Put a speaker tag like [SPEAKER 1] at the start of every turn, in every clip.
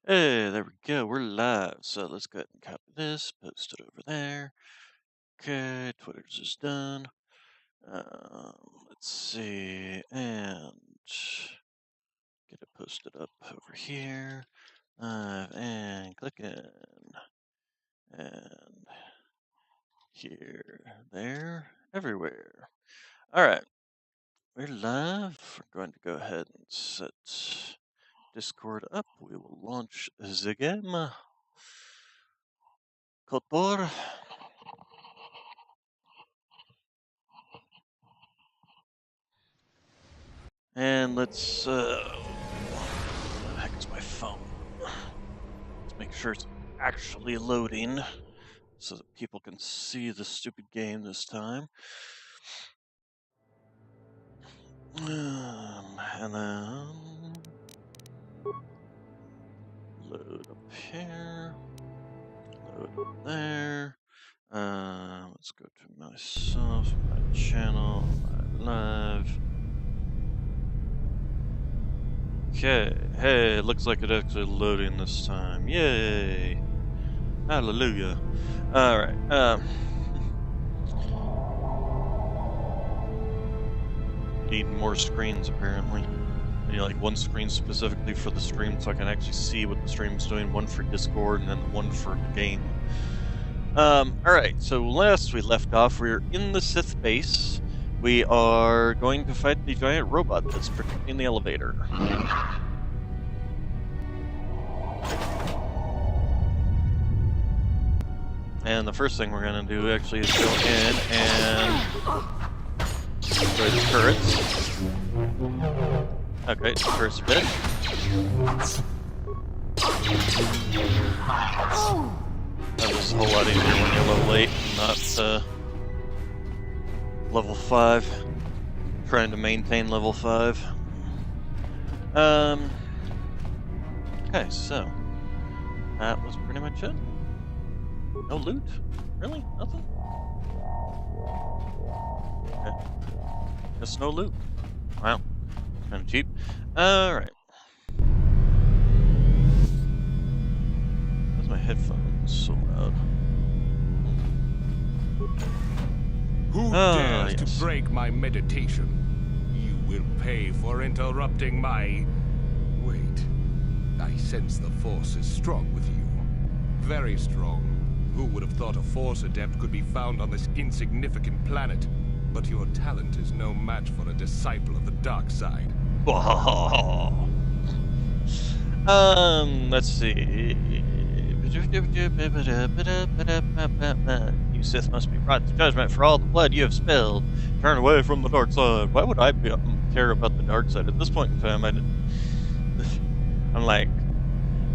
[SPEAKER 1] Hey, there we go. We're live. So let's go ahead and copy this, post it over there. Okay, Twitter's is done. Let's see, and get it posted up over here. And clicking. And here, there, everywhere. All right, we're live. We're going to go ahead and set Discord up. We will launch the game. Kotor. And let's, what the heck is my phone? Let's make sure it's actually loading so that people can see the stupid game this time. And then load up here, load up there. Let's go to myself, my channel, my live. Okay, hey, it looks like it's actually loading this time. Yay! Hallelujah. Alright, need more screens apparently. I need like one screen specifically for the stream so I can actually see what the stream's doing, one for Discord and then one for the game. Alright, so last we left off, we were in the Sith base. We are going to fight the giant robot that's protecting the elevator. And the first thing we're going to do actually is go in and destroy the turrets. Okay, first bit. That was a whole lot easier when you're level 8 and not level 5. Trying to maintain level 5. Okay, so that was pretty much it. No loot? Really? Nothing? Okay. Just no loot. Wow. Kind of cheap. Alright. Where's my headphones so loud?
[SPEAKER 2] Who dares to break my meditation? You will pay for interrupting my... Wait. I sense the Force is strong with you. Very strong. Who would have thought a Force adept could be found on this insignificant planet? But your talent is no match for a disciple of the dark side.
[SPEAKER 1] Let's see. You Sith must be brought to judgment for all the blood you have spilled. Turn away from the dark side. Why would I care about the dark side? At this point in time, I'm like,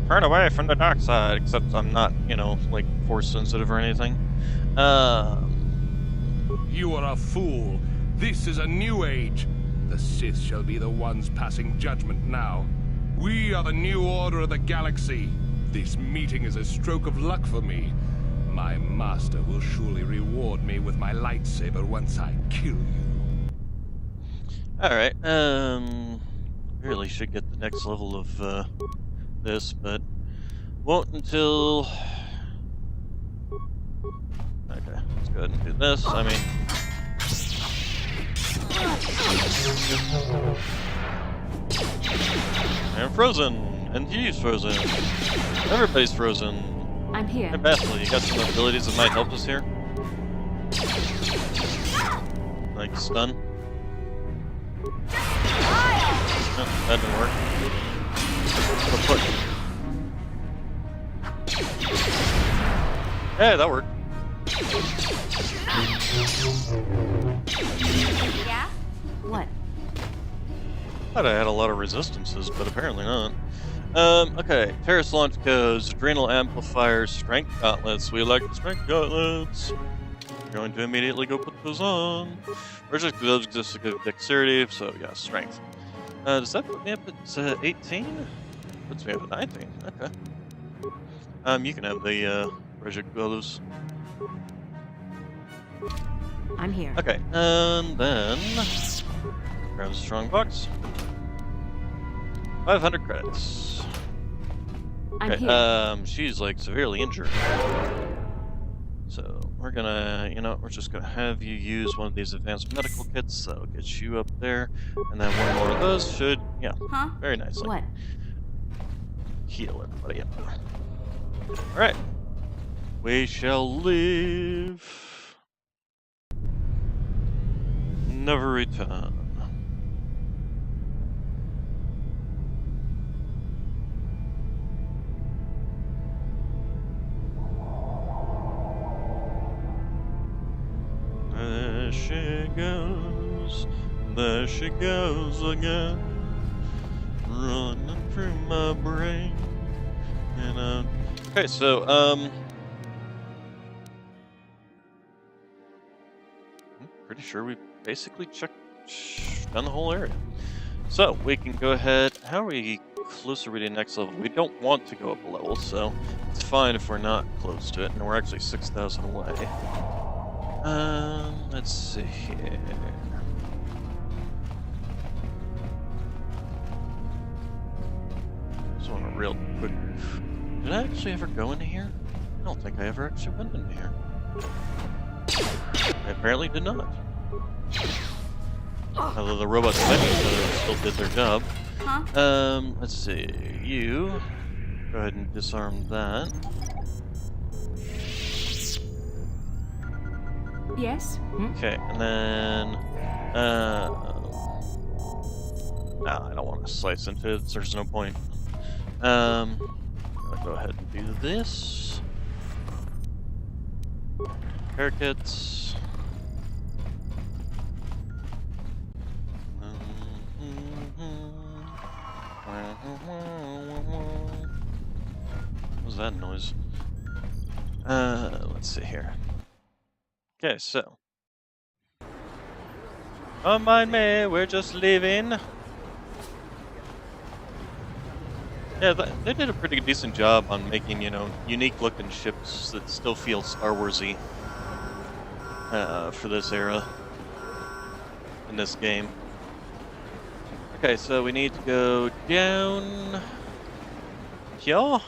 [SPEAKER 1] turn away from the dark side, except I'm not, you know, like, Force sensitive or anything.
[SPEAKER 2] You are a fool. This is a new age. The Sith shall be the ones passing judgment now. We are the new order of the galaxy. This meeting is a stroke of luck for me. My master will surely reward me with my lightsaber once I kill you.
[SPEAKER 1] Alright, really should get the next level of, this, but won't until... Okay, let's go ahead and do this. I mean... I'm frozen! And he's frozen! Everybody's frozen!
[SPEAKER 3] I'm here.
[SPEAKER 1] Hey, Bastila, you got some abilities that might help us here? Like stun? No, that didn't work. But push. Hey, that worked.
[SPEAKER 3] Yeah? What?
[SPEAKER 1] Thought I had a lot of resistances, but apparently not. Okay. Terrace launch codes, adrenal amplifiers, strength gauntlets. We like the strength gauntlets. We're going to immediately go put those on. Project gloves just to give dexterity, so yeah, strength. Does that put me up at 18? Puts me up at 19. Okay. You can have the Project gloves.
[SPEAKER 3] I'm here.
[SPEAKER 1] Okay, and then grab a strong box. 500 credits.
[SPEAKER 3] I'm
[SPEAKER 1] Okay,
[SPEAKER 3] here.
[SPEAKER 1] she's like severely injured. So we're gonna, we're just gonna have you use one of these advanced medical kits. That'll get you up there, and then one more of those should,
[SPEAKER 3] Huh?
[SPEAKER 1] very nicely
[SPEAKER 3] What?
[SPEAKER 1] heal everybody up. All right, we shall live, never return. There she goes again, running through my brain. And okay, so I'm pretty sure we basically done the whole area. So we can go ahead. How are we closer to the next level? We don't want to go up a level, so it's fine if we're not close to it, and we're actually 6,000 away. Let's see here. Just want a real quick. Did I actually ever go into here? I don't think I ever actually went in here. I apparently did not. Although the robots still did their job.
[SPEAKER 3] Huh?
[SPEAKER 1] Let's see. You go ahead and disarm that.
[SPEAKER 3] Yes?
[SPEAKER 1] Okay, and then no, I don't want to slice into it. There's no point. I'll go ahead and do this. Repair kits. What was that noise? Let's see here. Okay, so. Don't mind me, we're just leaving. Yeah, they did a pretty decent job on making, unique looking ships that still feel Star Warsy for this era in this game. Okay, so we need to go down here.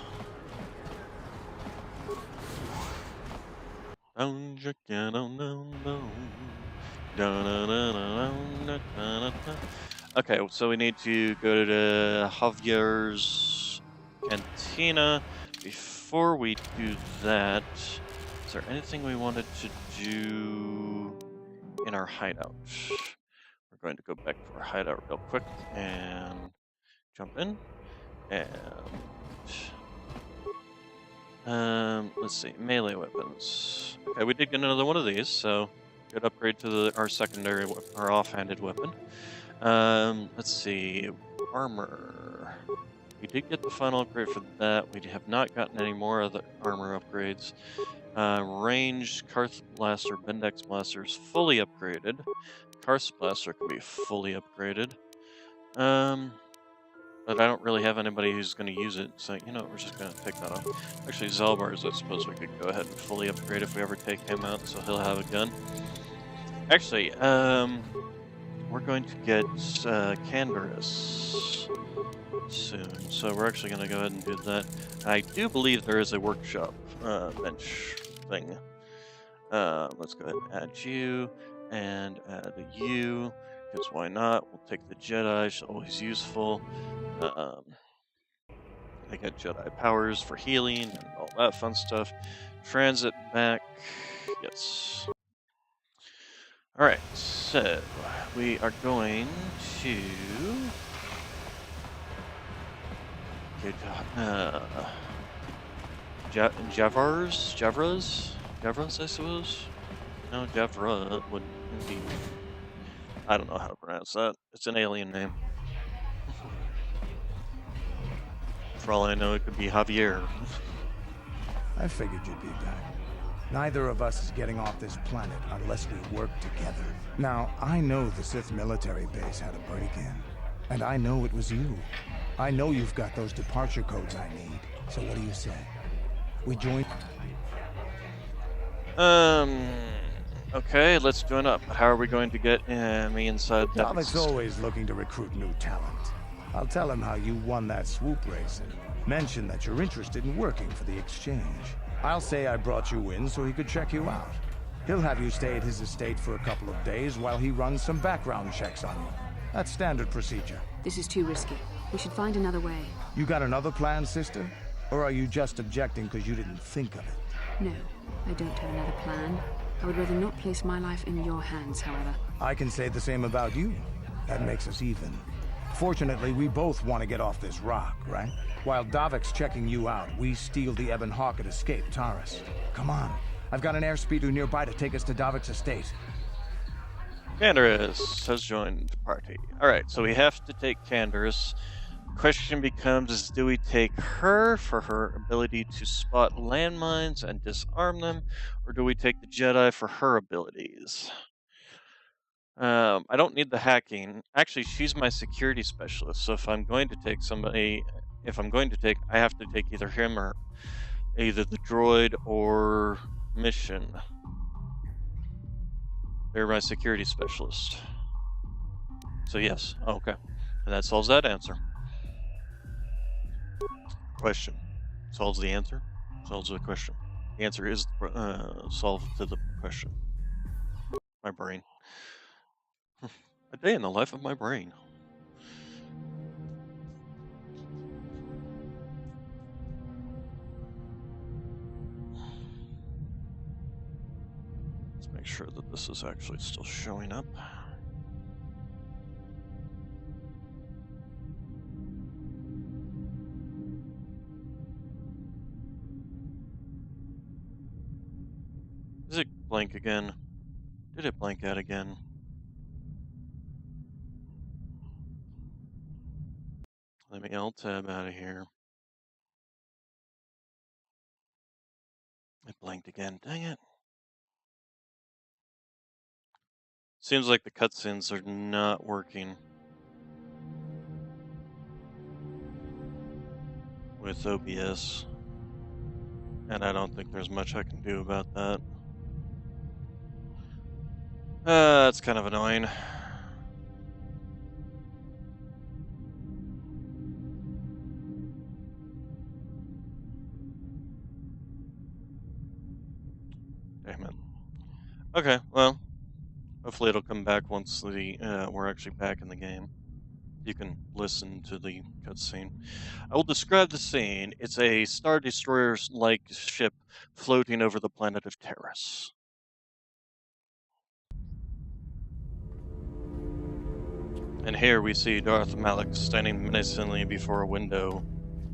[SPEAKER 1] Okay, so we need to go to Javier's Cantina. Before we do that, is there anything we wanted to do in our hideout? We're going to go back to our hideout real quick and jump in. And let's see, melee weapons. Okay, we did get another one of these, so good upgrade to our secondary, our offhanded weapon. Let's see, armor. We did get the final upgrade for that. We have not gotten any more of the armor upgrades. Ranged Karth Blaster, Bendex Blaster is fully upgraded. Karth Blaster can be fully upgraded. But I don't really have anybody who's going to use it, so we're just going to take that off. Actually, Zalbar's, I suppose we could go ahead and fully upgrade if we ever take him out, so he'll have a gun. Actually, we're going to get Canderous soon, so we're actually going to go ahead and do that. I do believe there is a workshop bench thing. Let's go ahead and add you, and add you, because why not? We'll take the Jedi, she's always useful. I got Jedi powers for healing and all that fun stuff. Transit back, yes. Alright, so we are going to get Javras, I suppose? No, Javra would be. I don't know how to pronounce that. It's an alien name. For all I know, it could be Javier.
[SPEAKER 4] I figured you'd be back. Neither of us is getting off this planet unless we work together. Now, I know the Sith military base had a break-in. And I know it was you. I know you've got those departure codes I need. So what do you say? We join...
[SPEAKER 1] Okay, let's join up. How are we going to get me inside that?
[SPEAKER 4] Davic's always looking to recruit new talent. I'll tell him how you won that swoop race and mention that you're interested in working for the exchange. I'll say I brought you in so he could check you out. He'll have you stay at his estate for a couple of days while he runs some background checks on you. That's standard procedure.
[SPEAKER 3] This is too risky. We should find another way.
[SPEAKER 4] You got another plan, sister? Or are you just objecting because you didn't think of it?
[SPEAKER 3] No, I don't have another plan. I would rather not place my life in your hands, however.
[SPEAKER 4] I can say the same about you. That makes us even. Fortunately, we both want to get off this rock, right? While Davic's checking you out, we steal the Ebon Hawk and escape Taurus. Come on. I've got an airspeeder nearby to take us to Davic's estate.
[SPEAKER 1] Canderous has joined the party. Alright, so we have to take Canderous. Question becomes, do we take her for her ability to spot landmines and disarm them, or do we take the Jedi for her abilities? I don't need the hacking. Actually, she's my security specialist, so if I'm going to take somebody, I have to take either him or either the droid or Mission. They're my security specialist. So yes, okay. And that solves that answer. Question. Solves the answer? Solves the question. The answer is solved to the question. My brain. A day in the life of my brain. Let's make sure that this is actually still showing up. Does it blank again? Did it blank out again? Let me alt-tab out of here. It blanked again. Dang it. Seems like the cutscenes are not working with OBS. And I don't think there's much I can do about that. That's kind of annoying. Damn it. Okay, well, hopefully it'll come back once we're actually back in the game. You can listen to the cutscene. I will describe the scene. It's a Star Destroyer-like ship floating over the planet of Taurus. And here we see Darth Malak standing menacingly before a window,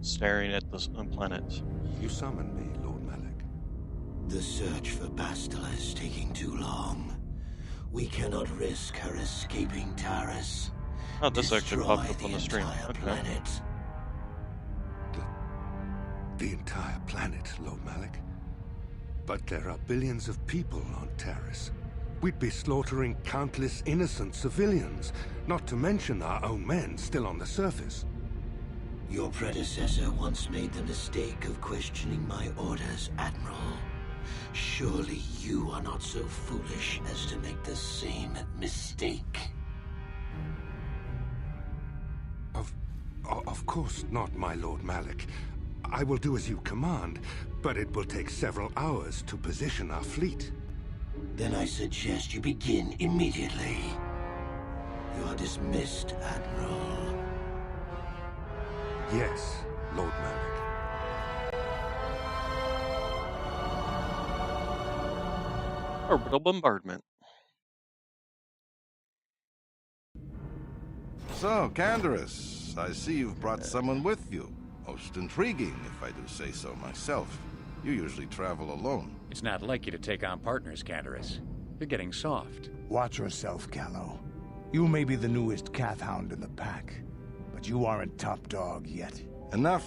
[SPEAKER 1] staring at the planet.
[SPEAKER 2] You summoned me, Lord Malak.
[SPEAKER 5] The search for Bastila is taking too long. We cannot risk her escaping Taurus.
[SPEAKER 1] Oh, this actually
[SPEAKER 5] Destroy
[SPEAKER 1] popped up on the stream. Okay.
[SPEAKER 5] Planet.
[SPEAKER 2] The entire planet, Lord Malak. But there are billions of people on Taurus. We'd be slaughtering countless innocent civilians, not to mention our own men still on the surface.
[SPEAKER 5] Your predecessor once made the mistake of questioning my orders, Admiral. Surely you are not so foolish as to make the same mistake.
[SPEAKER 2] Of course not, my Lord Malak. I will do as you command, but it will take several hours to position our fleet.
[SPEAKER 5] Then I suggest you begin immediately. You are dismissed, Admiral.
[SPEAKER 2] Yes, Lord Malak.
[SPEAKER 1] Orbital bombardment.
[SPEAKER 6] So, Canderous, I see you've brought someone with you. Most intriguing, if I do say so myself. You usually travel alone.
[SPEAKER 7] It's not like you to take on partners, Canderous. You're getting soft.
[SPEAKER 4] Watch yourself, Callow. You may be the newest Cath Hound in the pack, but you aren't top dog yet.
[SPEAKER 6] Enough.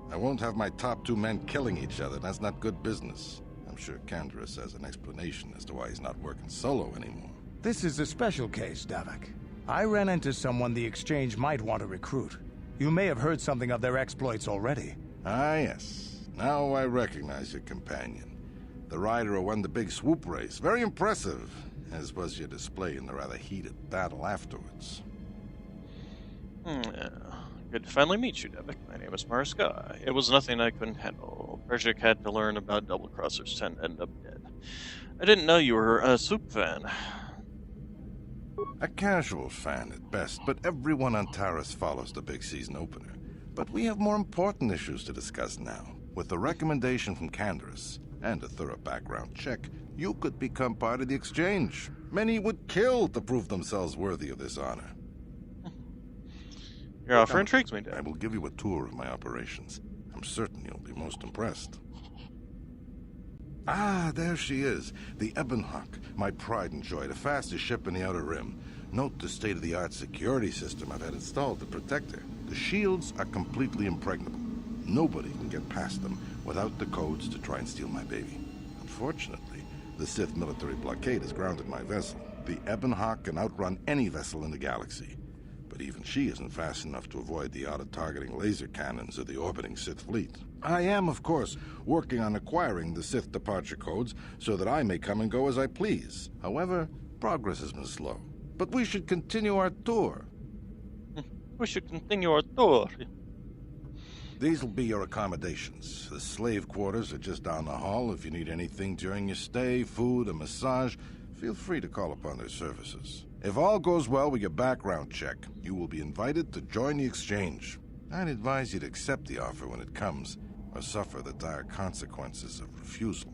[SPEAKER 6] I won't have my top two men killing each other. That's not good business. I'm sure Canderous has an explanation as to why he's not working solo anymore.
[SPEAKER 4] This is a special case, Davik. I ran into someone the Exchange might want to recruit. You may have heard something of their exploits already.
[SPEAKER 6] Ah, yes. Now I recognize your companion. The rider who won the big swoop race. Very impressive, as was your display in the rather heated battle afterwards.
[SPEAKER 1] Good to finally meet you, Devik. My name is Mariska. It was nothing I couldn't handle. Pershik had to learn about double-crossers tend to end up dead. I didn't know you were a swoop fan.
[SPEAKER 6] A casual fan at best, but everyone on Taris follows the big season opener. But we have more important issues to discuss now. With a recommendation from Canderous and a thorough background check, you could become part of the exchange. Many would kill to prove themselves worthy of this honor.
[SPEAKER 1] Your offer intrigues me,
[SPEAKER 6] I
[SPEAKER 1] Dad.
[SPEAKER 6] will give you a tour of my operations. I'm certain you'll be most impressed. Ah, there she is. The Ebonhawk, my pride and joy, the fastest ship in the Outer Rim. Note the state-of-the-art security system I've had installed to protect her. The shields are completely impregnable. Nobody can get past them without the codes to try and steal my baby. Unfortunately, the Sith military blockade has grounded my vessel. The Ebonhawk can outrun any vessel in the galaxy. But even she isn't fast enough to avoid the auto-targeting laser cannons of the orbiting Sith fleet. I am, of course, working on acquiring the Sith departure codes so that I may come and go as I please. However, progress has been slow. But we should continue our tour.
[SPEAKER 1] We should continue our tour.
[SPEAKER 6] These will be your accommodations. The slave quarters are just down the hall. If you need anything during your stay, food, a massage, feel free to call upon their services. If all goes well with your background check, you will be invited to join the exchange. I'd advise you to accept the offer when it comes, or suffer the dire consequences of refusal.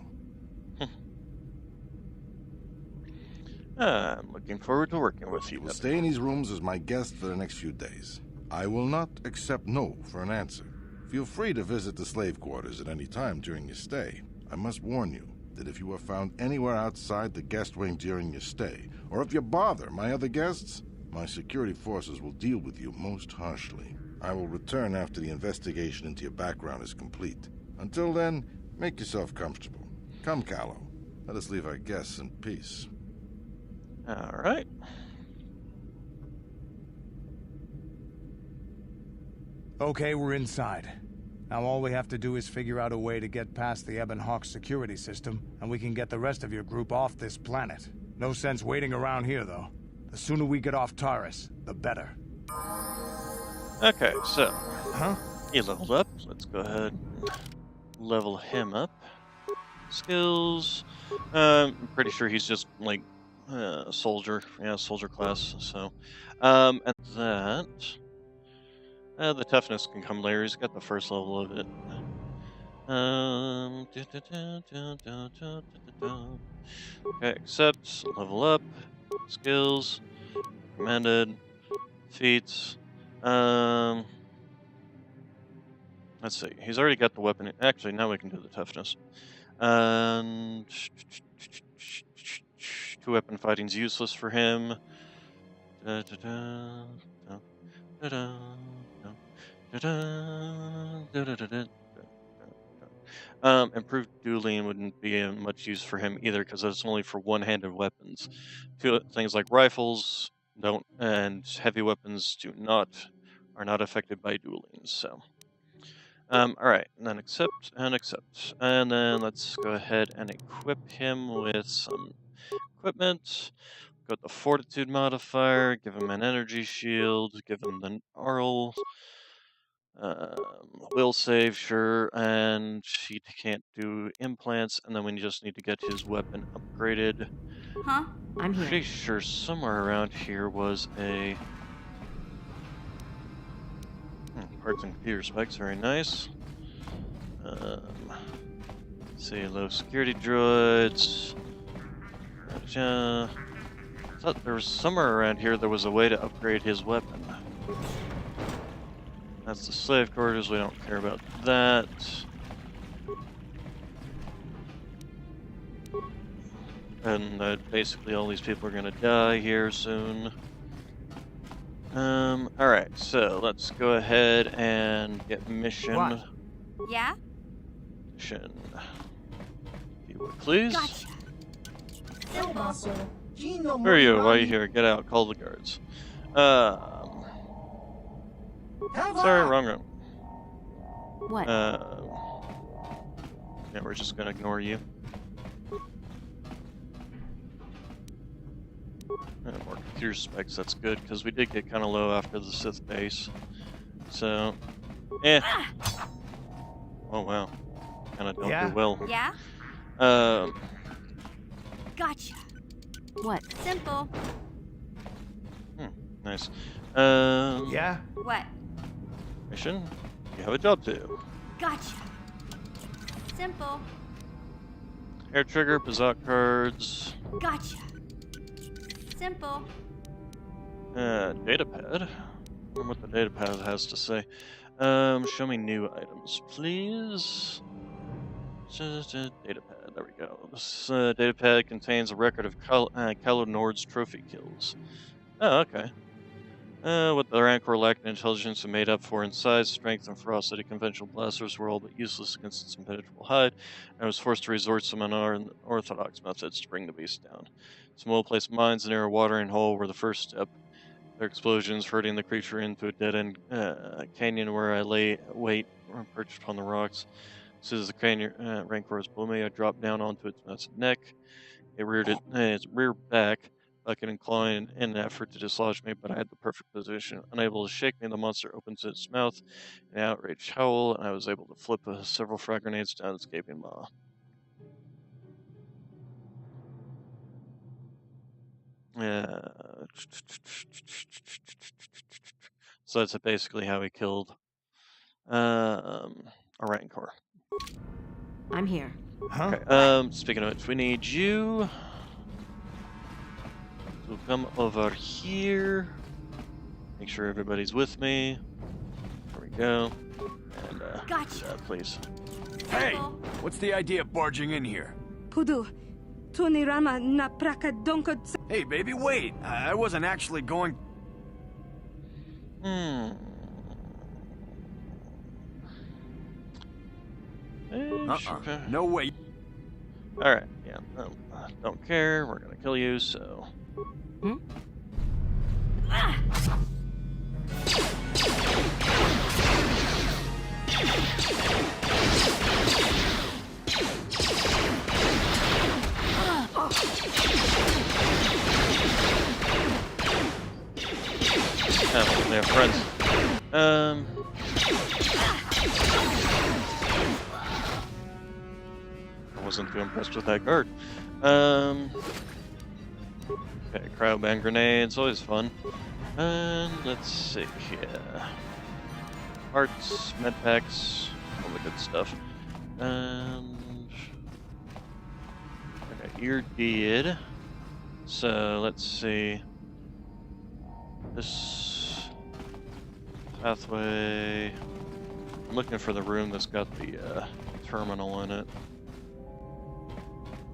[SPEAKER 1] I'm looking forward to working with you.
[SPEAKER 6] You will stay in these rooms as my guest for the next few days. I will not accept no for an answer. Feel free to visit the slave quarters at any time during your stay. I must warn you that if you are found anywhere outside the guest wing during your stay, or if you bother my other guests, my security forces will deal with you most harshly. I will return after the investigation into your background is complete. Until then, make yourself comfortable. Come, Callow. Let us leave our guests in peace.
[SPEAKER 1] All right.
[SPEAKER 4] Okay, we're inside. Now all we have to do is figure out a way to get past the Ebonhawk security system, and we can get the rest of your group off this planet. No sense waiting around here, though. The sooner we get off Taris, the better.
[SPEAKER 1] Okay, so
[SPEAKER 4] Huh?
[SPEAKER 1] he leveled up. Let's go ahead and level him up. Skills. I'm pretty sure he's just like soldier. Yeah, soldier class. So, and that. The toughness can come later. He's got the first level of it. Okay, accept, level up, skills, recommended, feats. Let's see. He's already got the weapon. Actually, now we can do the toughness. And 2 weapon fighting's useless for him. Improved dueling wouldn't be much use for him either because it's only for one-handed weapons. Things like rifles don't, and heavy weapons are not affected by dueling. So, all right, and then accept, and then let's go ahead and equip him with some equipment. Got the fortitude modifier. Give him an energy shield. Give him the Arl. Will save, sure, and he can't do implants, and then we just need to get his weapon upgraded.
[SPEAKER 3] Huh? I'm here.
[SPEAKER 1] Pretty sure somewhere around here was a... parts and computer specs, very nice. Let's see, low security droids. I thought there was somewhere around here there was a way to upgrade his weapon. That's the slave quarters, we don't care about that. And basically all these people are gonna die here soon. Alright, so let's go ahead and get mission.
[SPEAKER 4] What?
[SPEAKER 3] Yeah?
[SPEAKER 1] Mission. If you would, please.
[SPEAKER 3] Gotcha.
[SPEAKER 1] Where are you? Why are you here? Get out, call the guards. Sorry, wrong room.
[SPEAKER 3] What?
[SPEAKER 1] Yeah, we're just gonna ignore you. computer specs, that's good, because we did get kind of low after the Sith base. So, oh wow, kind of don't do well.
[SPEAKER 8] Yeah? Gotcha.
[SPEAKER 3] What?
[SPEAKER 8] Simple.
[SPEAKER 1] Nice.
[SPEAKER 4] Yeah?
[SPEAKER 8] What?
[SPEAKER 1] Mission, you have a job to do.
[SPEAKER 8] Gotcha. Simple.
[SPEAKER 1] Air trigger, Bazak cards,
[SPEAKER 8] Gotcha. Simple.
[SPEAKER 1] datapad. I wonder what the datapad has to say. Show me new items, please. Datapad, there we go. This datapad contains a record of Kylo Nord's trophy kills. Oh, okay. What the Rancor lacked in intelligence and made up for in size, strength, and ferocity, conventional blasters were all but useless against its impenetrable hide, and was forced to resort to some unorthodox methods to bring the beast down. Some well-placed mines near a watering hole were the first step. Their explosions hurting the creature into a dead-end canyon where I lay wait, perched upon the rocks. As soon as the canyon Rancor blew me, I dropped down onto its massive neck. It reared its rear back, bucking and clawing in an effort to dislodge me, but I had the perfect position. Unable to shake me, the monster opens its mouth in an outraged howl, and I was able to flip several frag grenades down its gaping maw. So that's basically how he killed a Rancor.
[SPEAKER 9] I'm here.
[SPEAKER 4] Huh?
[SPEAKER 1] Okay, speaking of which, we need you to come over here. Make sure everybody's with me. There we go. And,
[SPEAKER 8] Gotcha.
[SPEAKER 1] please.
[SPEAKER 10] Hey! What's the idea of barging in here?
[SPEAKER 9] Pudu. Tunirama na praka donko.
[SPEAKER 10] Hey, baby, wait! I wasn't actually going... No way.
[SPEAKER 1] Alright, yeah. Don't care. We're gonna kill you, so... Oh, they have friends. I wasn't too impressed with that guard. Okay, cryoban grenades, always fun. And let's see here. Parts, med packs, all the good stuff. And okay, you're dead. So let's see. This pathway. I'm looking for the room that's got the terminal in it.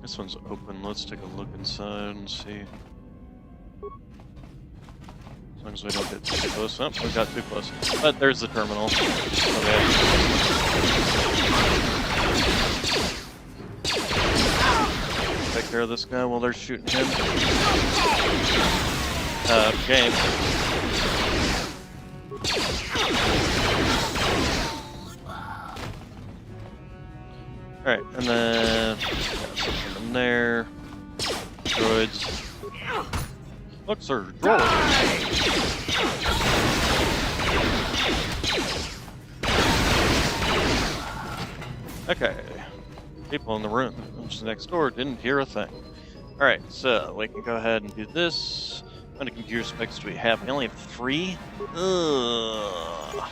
[SPEAKER 1] This one's open. Let's take a look inside and see. As long as we don't get too close. Oh, we got too close. But there's the terminal. Okay. Take care of this guy while they're shooting him. Game. Alright, and then something in there. Droids. Look, sir, droid. Okay. People in the room. Just next door didn't hear a thing. Alright, so we can go ahead and do this. How many computer specs do we have? We only have 3? Ugh.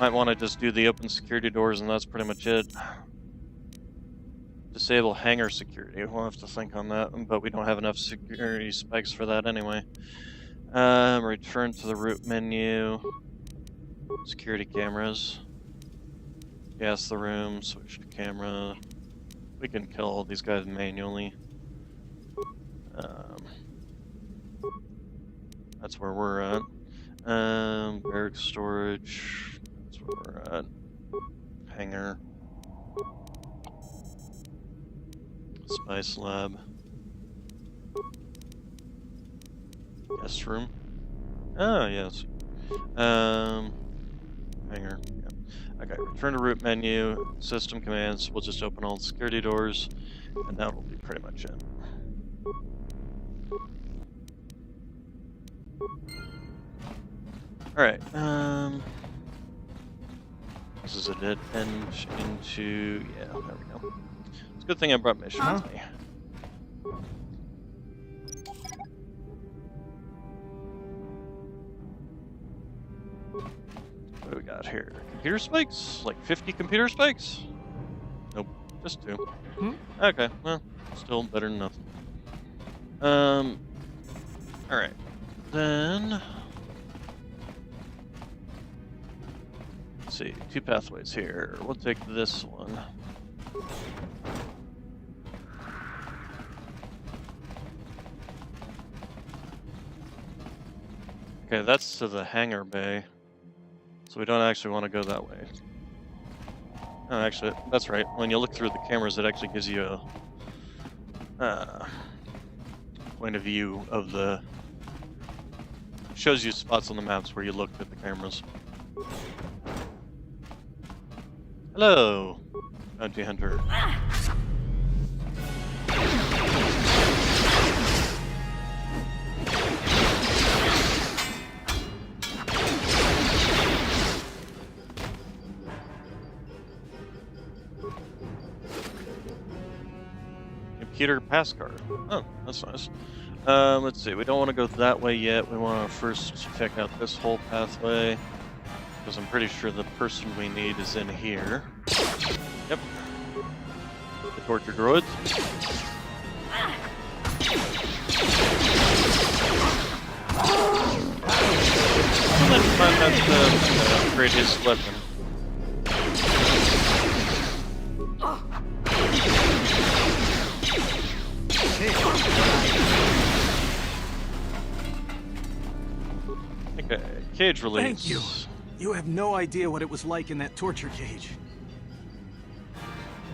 [SPEAKER 1] Might want to just do the open security doors and that's pretty much it. Disable hangar security. We'll have to think on that, but we don't have enough security specs for that anyway. Return to the root menu. Security cameras. Gas the room, switch to camera. We can kill all these guys manually. That's where we're at. Barrack storage. That's where we're at. Hangar. Spice lab. Guest room. Oh, yes. Hangar. Yeah. Okay, return to root menu. System commands. We'll just open all the security doors. And that will be pretty much it. Alright, this is a dead end into... yeah, there we go. It's a good thing I brought mission with me. What do we got here? Computer spikes? Like 50 computer spikes? Nope, just 2. Okay, well, still better than nothing. Alright. Then... let's see, 2 pathways here. We'll take this one. Okay, that's to the hangar bay. So we don't actually want to go that way. Oh, actually, that's right. When you look through the cameras, it actually gives you a point of view of the... shows you spots on the maps where you looked at the cameras. Hello, bounty hunter. Computer pass card. Oh, that's nice. Let's see. We don't want to go that way yet. We want to first check out this whole pathway. Because I'm pretty sure the person we need is in here. Yep. The torture droid. Let's find out to upgrade his weapon. Okay, cage release.
[SPEAKER 11] Thank you. You have no idea what it was like in that torture cage.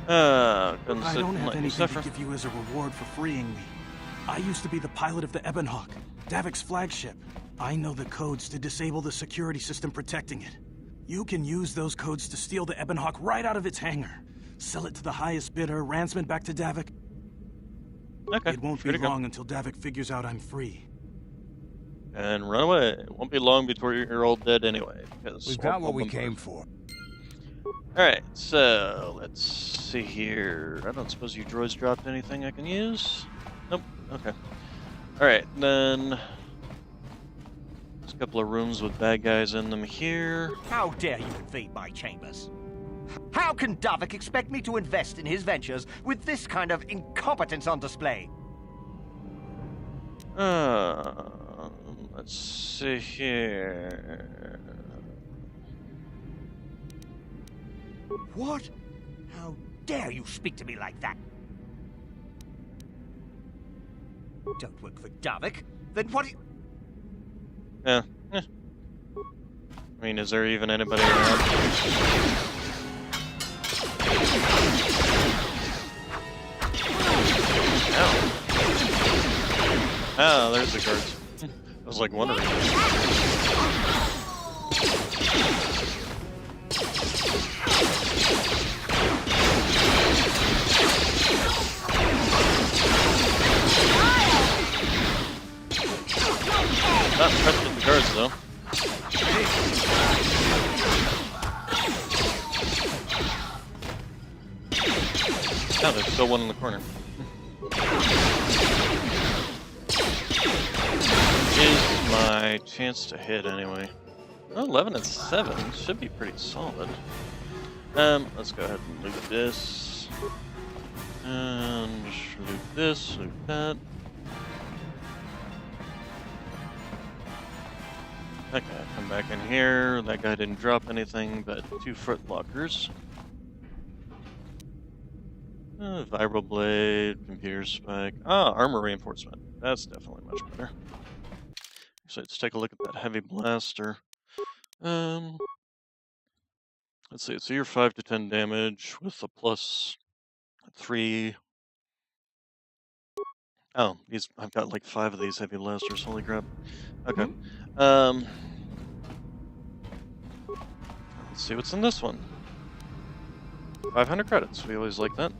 [SPEAKER 1] I
[SPEAKER 11] don't have anything to give you as a reward for freeing me. I used to be the pilot of the Ebonhawk, Davik's flagship. I know the codes to disable the security system protecting it. You can use those codes to steal the Ebonhawk right out of its hangar. Sell it to the highest bidder, ransom it back to Davik.
[SPEAKER 1] Okay.
[SPEAKER 11] It won't be long until Davik figures out I'm free.
[SPEAKER 1] And run away. It won't be long before you're all dead anyway. Because
[SPEAKER 4] we've got what we came for.
[SPEAKER 1] Alright, so let's see here. I don't suppose you droids dropped anything I can use? Nope. Okay. Alright, then there's a couple of rooms with bad guys in them here.
[SPEAKER 12] How dare you invade my chambers? How can Davik expect me to invest in his ventures with this kind of incompetence on display?
[SPEAKER 1] Let's see here.
[SPEAKER 12] What? How dare you speak to me like that? Don't work for Davik? Then what?
[SPEAKER 1] Yeah. I mean, is there even anybody around? Oh, there's the guards. I was like wondering. Not touching the guards though. Oh, there's still one in the corner. Is my chance to hit anyway. Well, 11 and 7 should be pretty solid. Let's go ahead and loot this. And loot this, loot that. Okay, come back in here. That guy didn't drop anything but 2 foot lockers. Vibral blade, computer spike. Ah, armor reinforcement. That's definitely much better. So let's take a look at that heavy blaster. Let's see, it's your 5 to 10 damage with a plus 3. Oh, I've got like 5 of these heavy blasters, holy crap. Okay. Let's see what's in this one. 500 credits, we always like that.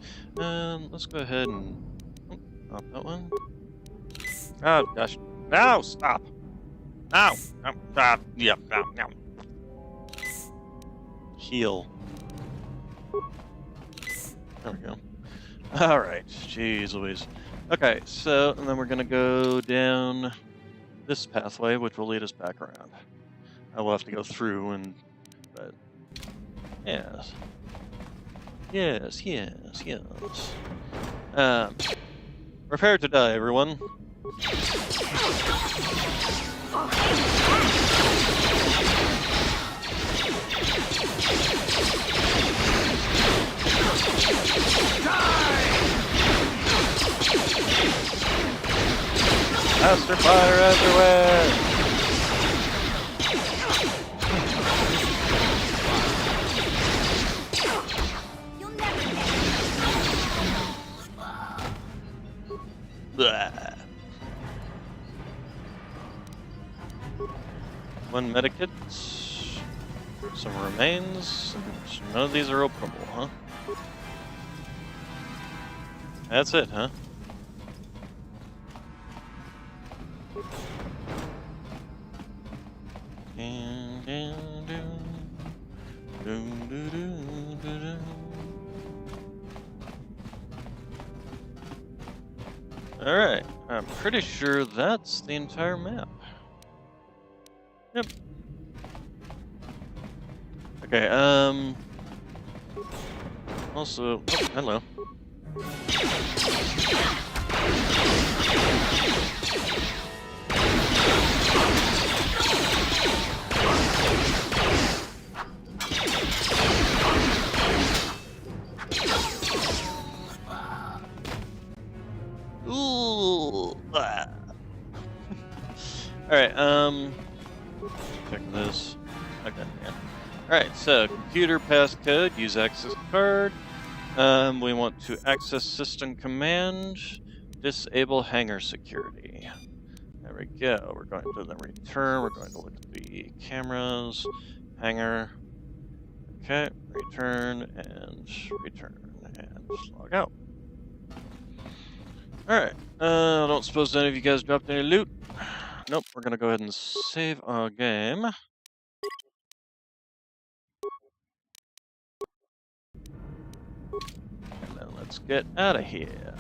[SPEAKER 1] Let's go ahead and... oh, not that one. Oh, gosh. No, stop! Ow! Yeah, ow. Heal. There we go. Alright, jeez Louise. Okay, so, and then we're gonna go down this pathway, which will lead us back around. I will have to go through but, yes. Yes. Prepare to die, everyone. Master fire everywhere!
[SPEAKER 8] You'll never get
[SPEAKER 1] Blah. One medikit, some remains, and none of these are openable, huh? That's it, huh? Alright, I'm pretty sure that's the entire map. Yep. Okay, also, oh, hello. Ooh. Alright, check this. Okay, yeah. Alright, so computer passcode, use access card. We want to access system command, disable hangar security. There we go. We're going to then return. We're going to look at the cameras, hangar. Okay, return and log out. Alright, I don't suppose any of you guys dropped any loot. Nope, we're gonna go ahead and save our game. And then let's get out of here.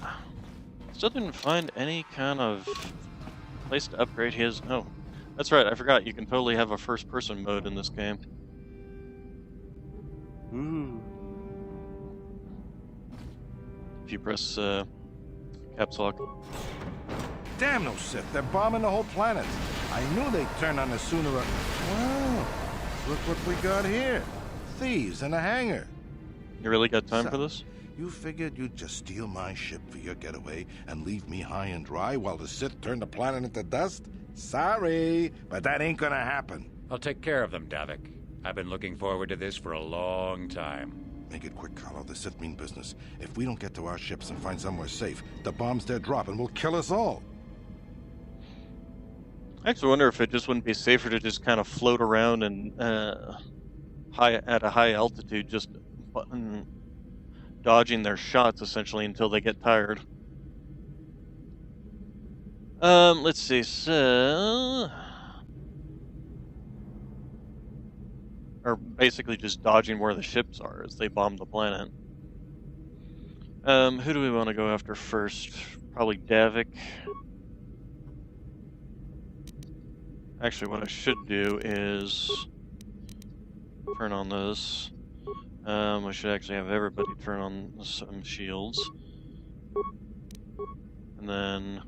[SPEAKER 1] Still didn't find any kind of place to upgrade his. Oh, that's right, I forgot you can totally have a first person mode in this game. Ooh. If you press caps lock.
[SPEAKER 6] Damn those Sith, they're bombing the whole planet. I knew they'd turn on us sooner or... Wow, look what we got here. Thieves in a hangar.
[SPEAKER 1] You really got time
[SPEAKER 6] So,
[SPEAKER 1] for this?
[SPEAKER 6] You figured you'd just steal my ship for your getaway and leave me high and dry while the Sith turn the planet into dust? Sorry, but that ain't gonna happen.
[SPEAKER 7] I'll take care of them, Davik. I've been looking forward to this for a long time.
[SPEAKER 6] Make it quick, Carlo. The Sith mean business. If we don't get to our ships and find somewhere safe, the bombs they're dropping will kill us all.
[SPEAKER 1] I actually wonder if it just wouldn't be safer to just kind of float around and at a high altitude, just dodging their shots essentially until they get tired. Let's see. So, or basically just dodging where the ships are as they bomb the planet. Who do we want to go after first? Probably Davik. Actually, what I should do is turn on this. I should actually have everybody turn on some shields. And then...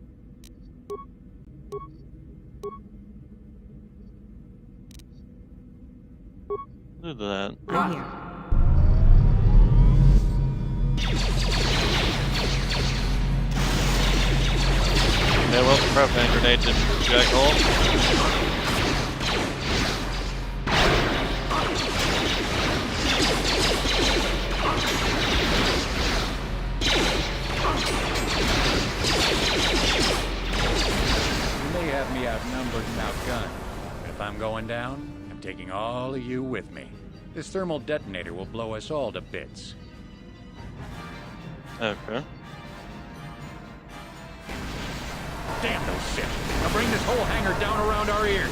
[SPEAKER 1] do that.
[SPEAKER 3] I'm here.
[SPEAKER 1] Yeah, well, the propane grenade didn't jack hole.
[SPEAKER 7] You may have me outnumbered and outgunned, but if I'm going down, I'm taking all of you with me. This thermal detonator will blow us all to bits.
[SPEAKER 1] Okay.
[SPEAKER 7] Damn those Sith! Now bring this whole hangar down around our ears!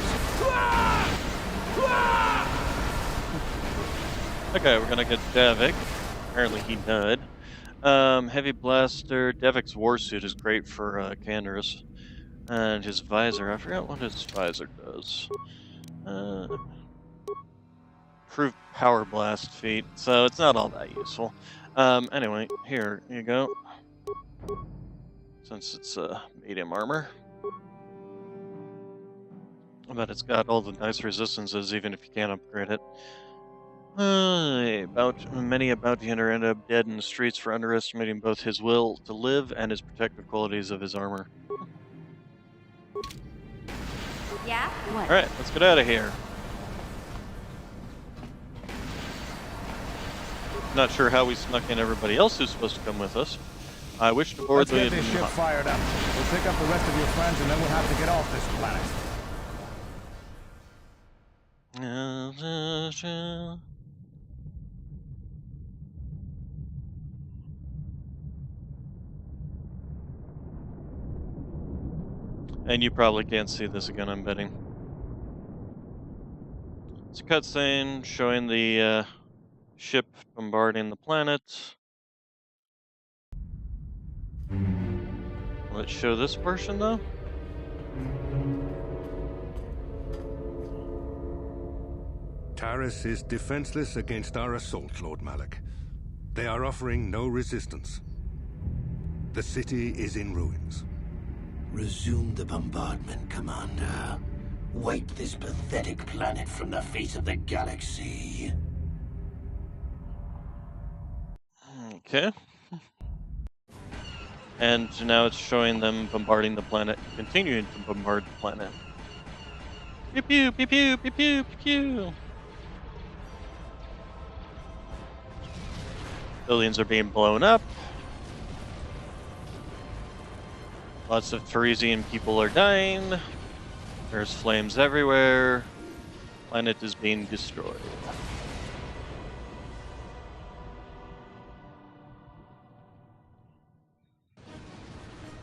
[SPEAKER 1] Okay, we're gonna get Davik. Apparently he died. Heavy blaster. Davik's warsuit is great for Canderous. And his visor, I forgot what his visor does. Improved power blast feat, so it's not all that useful. Anyway, here you go. Since it's medium armor. But it's got all the nice resistances even if you can't upgrade it. Many a bounty hunter ended up dead in the streets for underestimating both his will to live and his protective qualities of his armor.
[SPEAKER 8] Yeah? What?
[SPEAKER 1] Alright, let's get out of here. Not sure how we snuck in everybody else who's supposed to come with us. I wish to board
[SPEAKER 4] Let's get this ship fired up. We'll pick up the rest of your friends and then we'll have to get off this planet.
[SPEAKER 1] And you probably can't see this again, I'm betting. It's a cutscene showing the ship bombarding the planet. Let's show this portion, though.
[SPEAKER 2] Taris is defenseless against our assault, Lord Malak. They are offering no resistance. The city is in ruins.
[SPEAKER 5] Resume the bombardment, Commander. Wipe this pathetic planet from the face of the galaxy.
[SPEAKER 1] Okay. And now it's showing them bombarding the planet, continuing to bombard the planet. Pew pew pew pew pew pew pew. Buildings are being blown up. Lots of Teresian people are dying. There's flames everywhere. Planet is being destroyed.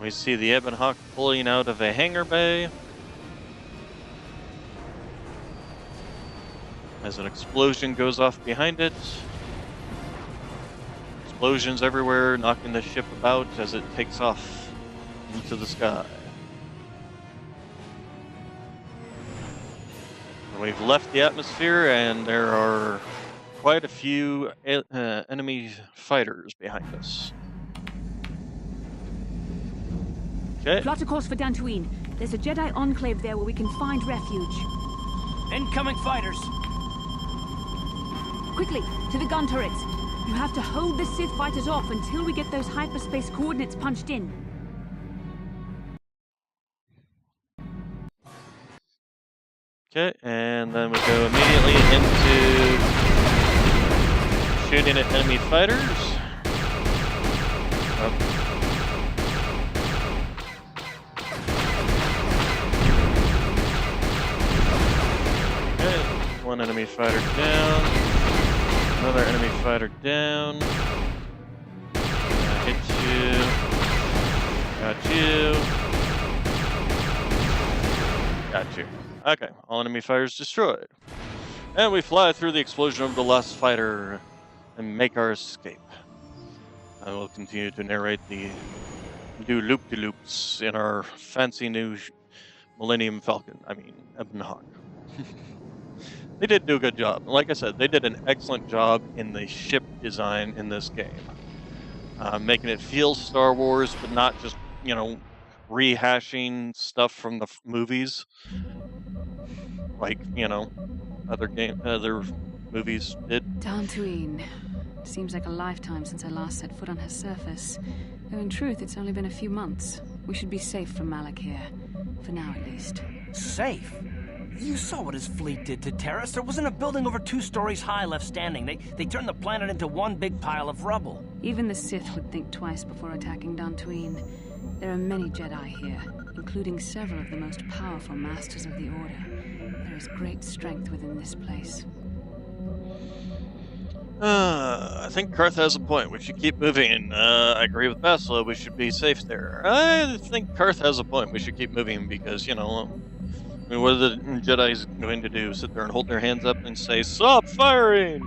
[SPEAKER 1] We see the Ebon Hawk pulling out of a hangar bay. As an explosion goes off behind it. Explosions everywhere, knocking the ship about as it takes off into the sky. And we've left the atmosphere and there are quite a few enemy fighters behind us. Okay.
[SPEAKER 3] Plot a course for Dantooine. There's a Jedi enclave there where we can find refuge.
[SPEAKER 10] Incoming fighters!
[SPEAKER 3] Quickly, to the gun turrets. You have to hold the Sith fighters off until we get those hyperspace coordinates punched in.
[SPEAKER 1] Okay, and then we go immediately into shooting at enemy fighters. Oh. One enemy fighter down. Another enemy fighter down. Hit you. Got you. Got you. Okay, all enemy fighters destroyed. And we fly through the explosion of the last fighter and make our escape. I will continue to narrate the do loop-de-loops in our fancy new Millennium Falcon. I mean, Ebon Hawk. They did do a good job. Like I said, they did an excellent job in the ship design in this game. Making it feel Star Wars, but not just, you know, rehashing stuff from the movies. Like, you know, other movies did.
[SPEAKER 3] Dantooine. Seems like a lifetime since I last set foot on her surface. Though in truth, it's only been a few months. We should be safe from Malak here. For now, at least.
[SPEAKER 10] Safe? You saw what his fleet did to Taris. There wasn't a building over 2 stories high left standing. They turned the planet into one big pile of rubble.
[SPEAKER 3] Even the Sith would think twice before attacking Dantooine. There are many Jedi here, including several of the most powerful Masters of the Order. There is great strength within this place.
[SPEAKER 1] I think Karth has a point. We should keep moving. I agree with Bastila. We should be safe there. I think Karth has a point. We should keep moving because, you know, I mean, what are the Jedi's going to do? Sit there and hold their hands up and say, "Stop firing!"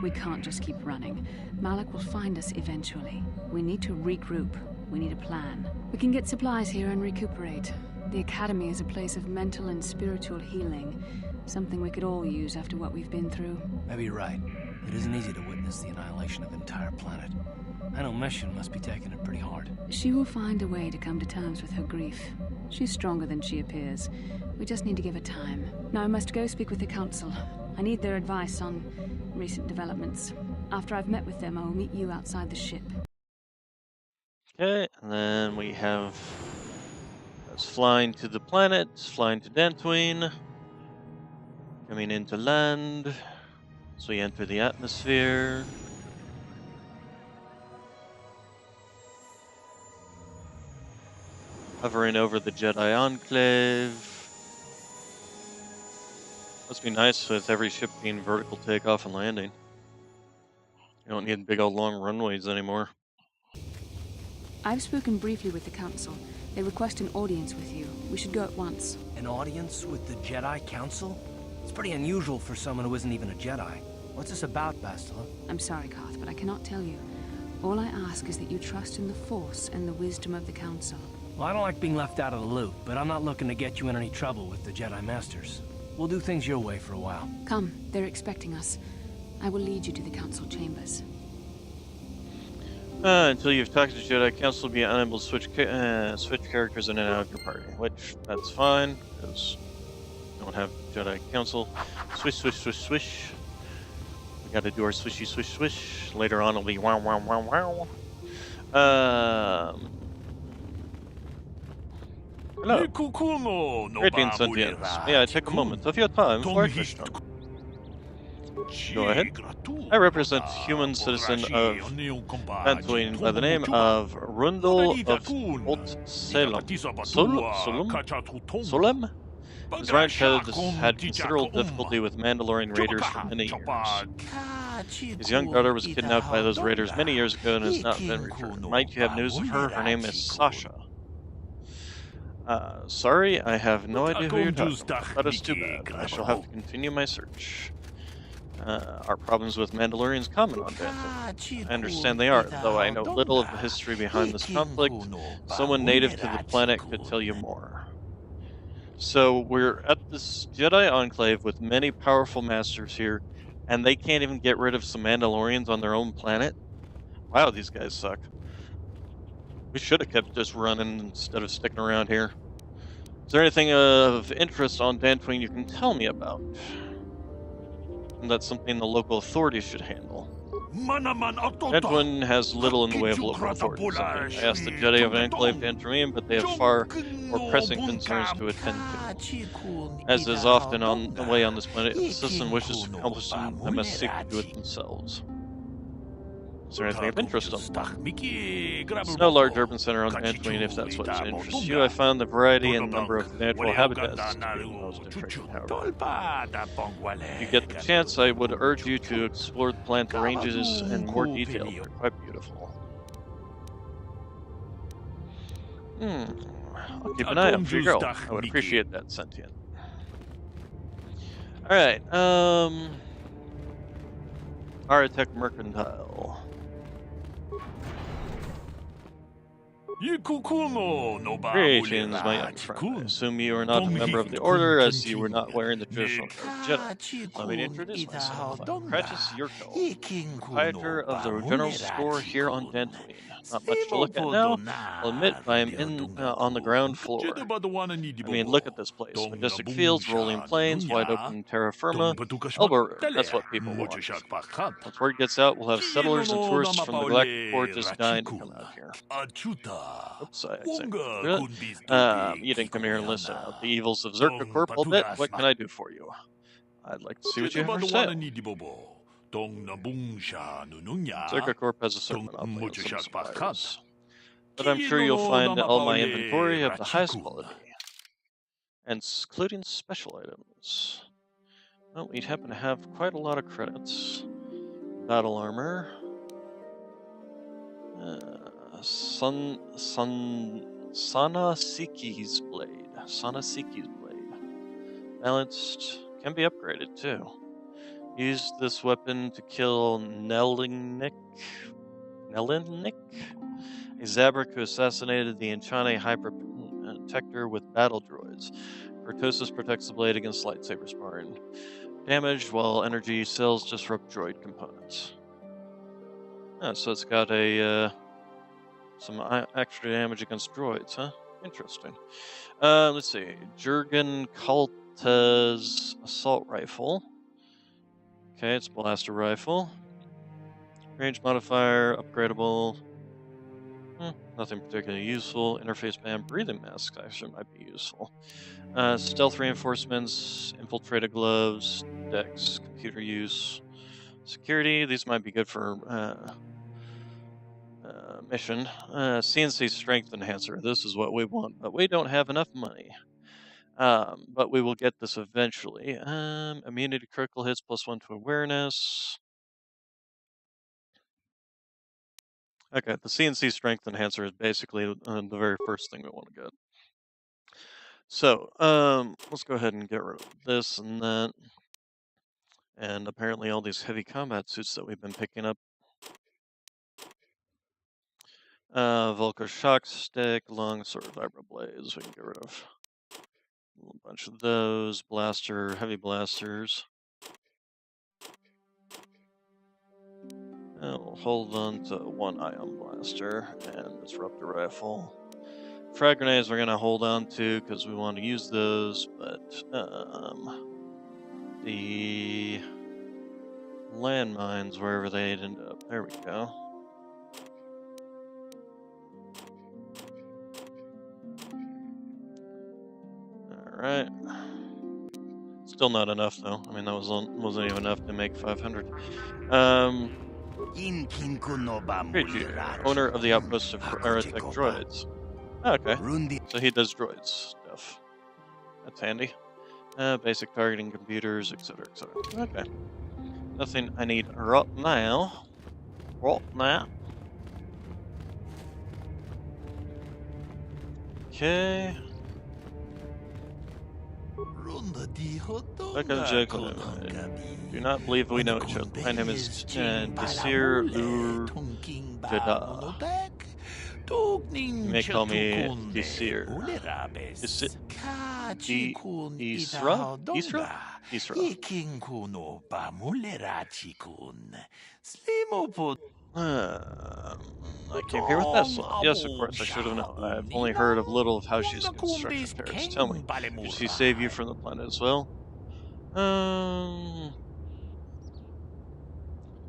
[SPEAKER 3] We can't just keep running. Malak will find us eventually. We need to regroup. We need a plan. We can get supplies here and recuperate. The Academy is a place of mental and spiritual healing. Something we could all use after what we've been through.
[SPEAKER 10] Maybe you're right. It isn't easy to witness the annihilation of an entire planet. I know Mission must be taking it pretty hard.
[SPEAKER 3] She will find a way to come to terms with her grief. She's stronger than she appears. We just need to give her time. Now I must go speak with the Council. I need their advice on recent developments. After I've met with them, I will meet you outside the ship.
[SPEAKER 1] Okay, and then we have us flying to the planet, flying to Dantooine, coming into land, so we enter the atmosphere. Hovering over the Jedi Enclave. Must be nice with every ship being vertical takeoff and landing. You don't need big old long runways anymore.
[SPEAKER 3] I've spoken briefly with the Council. They request an audience with you. We should go at once.
[SPEAKER 10] An audience with the Jedi Council? It's pretty unusual for someone who isn't even a Jedi. What's this about, Bastila?
[SPEAKER 3] I'm sorry, Karth, but I cannot tell you. All I ask is that you trust in the Force and the wisdom of the Council.
[SPEAKER 10] Well, I don't like being left out of the loop, but I'm not looking to get you in any trouble with the Jedi Masters. We'll do things your way for a while.
[SPEAKER 3] Come, they're expecting us. I will lead you to the Council chambers.
[SPEAKER 1] Until you've talked to the Jedi Council, be unable to switch characters in and out of your party. Which, that's fine, because we don't have Jedi Council. Swish, swish, swish, swish. We gotta do our swishy, swish, swish. Later on it'll be wow, wow, wow, wow. Hello. Greetings, Sentients. May I take a moment of your time for a question? Go ahead. I represent human citizen of Dantooine by the name of Rundle of Old Salem. Solem? His ranch has had considerable difficulty with Mandalorian raiders for many years. His young daughter was kidnapped by those raiders many years ago and has not been returned. Might you have news of her? Her name is Sasha. Sorry, I have no idea who you're talking about. That is too bad. I shall have to continue my search. Are problems with Mandalorians common on Dantooine? I understand they are, though I know little of the history behind this conflict. Someone native to the planet could tell you more. So we're at this Jedi Enclave with many powerful masters here, and they can't even get rid of some Mandalorians on their own planet? Wow, these guys suck. We should have kept just running instead of sticking around here. Is there anything of interest on Dantooine you can tell me about? And that's something the local authorities should handle. Dantooine has little in the way of local authorities. I asked the Jedi of Enclave to enter in, but they have far more pressing concerns to attend to. As is often on the way on this planet, if the citizen wishes to accomplish them, they must seek to do it themselves. Is there anything of interest on them? There's no large urban center on Dantooine if that's what interests you. I found the variety and number of natural habitats to be the most intriguing, however. If you get the chance, I would urge you to explore the plant ranges in more detail. They're quite beautiful. I'll keep an eye out for your girl. I would appreciate that, Sentient. Alright, Aratech Mercantile. Greetings, my young friend. I assume you are not a member of the Order, as you were not wearing the traditional Jedi. Let me introduce myself. I'm Kratos Yurko, proprietor of the general store here on Dantooine. Not much to look at now. I'll admit I am on the ground floor. I mean, look at this place. Majestic fields, rolling plains, wide open terra firma. Elbow, that's what people want. Once word gets out, we'll have settlers and tourists from the Galactic Core just dying to come out here. Oops, I said you didn't come here and listen out the evils of Zerka Corp a bit. What can I do for you? I'd like to see what you have for sale. Zerka Corp has a certain monopoly on some suppliers, but I'm sure you'll find all my inventory of the highest quality, and including special items. Well, we'd happen to have quite a lot of credits. Battle armor. Sanasiki's blade. Sanasiki's blade. Balanced. Can be upgraded too. Used this weapon to kill Nelinnik, a Zabrak who assassinated the Enchane Hyper Protector with battle droids. Cortosis protects the blade against lightsaber sparring. Damaged while energy cells disrupt droid components. So it's got a some extra damage against droids, huh? Interesting. Let's see. Jurgen Kalta's assault rifle. Okay, it's a blaster rifle. Range modifier, upgradable. Nothing particularly useful. Interface band, breathing masks actually might be useful. Stealth reinforcements, infiltrator gloves, dex, computer use, security. These might be good for mission. CNC strength enhancer. This is what we want, but we don't have enough money. But we will get this eventually. Immunity to critical hits, +1 to awareness. Okay, the CNC strength enhancer is basically the very first thing we want to get. So, let's go ahead and get rid of this and that. And apparently all these heavy combat suits that we've been picking up. Volker shock stick, long sword, vibro blades, we can get rid of. A bunch of those, heavy blasters. We'll hold on to one ion blaster and disruptor rifle. Frag grenades we're gonna hold on to because we want to use those, but the landmines, wherever they'd end up. There we go. Alright. Still not enough though. I mean, that wasn't even enough to make 500. Great you, owner of the outpost of Aerotech droids. Okay, so he does droids stuff. That's handy. Basic targeting computers, etc., etc. Okay. Nothing I need right now. Okay. Do not believe we know each other. My name is Desir Ur Jada. You may call me Desir. Isra? I came here with Tesla. Yes, of course, I should have known. I've only heard of little of how she's constructed Terrace. Tell me, did she save you from the planet as well?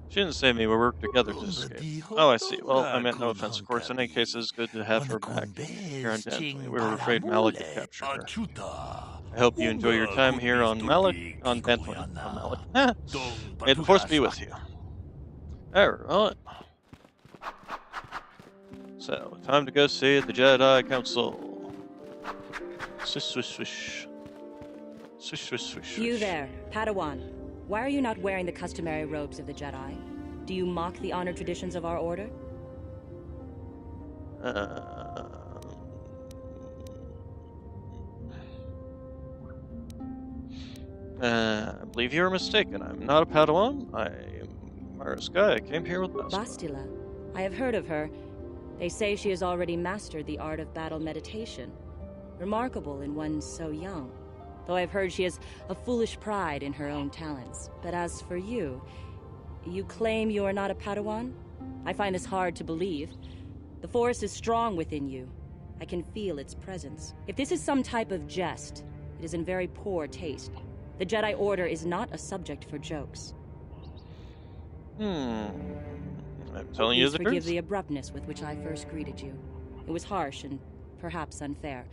[SPEAKER 1] She didn't save me, we worked together to escape. Oh, I see. Well, I meant no offense, of course. In any case, it's good to have her back here on Dantooine. We were afraid Malak had captured her. I hope you enjoy your time here on Dantooine. May the Force be with you. Alright. So, time to go see the Jedi Council. Swish, swish, swish. Swish, swish, swish.
[SPEAKER 13] You there, Padawan. Why are you not wearing the customary robes of the Jedi? Do you mock the honor traditions of our order?
[SPEAKER 1] I believe you are mistaken. I'm not a Padawan. I am Mariska. I came here with Bastila.
[SPEAKER 13] Bastila? I have heard of her. They say she has already mastered the art of battle meditation. Remarkable in one so young. Though I've heard she has a foolish pride in her own talents. But as for you, you claim you are not a Padawan? I find this hard to believe. The Force is strong within you. I can feel its presence. If this is some type of jest, it is in very poor taste. The Jedi Order is not a subject for jokes.
[SPEAKER 1] I'm telling you the truth.
[SPEAKER 13] Please forgive the abruptness with which I first greeted you. It was harsh and perhaps unfair.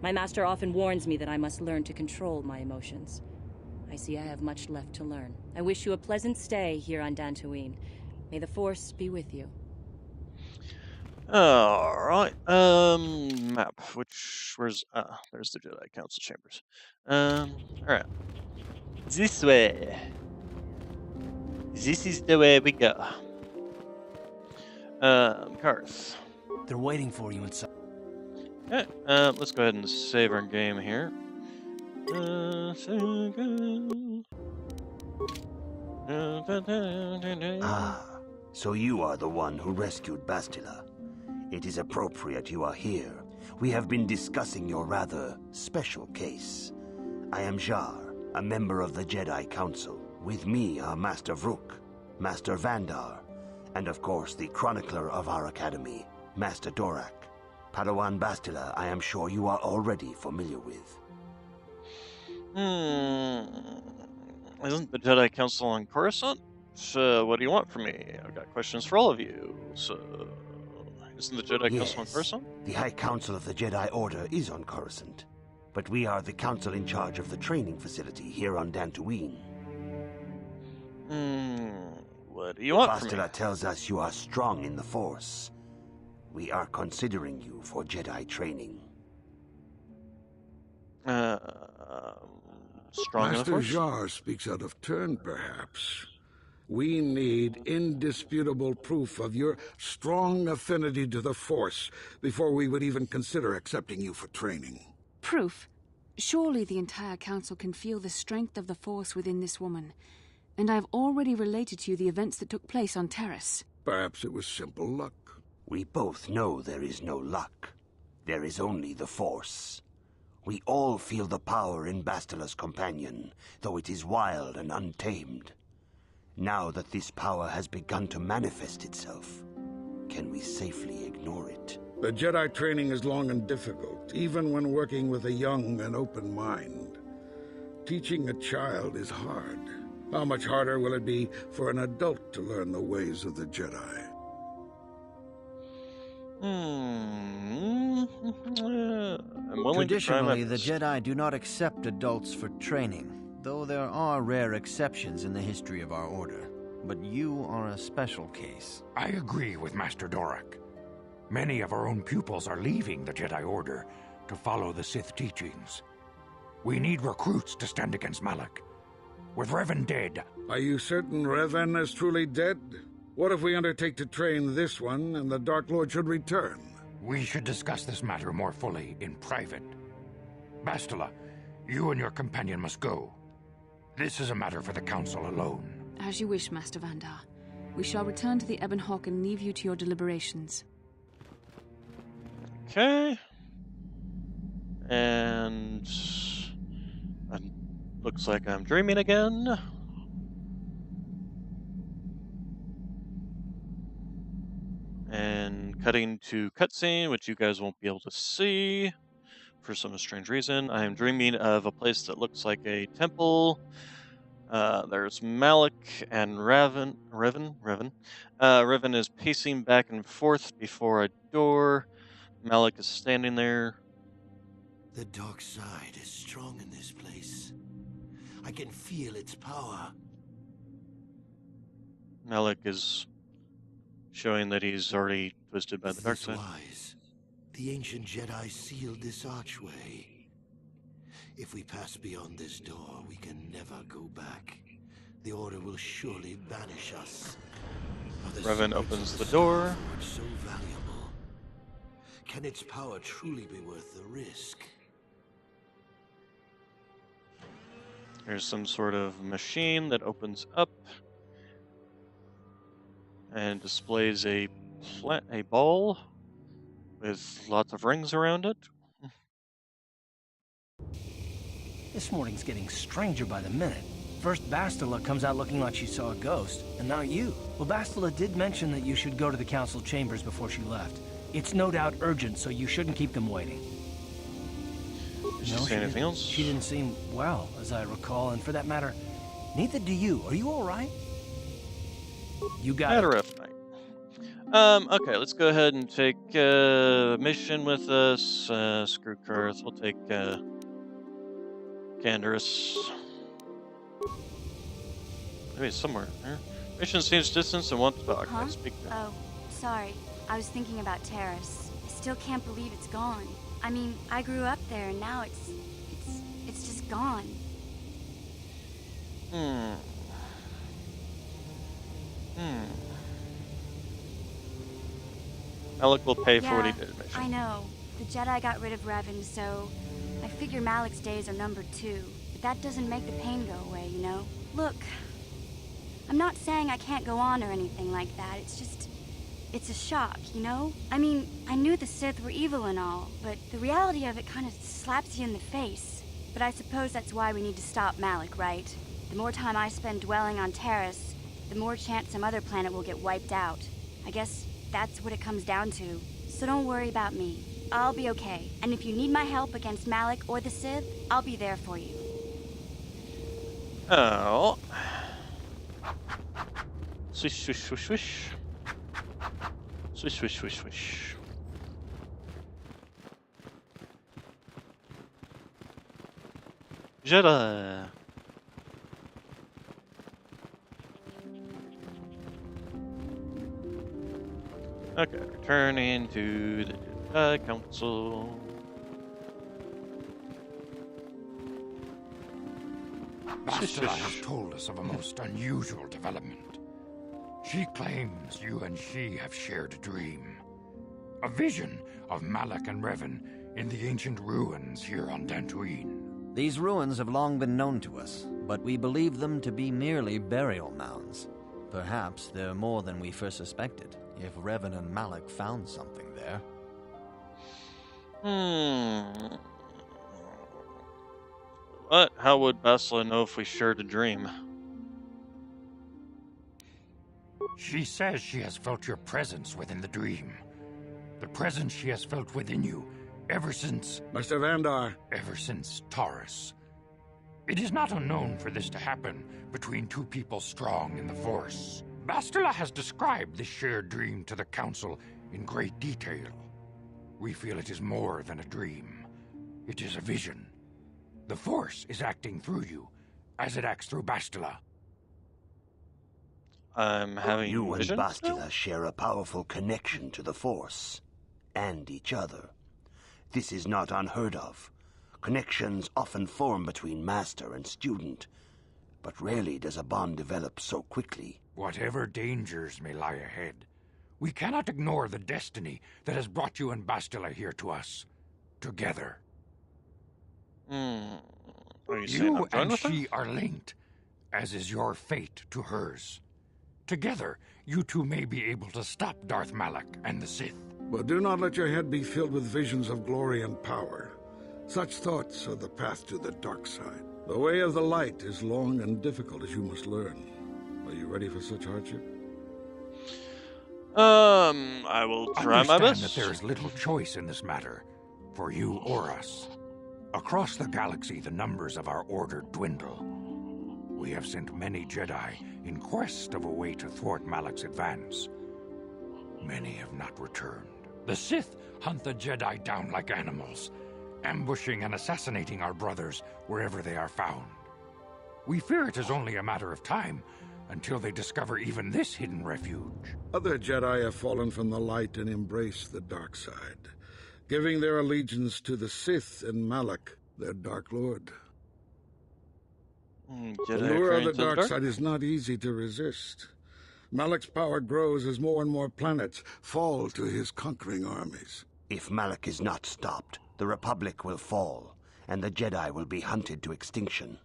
[SPEAKER 13] My master often warns me that I must learn to control my emotions. I see I have much left to learn. I wish you a pleasant stay here on Dantooine. May the Force be with you.
[SPEAKER 1] Alright, map. Which Where's there's the Jedi Council chambers. All right. This way. This is the way we go. Karth.
[SPEAKER 10] They're waiting for you inside.
[SPEAKER 1] Okay, let's go ahead and save our game here.
[SPEAKER 5] Ah, so you are the one who rescued Bastila. It is appropriate you are here. We have been discussing your rather special case. I am Jar, a member of the Jedi Council. With me are Master Vrook, Master Vandar, and of course the chronicler of our academy, Master Dorak. Padawan Bastila, I am sure you are already familiar with.
[SPEAKER 1] Isn't the Jedi Council on Coruscant? So, what do you want from me? I've got questions for all of you. So, isn't the Jedi Council on Coruscant?
[SPEAKER 5] The High Council of the Jedi Order is on Coruscant, but we are the council in charge of the training facility here on Dantooine.
[SPEAKER 1] What do you want from me?
[SPEAKER 5] Bastila tells us you are strong in the Force. We are considering you for Jedi training.
[SPEAKER 1] Strong in the
[SPEAKER 2] Master
[SPEAKER 1] Force?
[SPEAKER 2] Jar speaks out of turn, perhaps. We need indisputable proof of your strong affinity to the Force before we would even consider accepting you for training.
[SPEAKER 3] Proof? Surely the entire council can feel the strength of the Force within this woman. And I've already related to you the events that took place on Terrace.
[SPEAKER 2] Perhaps it was simple luck.
[SPEAKER 5] We both know there is no luck. There is only the Force. We all feel the power in Bastila's companion, though it is wild and untamed. Now that this power has begun to manifest itself, can we safely ignore it?
[SPEAKER 2] The Jedi training is long and difficult, even when working with a young and open mind. Teaching a child is hard. How much harder will it be for an adult to learn the ways of the Jedi?
[SPEAKER 1] I'm willing
[SPEAKER 14] Traditionally,
[SPEAKER 1] to
[SPEAKER 14] the Jedi do not accept adults for training, though there are rare exceptions in the history of our order. But you are a special case.
[SPEAKER 15] I agree with Master Dorak. Many of our own pupils are leaving the Jedi Order to follow the Sith teachings. We need recruits to stand against Malak. With Revan dead...
[SPEAKER 2] Are you certain Revan is truly dead? What if we undertake to train this one and the Dark Lord should return?
[SPEAKER 15] We should discuss this matter more fully in private. Bastila, you and your companion must go. This is a matter for the Council alone.
[SPEAKER 3] As you wish, Master Vandar. We shall return to the Ebon Hawk and leave you to your deliberations.
[SPEAKER 1] Okay. And... looks like I'm dreaming again. And cutting to cutscene, which you guys won't be able to see for some strange reason. I am dreaming of a place that looks like a temple. There's Malak and Revan. Revan is pacing back and forth before a door. Malak is standing there.
[SPEAKER 5] The dark side is strong in this place. I can feel its power.
[SPEAKER 1] Malak is showing that he's already twisted by the dark side.
[SPEAKER 5] Wise. The ancient Jedi sealed this archway. If we pass beyond this door, we can never go back. The Order will surely banish us.
[SPEAKER 1] Revan opens the door.
[SPEAKER 5] So valuable. Can its power truly be worth the risk?
[SPEAKER 1] There's some sort of machine that opens up and displays a ball with lots of rings around it.
[SPEAKER 10] This morning's getting stranger by the minute. First, Bastila comes out looking like she saw a ghost, and now you. Well, Bastila did mention that you should go to the council chambers before she left. It's no doubt urgent, so you shouldn't keep them waiting.
[SPEAKER 1] Did she say anything else?
[SPEAKER 10] She didn't seem well, as I recall, and for that matter, neither do you. Are you all right? You got
[SPEAKER 1] Had a rough night. Okay, let's go ahead and take mission with us. Screw Karth. We'll take Canderous. Maybe somewhere here. Mission seems distant and wants to talk.
[SPEAKER 8] Huh?
[SPEAKER 1] I speak now.
[SPEAKER 8] Oh, sorry. I was thinking about Terrace. still can't believe it's gone. I mean, I grew up there and now it's just gone.
[SPEAKER 1] Alec will pay for what he did.
[SPEAKER 8] I know. The Jedi got rid of Revan, so I figure Malik's days are numbered too. But that doesn't make the pain go away, you know? Look, I'm not saying I can't go on or anything like that. It's just, it's a shock, you know? I mean, I knew the Sith were evil and all, but the reality of it kind of slaps you in the face. But I suppose that's why we need to stop Malak, right? The more time I spend dwelling on Taris, the more chance some other planet will get wiped out. I guess that's what it comes down to. So don't worry about me. I'll be okay. And if you need my help against Malak or the Sith, I'll be there for you.
[SPEAKER 1] Oh. Swish, swish, swish, swish. Swish, swish, swish, swish. Jedi. Okay, returning to the Jedi Council.
[SPEAKER 15] Bastila has told us of a most unusual development. She claims you and she have shared a dream. A vision of Malak and Revan in the ancient ruins here on Dantooine.
[SPEAKER 14] These ruins have long been known to us, but we believe them to be merely burial mounds. Perhaps they're more than we first suspected, if Revan and Malak found something there.
[SPEAKER 1] But how would Bastila know if we shared a dream?
[SPEAKER 15] She says she has felt your presence within the dream. The presence she has felt within you ever since...
[SPEAKER 16] Mr. Vandar.
[SPEAKER 15] Ever since Taurus. It is not unknown for this to happen between two people strong in the Force. Bastila has described this shared dream to the Council in great detail. We feel it is more than a dream. It is a vision. The Force is acting through you, as it acts through Bastila.
[SPEAKER 1] I'm having
[SPEAKER 17] You and
[SPEAKER 1] visions
[SPEAKER 17] Bastila
[SPEAKER 1] now?
[SPEAKER 17] share a powerful connection to the Force, and each other. This is not unheard of. Connections often form between master and student, but rarely does a bond develop so quickly.
[SPEAKER 15] Whatever dangers may lie ahead, we cannot ignore the destiny that has brought you and Bastila here to us. Together.
[SPEAKER 1] Are you saying
[SPEAKER 15] You
[SPEAKER 1] I'm done
[SPEAKER 15] and
[SPEAKER 1] with her?
[SPEAKER 15] she are linked, as is your fate to hers. Together, you two may be able to stop Darth Malak and the Sith.
[SPEAKER 16] But do not let your head be filled with visions of glory and power. Such thoughts are the path to the dark side. The way of the light is long and difficult, as you must learn. Are you ready for such hardship?
[SPEAKER 1] I will try my
[SPEAKER 15] Understand
[SPEAKER 1] best.
[SPEAKER 15] that there is little choice in this matter, for you or us. Across the galaxy, the numbers of our order dwindle. We have sent many Jedi in quest of a way to thwart Malak's advance. Many have not returned. The Sith hunt the Jedi down like animals, ambushing and assassinating our brothers wherever they are found. We fear it is only a matter of time until they discover even this hidden refuge.
[SPEAKER 16] Other Jedi have fallen from the light and embraced the dark side, giving their allegiance to the Sith and Malak, their Dark Lord. The lure of the dark side is not easy to resist. Malak's power grows as more and more planets fall to his conquering armies.
[SPEAKER 17] If Malak is not stopped, the Republic will fall, and the Jedi will be hunted to extinction.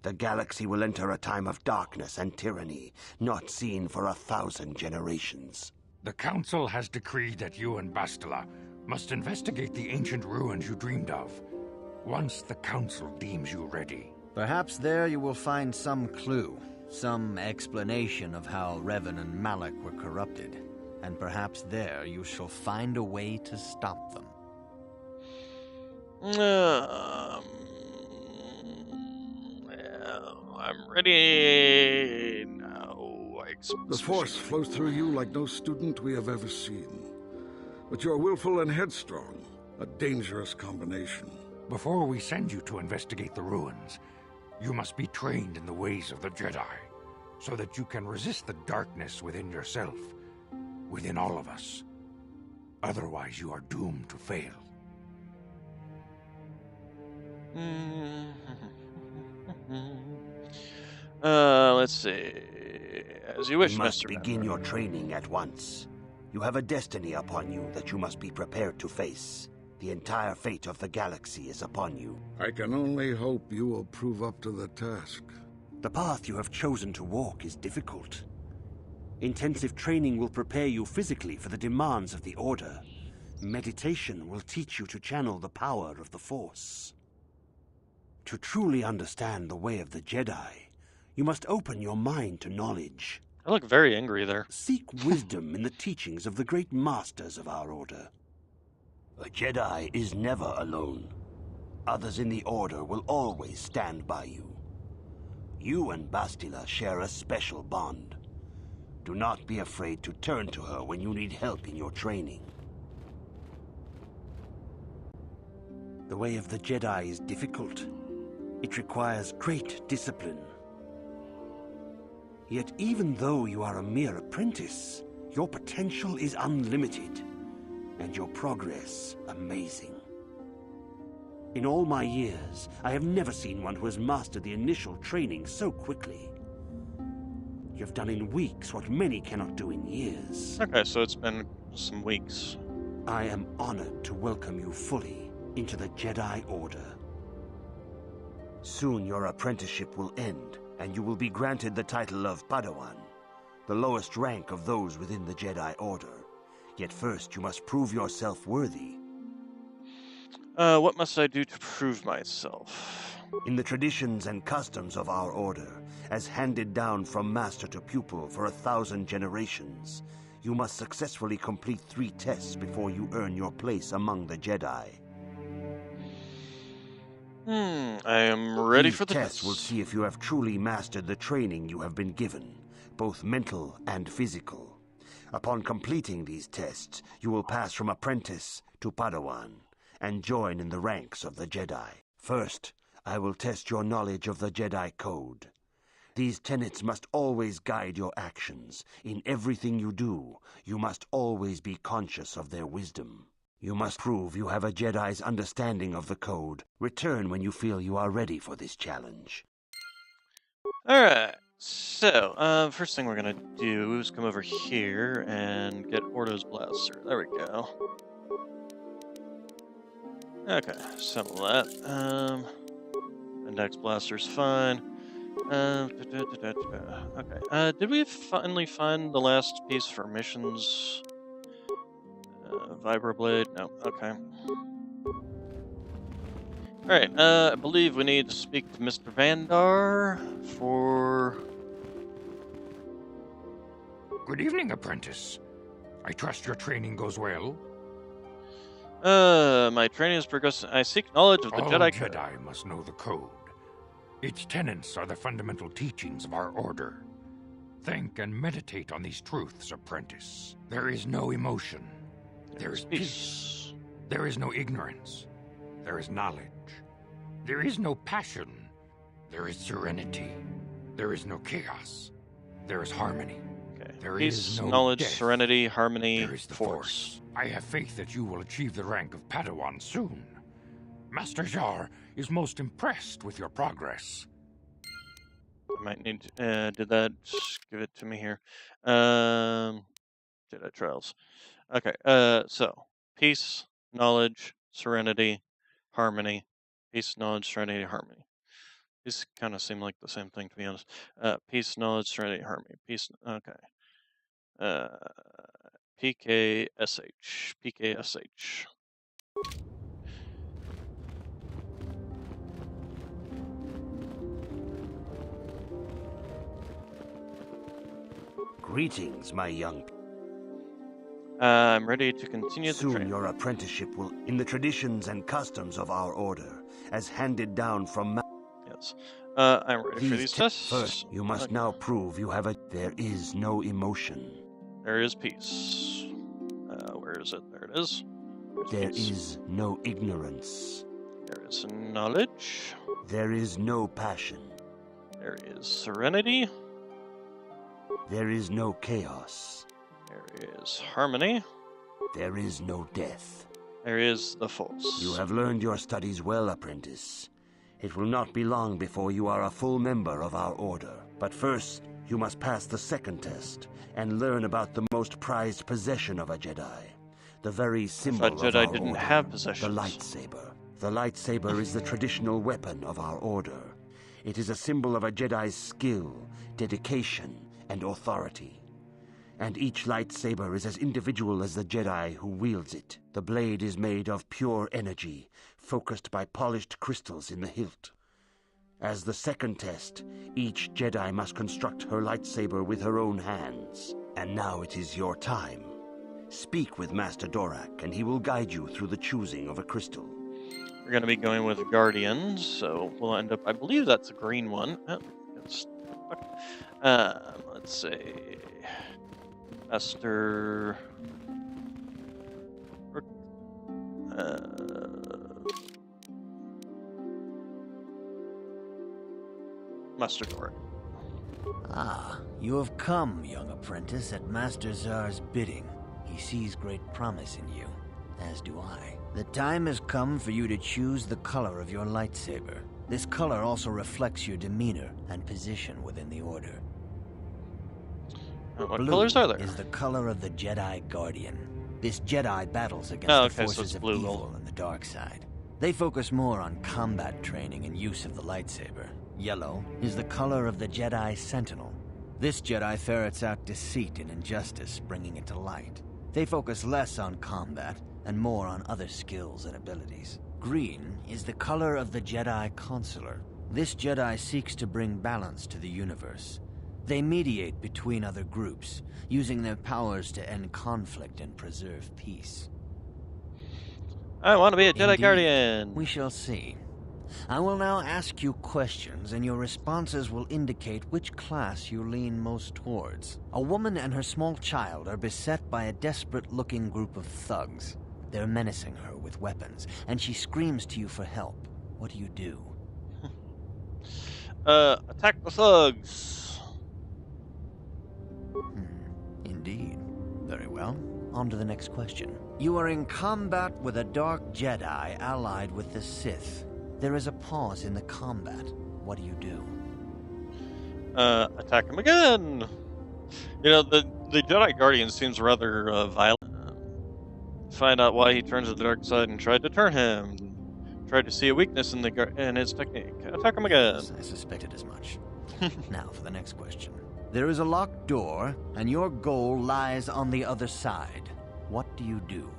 [SPEAKER 17] The galaxy will enter a time of darkness and tyranny, not seen for 1,000 generations.
[SPEAKER 15] The Council has decreed that you and Bastila must investigate the ancient ruins you dreamed of, once the Council deems you ready.
[SPEAKER 14] Perhaps there you will find some clue, some explanation of how Revan and Malak were corrupted, and perhaps there you shall find a way to stop them.
[SPEAKER 1] I'm ready now.
[SPEAKER 16] The Force flows through you like no student we have ever seen. But you're willful and headstrong, a dangerous combination.
[SPEAKER 15] Before we send you to investigate the ruins, you must be trained in the ways of the Jedi, so that you can resist the darkness within yourself, within all of us. Otherwise, you are doomed to fail.
[SPEAKER 1] Let's see. As you wish,
[SPEAKER 17] You must
[SPEAKER 1] Mr.
[SPEAKER 17] begin your training at once. You have a destiny upon you that you must be prepared to face. The entire fate of the galaxy is upon you.
[SPEAKER 16] I can only hope you will prove up to the task.
[SPEAKER 17] The path you have chosen to walk is difficult. Intensive training will prepare you physically for the demands of the Order. Meditation will teach you to channel the power of the Force. To truly understand the way of the Jedi, you must open your mind to knowledge.
[SPEAKER 1] I look very angry there.
[SPEAKER 17] Seek wisdom in the teachings of the great masters of our Order. A Jedi is never alone. Others in the Order will always stand by you. You and Bastila share a special bond. Do not be afraid to turn to her when you need help in your training. The way of the Jedi is difficult. It requires great discipline. Yet even though you are a mere apprentice, your potential is unlimited, and your progress amazing. In all my years, I have never seen one who has mastered the initial training so quickly. You have done in weeks what many cannot do in years.
[SPEAKER 1] Okay, so it's been some weeks.
[SPEAKER 17] I am honored to welcome you fully into the Jedi Order. Soon your apprenticeship will end, and you will be granted the title of Padawan, the lowest rank of those within the Jedi Order. Yet first you must prove yourself worthy.
[SPEAKER 1] What must I do to prove myself?
[SPEAKER 17] In the traditions and customs of our Order, as handed down from master to pupil for 1,000 generations, you must successfully complete 3 tests before you earn your place among the Jedi.
[SPEAKER 1] I am ready for the
[SPEAKER 17] tests. Will see if you have truly mastered the training you have been given, both mental and physical. Upon completing these tests, you will pass from apprentice to Padawan, and join in the ranks of the Jedi. First, I will test your knowledge of the Jedi Code. These tenets must always guide your actions. In everything you do, you must always be conscious of their wisdom. You must prove you have a Jedi's understanding of the Code. Return when you feel you are ready for this challenge.
[SPEAKER 1] Alright, so, first thing we're gonna do is come over here and get Ordo's Blaster. There we go. Okay, settle that. Index Blaster's fine. Okay, did we finally find the last piece for missions? Vibroblade? No, okay. Alright, I believe we need to speak to Mr. Vandar for...
[SPEAKER 15] Good evening, apprentice. I trust your training goes well?
[SPEAKER 1] My training is progressing. I seek knowledge of the
[SPEAKER 15] All
[SPEAKER 1] Jedi
[SPEAKER 15] Jedi must know the Code. Its tenets are the fundamental teachings of our Order. Think and meditate on these truths, apprentice. There is no emotion. There is peace. There is no ignorance. There is knowledge. There is no passion. There is serenity. There is no chaos. There is harmony.
[SPEAKER 1] Okay.
[SPEAKER 15] There
[SPEAKER 1] Peace,
[SPEAKER 15] is no
[SPEAKER 1] knowledge,
[SPEAKER 15] death.
[SPEAKER 1] serenity, harmony,
[SPEAKER 15] There is the
[SPEAKER 1] force.
[SPEAKER 15] I have faith that you will achieve the rank of Padawan soon. Master Jar is most impressed with your progress.
[SPEAKER 1] I might need to, did that, just give it to me here. Jedi Trials. Okay, so, peace, knowledge, serenity, harmony. Peace, knowledge, serenity, harmony. These kind of seem like the same thing, to be honest. Peace, knowledge, serenity, harmony. Peace, okay. PKSH. PKSH.
[SPEAKER 17] Greetings, my young.
[SPEAKER 1] I'm ready to continue the
[SPEAKER 17] Soon
[SPEAKER 1] training.
[SPEAKER 17] your apprenticeship will, in the traditions and customs of our Order, as handed down from...
[SPEAKER 1] Yes. I'm ready for these tests.
[SPEAKER 17] First, you must now prove you have a... There is no emotion.
[SPEAKER 1] There is peace. Where is it? There it is.
[SPEAKER 17] There is no ignorance.
[SPEAKER 1] There is knowledge.
[SPEAKER 17] There is no passion.
[SPEAKER 1] There is serenity.
[SPEAKER 17] There is no chaos.
[SPEAKER 1] There is harmony.
[SPEAKER 17] There is no death.
[SPEAKER 1] There is the Force.
[SPEAKER 17] You have learned your studies well, apprentice. It will not be long before you are a full member of our order. But first, you must pass the second test and learn about the most prized possession of a Jedi. The very symbol of
[SPEAKER 1] Jedi
[SPEAKER 17] our
[SPEAKER 1] didn't
[SPEAKER 17] order,
[SPEAKER 1] have possessions.
[SPEAKER 17] the lightsaber. The lightsaber is the traditional weapon of our order. It is a symbol of a Jedi's skill, dedication, and authority. And each lightsaber is as individual as the Jedi who wields it. The blade is made of pure energy, focused by polished crystals in the hilt. As the second test, each Jedi must construct her lightsaber with her own hands. And now it is your time. Speak with Master Dorak, and he will guide you through the choosing of a crystal.
[SPEAKER 1] We're going to be going with Guardians, so we'll end up... I believe that's a green one. Oh, let's see... Master... Master Dorak.
[SPEAKER 14] Ah, you have come, young apprentice, at Master Zar's bidding. He sees great promise in you, as do I. The time has come for you to choose the color of your lightsaber. This color also reflects your demeanor and position within the Order.
[SPEAKER 1] What
[SPEAKER 14] Blue
[SPEAKER 1] colors are there?
[SPEAKER 14] is the color of the Jedi Guardian. This Jedi battles against the forces of evil and the dark side. They focus more on combat training and use of the lightsaber. Yellow is the color of the Jedi Sentinel. This Jedi ferrets out deceit and injustice, bringing it to light. They focus less on combat and more on other skills and abilities. Green is the color of the Jedi Consular. This Jedi seeks to bring balance to the universe. They mediate between other groups, using their powers to end conflict and preserve peace.
[SPEAKER 1] I want to be a Jedi
[SPEAKER 14] Indeed.
[SPEAKER 1] Guardian.
[SPEAKER 14] We shall see. I will now ask you questions, and your responses will indicate which class you lean most towards. A woman and her small child are beset by a desperate-looking group of thugs. They're menacing her with weapons, and she screams to you for help. What do you do?
[SPEAKER 1] Attack the thugs.
[SPEAKER 14] Indeed. Very well. On to the next question. You are in combat with a dark Jedi allied with the Sith. There is a pause in the combat. What do you do?
[SPEAKER 1] Attack him again. You know, the Jedi Guardian seems rather violent. Find out why he turns to the dark side and tried to turn him. Tried to see a weakness in his technique. Attack him again.
[SPEAKER 14] Yes, I suspected as much. Now for the next question. There is a locked door, and your goal lies on the other side. What do you do?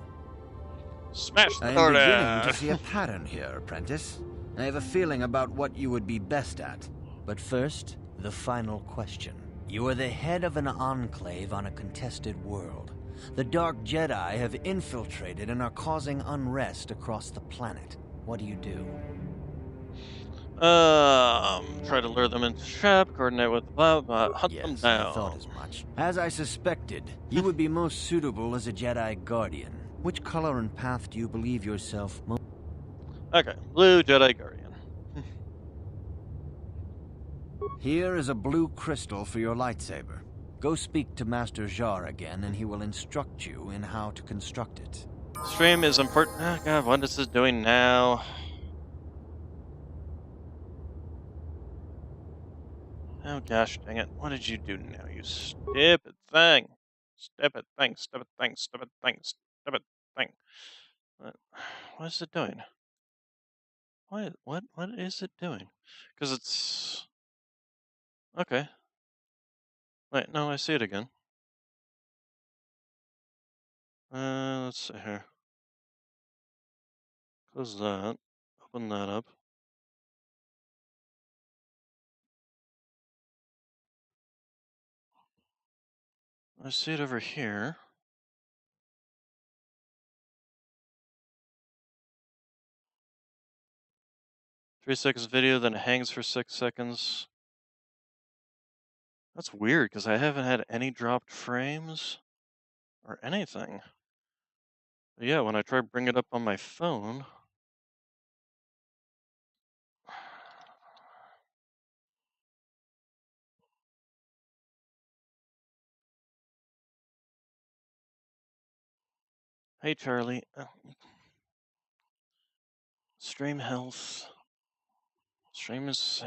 [SPEAKER 1] Smash the
[SPEAKER 14] I
[SPEAKER 1] door
[SPEAKER 14] am beginning
[SPEAKER 1] down.
[SPEAKER 14] to see a pattern here, apprentice. I have a feeling about what you would be best at. But first, the final question. You are the head of an enclave on a contested world. The Dark Jedi have infiltrated and are causing unrest across the planet. What do you do?
[SPEAKER 1] Try to lure them into trap, coordinate with the hunt them down.
[SPEAKER 14] I thought as much. As I suspected, you would be most suitable as a Jedi Guardian. Which color and path do you believe yourself most...
[SPEAKER 1] Okay, blue Jedi Guardian.
[SPEAKER 14] Here is a blue crystal for your lightsaber. Go speak to Master Jar again, and he will instruct you in how to construct it.
[SPEAKER 1] Stream is important. Oh god, what is this doing now? Oh gosh, dang it. What did you do now, you stupid thing? Stupid thing, stupid thing, stupid thing, stupid thing. What is it doing? What is it doing? Because it's... Okay. Wait, no, I see it again. Let's see here. Close that. Open that up. I see it over here. "3 seconds video, then it hangs for 6 seconds. That's weird, because I haven't had any dropped frames or anything. But yeah, when I try to bring it up on my phone... Hey, Charlie. Stream health. Steam is.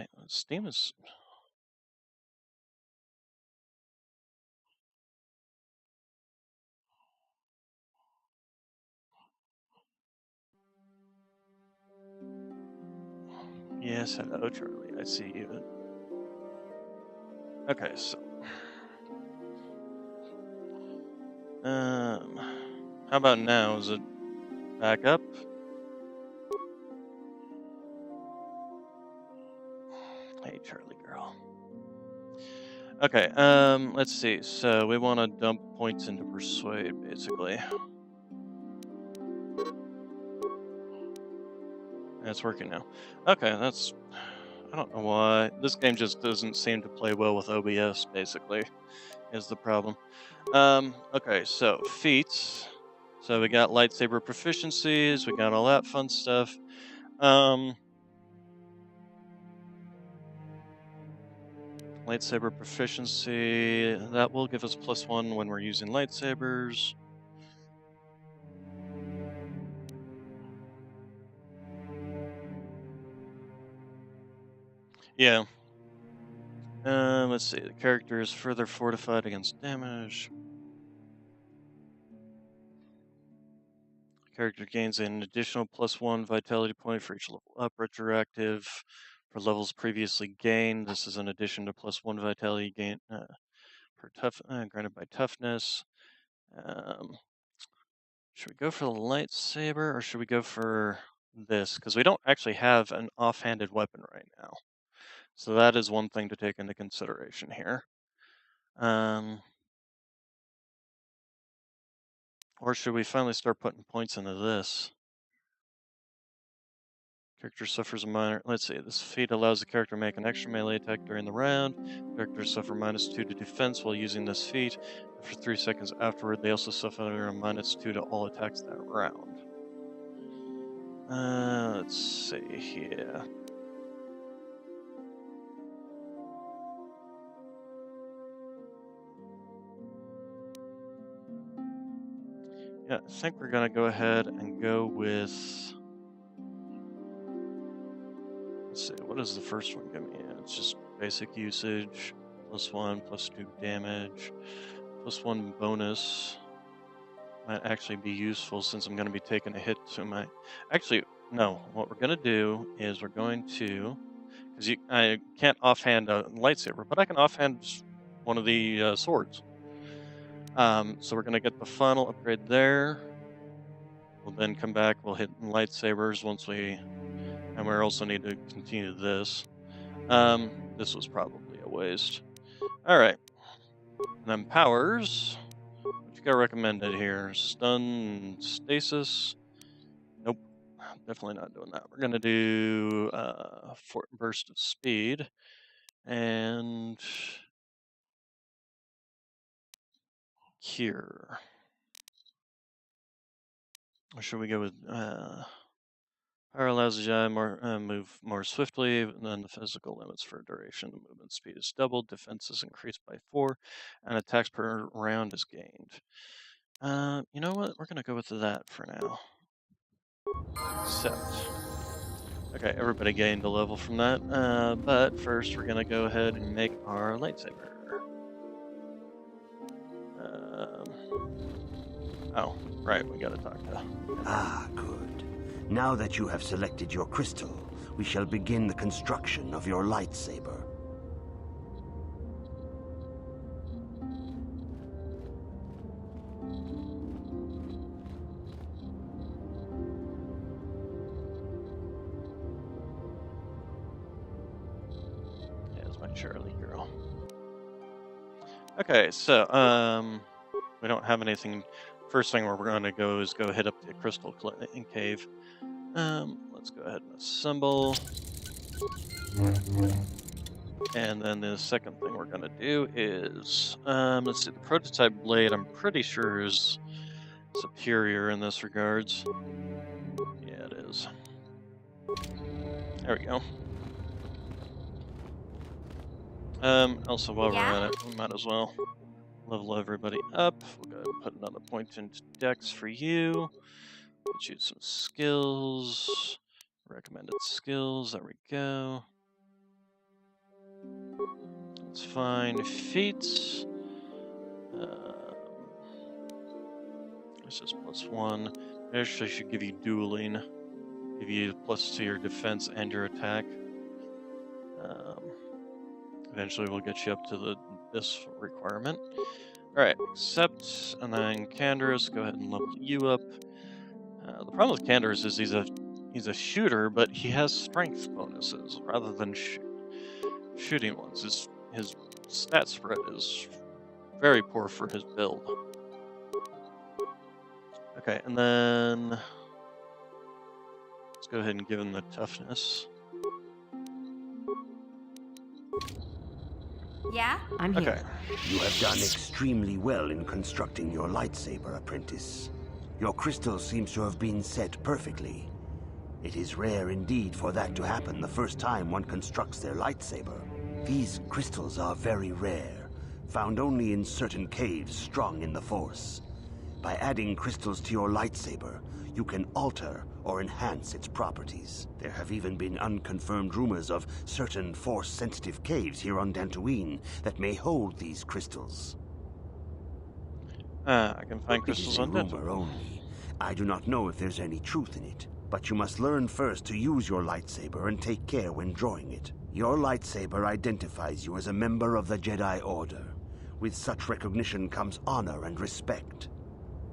[SPEAKER 1] Yes, hello, Charlie. I see you. Okay, so. How about now? Is it back up? Hey, Charlie girl. Okay, let's see. So we want to dump points into Persuade, basically. It's working now. Okay, that's... I don't know why. This game just doesn't seem to play well with OBS, basically, is the problem. Okay, so feats. So we got lightsaber proficiencies, we got all that fun stuff. Lightsaber proficiency, that will give us +1 when we're using lightsabers. Yeah. Let's see. The character is further fortified against damage. Character gains an additional +1 vitality point for each level up, retroactive for levels previously gained. This is an addition to +1 vitality gain granted by toughness. Should we go for the lightsaber or should we go for this? Because we don't actually have an offhanded weapon right now. So that is one thing to take into consideration here. Or should we finally start putting points into this? Character suffers a minor... Let's see, this feat allows the character to make an extra melee attack during the round. Characters suffer -2 to defense while using this feat. And for 3 seconds afterward, they also suffer a -2 to all attacks that round. Let's see here. Yeah, I think we're going to go ahead and go with... Let's see, what does the first one give me? It's just basic usage, +1, +2 damage, +1 bonus. Might actually be useful since I'm going to be taking a hit to my... Actually, no, what we're going to do is we're going to... Because I can't offhand a lightsaber, but I can offhand one of the swords. So we're going to get the final upgrade there. We'll then come back, we'll hit lightsabers once we... And we also need to continue this. This was probably a waste. Alright. And then powers. What you got recommended here? Stun, stasis. Nope. Definitely not doing that. We're going to do burst of speed. And... Cure. Or should we go with... Power allows the Jedi move more swiftly than the physical limits for duration. The movement speed is doubled, defense is increased by 4, and attacks per round is gained. You know what? We're going to go with that for now. Set. Okay, everybody gained a level from that. But first, we're going to go ahead and make our lightsaber. Oh, right, we got to talk to...
[SPEAKER 17] Ah, good. Now that you have selected your crystal, we shall begin the construction of your lightsaber.
[SPEAKER 1] There's my Charlie girl. Okay, so, we don't have anything. First thing we're going to go is go hit up the crystal cave. Let's go ahead and assemble. And then the second thing we're going to do is, let's see, the prototype blade I'm pretty sure is superior in this regards. Yeah, it is. There we go. Also, while we're at it, we might as well level everybody up. We'll go ahead and put another point into Dex for you. Get you some skills. Recommended skills. There we go. That's fine. Feats. This is +1. Actually, I should give you dueling. Give you +2 to your defense and your attack. Eventually, we'll get you up to this requirement. All right, accept, and then Canderous, go ahead and level you up. The problem with Canderous is he's a shooter, but he has strength bonuses rather than shooting ones. His stat spread is very poor for his build. Okay, and then let's go ahead and give him the toughness.
[SPEAKER 8] Yeah?
[SPEAKER 17] I'm here.
[SPEAKER 1] Okay.
[SPEAKER 17] You have done extremely well in constructing your lightsaber, apprentice. Your crystal seems to have been set perfectly. It is rare indeed for that to happen the first time one constructs their lightsaber. These crystals are very rare, found only in certain caves strong in the Force. By adding crystals to your lightsaber, you can alter or enhance its properties. There have even been unconfirmed rumors of certain Force-sensitive caves here on Dantooine that may hold these crystals.
[SPEAKER 1] I can find crystals on
[SPEAKER 17] It is a rumor only. I do not know if there's any truth in it, but you must learn first to use your lightsaber and take care when drawing it. Your lightsaber identifies you as a member of the Jedi Order. With such recognition comes honor and respect,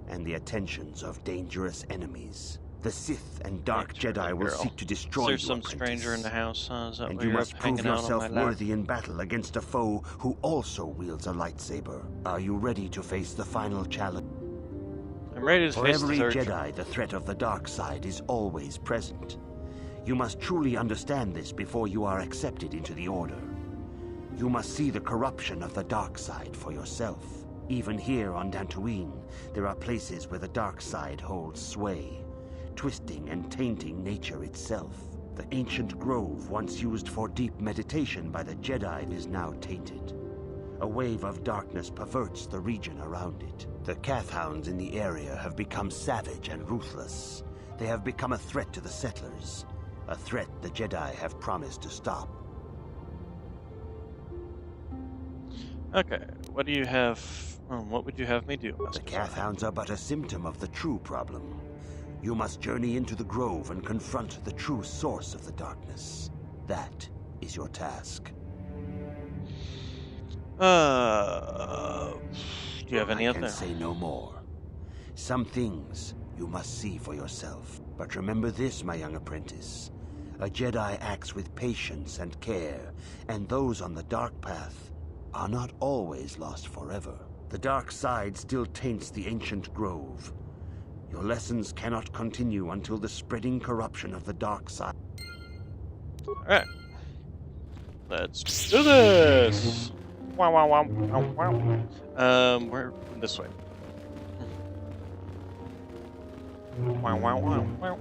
[SPEAKER 17] and the attentions of dangerous enemies. The Sith and Dark Jedi will seek to destroy
[SPEAKER 1] There's
[SPEAKER 17] you,
[SPEAKER 1] some
[SPEAKER 17] apprentice.
[SPEAKER 1] stranger in the house, huh? Is that
[SPEAKER 17] And
[SPEAKER 1] why
[SPEAKER 17] you
[SPEAKER 1] you're
[SPEAKER 17] must
[SPEAKER 1] up
[SPEAKER 17] prove
[SPEAKER 1] hanging out on
[SPEAKER 17] yourself
[SPEAKER 1] my lap?
[SPEAKER 17] worthy in battle against a foe who also wields a lightsaber. Are you ready to face the final challenge?
[SPEAKER 1] I'm ready to
[SPEAKER 17] For
[SPEAKER 1] face the
[SPEAKER 17] every
[SPEAKER 1] third
[SPEAKER 17] Jedi, the threat of the dark side is always present. You must truly understand this before you are accepted into the Order. You must see the corruption of the dark side for yourself. Even here on Dantooine, there are places where the dark side holds sway, twisting and tainting nature itself. The ancient grove, once used for deep meditation by the Jedi, is now tainted. A wave of darkness perverts the region around it. The Kathhounds in the area have become savage and ruthless. They have become a threat to the settlers, a threat the Jedi have promised to stop.
[SPEAKER 1] Okay, what do you have? What would you have me do, Master?
[SPEAKER 17] The Kathhounds are but a symptom of the true problem. You must journey into the grove and confront the true source of the darkness. That is your task.
[SPEAKER 1] Do you have any
[SPEAKER 17] I
[SPEAKER 1] other?
[SPEAKER 17] can say no more. Some things you must see for yourself. But remember this, my young apprentice. A Jedi acts with patience and care, and those on the dark path are not always lost forever. The dark side still taints the ancient grove. Your lessons cannot continue until the spreading corruption of the dark side.
[SPEAKER 1] Alright. Let's do this! Wow, wow, wow, wow, wow. We're this way. Wow, wow, wow, wow.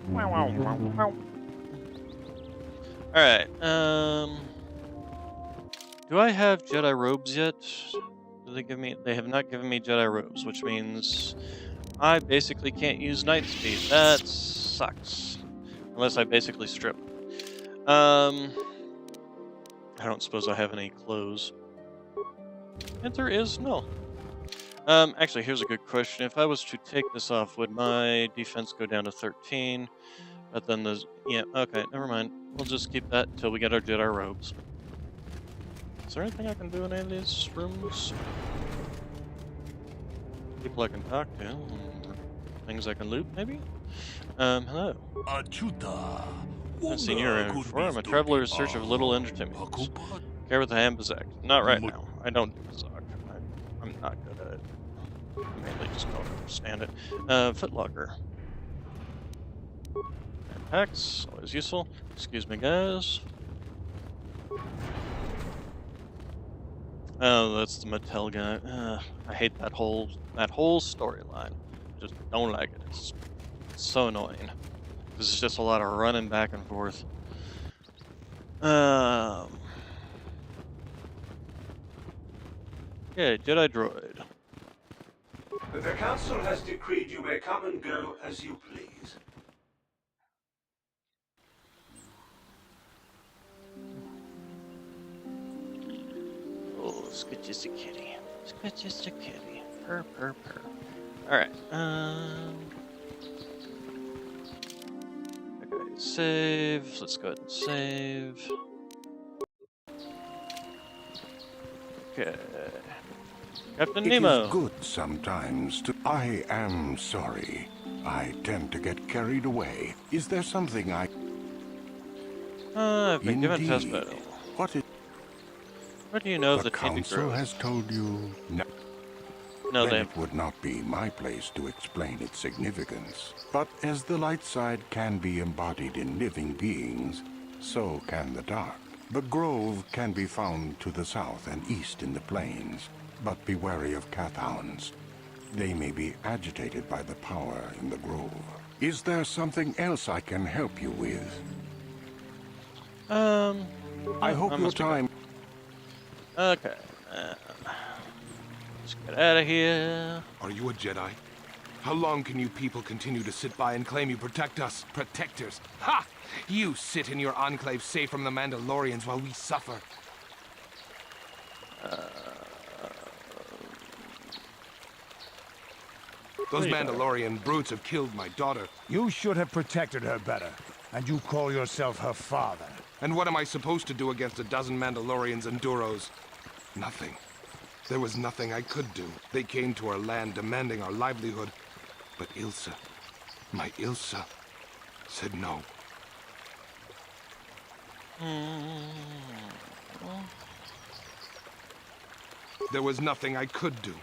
[SPEAKER 1] Wow, wow, wow, wow. Alright, do I have Jedi robes yet? Do they give me? They have not given me Jedi robes, which means I basically can't use night speed. That sucks. Unless I basically strip. I don't suppose I have any clothes. Answer is no. Actually, here's a good question. If I was to take this off, would my defense go down to 13? But then there's... Yeah, okay, never mind. We'll just keep that until we get our Jedi robes. Is there anything I can do in any of these rooms? People I can talk to? Things I can loot, maybe? Hello. Senior inform, a traveler in search of little entertainment. Care with the hand Bazak. Not right now. I don't do Bazak. I'm not good at it. I mainly just don't understand it. Footlocker. And packs, always useful. Excuse me, guys. Oh, that's the Mattel guy. I hate that whole storyline. Just don't like it. It's so annoying. This is just a lot of running back and forth. Okay, Jedi droid.
[SPEAKER 17] The Council has decreed you may come and go as you please.
[SPEAKER 1] Oh, it's just a kitty. It's just a kitty. Purr, purr, purr. Alright, okay, save. Let's go ahead and save. Okay. Captain Nemo.
[SPEAKER 6] It is good sometimes to... I am sorry. I tend to get carried away. Is there something I...
[SPEAKER 1] I've been given test battle.
[SPEAKER 6] What is...
[SPEAKER 1] What do you know of
[SPEAKER 6] the
[SPEAKER 1] the Tainted
[SPEAKER 6] Council
[SPEAKER 1] Grove?
[SPEAKER 6] has told you...
[SPEAKER 1] No,
[SPEAKER 6] then it would not be my place to explain its significance. But as the light side can be embodied in living beings, so can the dark. The grove can be found to the south and east in the plains, but be wary of Cathounds. They may be agitated by the power in the grove. Is there something else I can help you with? I hope your time...
[SPEAKER 1] Okay. Let's get out of here.
[SPEAKER 2] Are you a Jedi? How long can you people continue to sit by and claim you protect us, protectors? Ha! You sit in your enclave safe from the Mandalorians while we suffer. Those Mandalorian brutes have killed my daughter.
[SPEAKER 4] You should have protected her better. And you call yourself her father.
[SPEAKER 2] And what am I supposed to do against a dozen Mandalorians and Duros? Nothing. There was nothing I could do. They came to our land demanding our livelihood. But Ilsa, my Ilsa, said no. There was nothing I could do.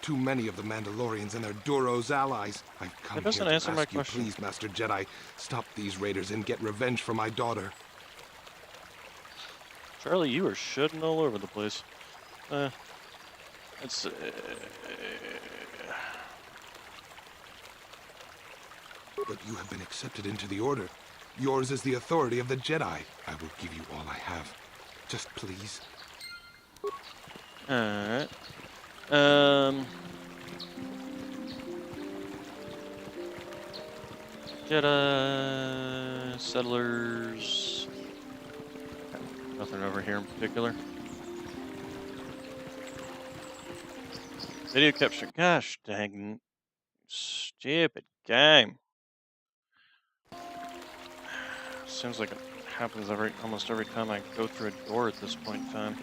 [SPEAKER 2] Too many of the Mandalorians and their Duros allies. I've come here to ask you, please, Master Jedi, stop these raiders and get revenge for my daughter.
[SPEAKER 1] Charlie, you are shitting all over the place. It's
[SPEAKER 2] But you have been accepted into the Order. Yours is the authority of the Jedi. I will give you all I have. Just please.
[SPEAKER 1] Alright. Jedi settlers. Nothing over here in particular. Video capture. Gosh dang stupid game. Seems like it happens almost every time I go through a door at this point in time.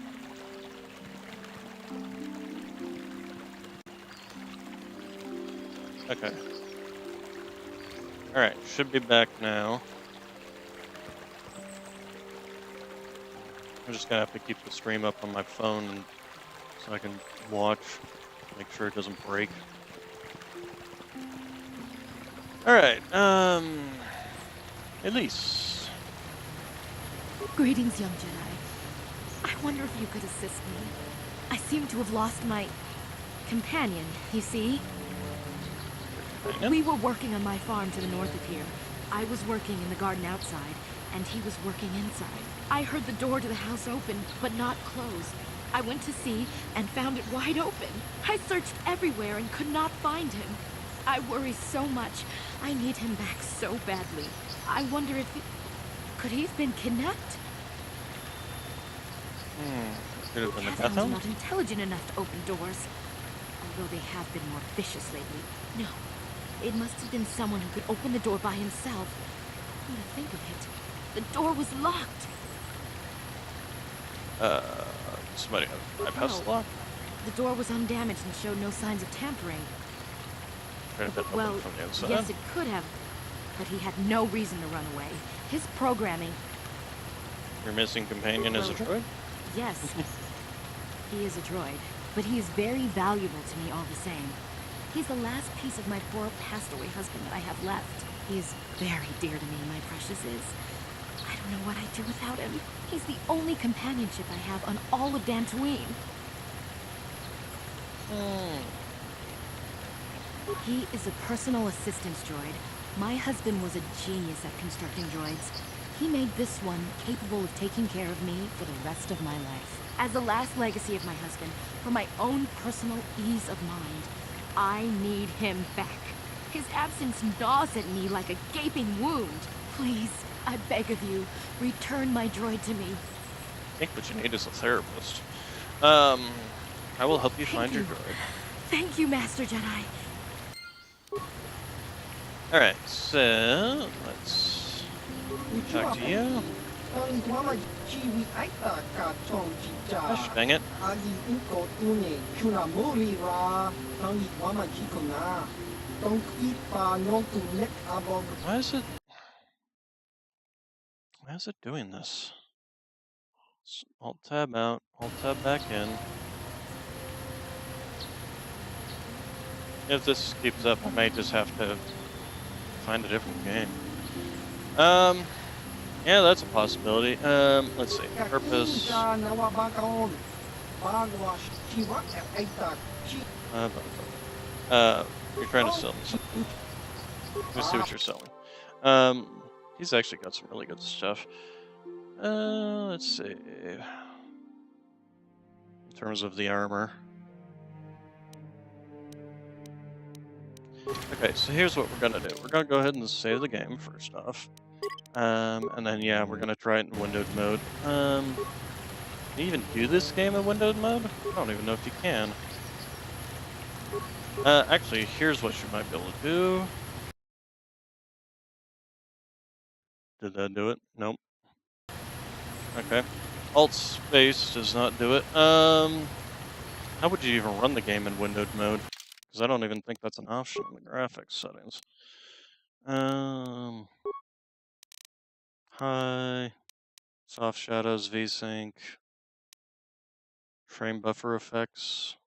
[SPEAKER 1] Okay. Alright, should be back now. I'm just gonna have to keep the stream up on my phone so I can watch, make sure it doesn't break. Alright, Elise.
[SPEAKER 18] Greetings, young Jedi. I wonder if you could assist me. I seem to have lost my companion, you see? We were working on my farm to the north of here. I was working in the garden outside, and he was working inside. I heard the door to the house open, but not closed. I went to see and found it wide open. I searched everywhere and could not find him. I worry so much. I need him back so badly. I wonder if could he have been kidnapped?
[SPEAKER 1] Could have been the
[SPEAKER 18] Cathounds
[SPEAKER 1] Cathound?
[SPEAKER 18] are not intelligent enough to open doors. Although they have been more vicious lately. No. It must have been someone who could open the door by himself. When I think of it, the door was locked.
[SPEAKER 1] Somebody bypassed the lock?
[SPEAKER 18] The door was undamaged and showed no signs of tampering.
[SPEAKER 1] Could have been opened
[SPEAKER 18] Well,
[SPEAKER 1] from the outside.
[SPEAKER 18] yes, it could have. But he had no reason to run away. His programming...
[SPEAKER 1] Your missing companion is a droid?
[SPEAKER 18] Yes. He is a droid. But he is very valuable to me all the same. He's the last piece of my poor passed-away husband that I have left. He is very dear to me, my precious is. I don't know what I'd do without him. He's the only companionship I have on all of Dantooine. He is a personal assistance droid. My husband was a genius at constructing droids. He made this one capable of taking care of me for the rest of my life. As the last legacy of my husband, for my own personal ease of mind, I need him back. His absence gnaws at me like a gaping wound. Please, I beg of you, return my droid to me.
[SPEAKER 1] I think what you need is a therapist. I will help you find your droid.
[SPEAKER 18] Thank you, Master Jedi.
[SPEAKER 1] Alright, so let's talk to you. Gosh, dang it. Why is it doing this? Alt tab out, alt tab back in. If this keeps up, I may just have to find a different game. Yeah, that's a possibility. Let's see. Purpose. You're trying to sell me something. Let's see what you're selling. He's actually got some really good stuff. Let's see. In terms of the armor. Okay, so here's what we're gonna do. We're gonna go ahead and save the game first off. And then yeah, we're gonna try it in windowed mode. Can you even do this game in windowed mode? I don't even know if you can. Actually, here's what you might be able to do. Did that do it? Nope. Okay. Alt space does not do it. How would you even run the game in windowed mode? Because I don't even think that's an option in the graphics settings. High, soft shadows, VSync, frame buffer effects.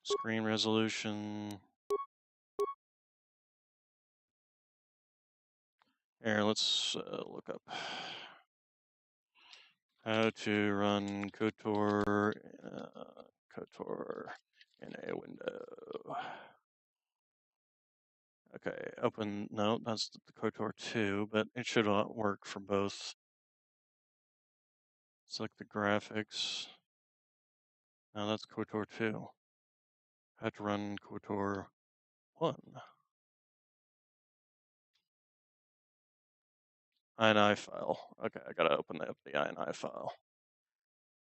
[SPEAKER 1] Screen resolution. Here, let's look up how to run KOTOR in a window. Okay, open. No, that's the KOTOR 2, but it should work for both. Select the graphics. Now that's KOTOR 2. How to run KOTOR 1. INI file. Okay, I gotta open up the INI file.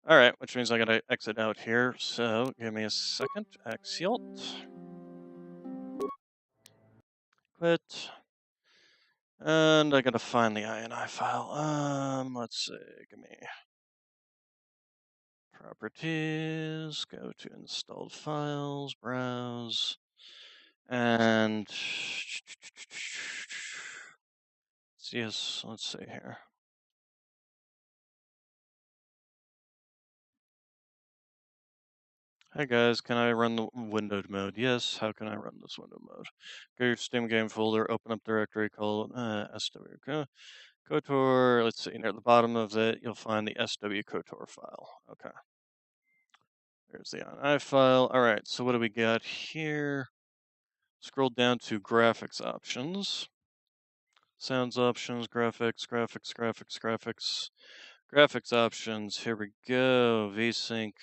[SPEAKER 1] Alright, which means I gotta exit out here, so give me a second. Exit. Quit. And I gotta find the INI file. Let's see, give me properties, go to installed files, browse, and yes, let's see here. Hey guys, can I run the windowed mode? Yes, how can I run this windowed mode? Go to your Steam game folder, open up directory called SW KOTOR. Let's see, near the bottom of it, you'll find the SW KOTOR file. Okay. There's the INI file. All right, so what do we got here? Scroll down to graphics options. Sounds options, graphics. Graphics options, here we go. VSync,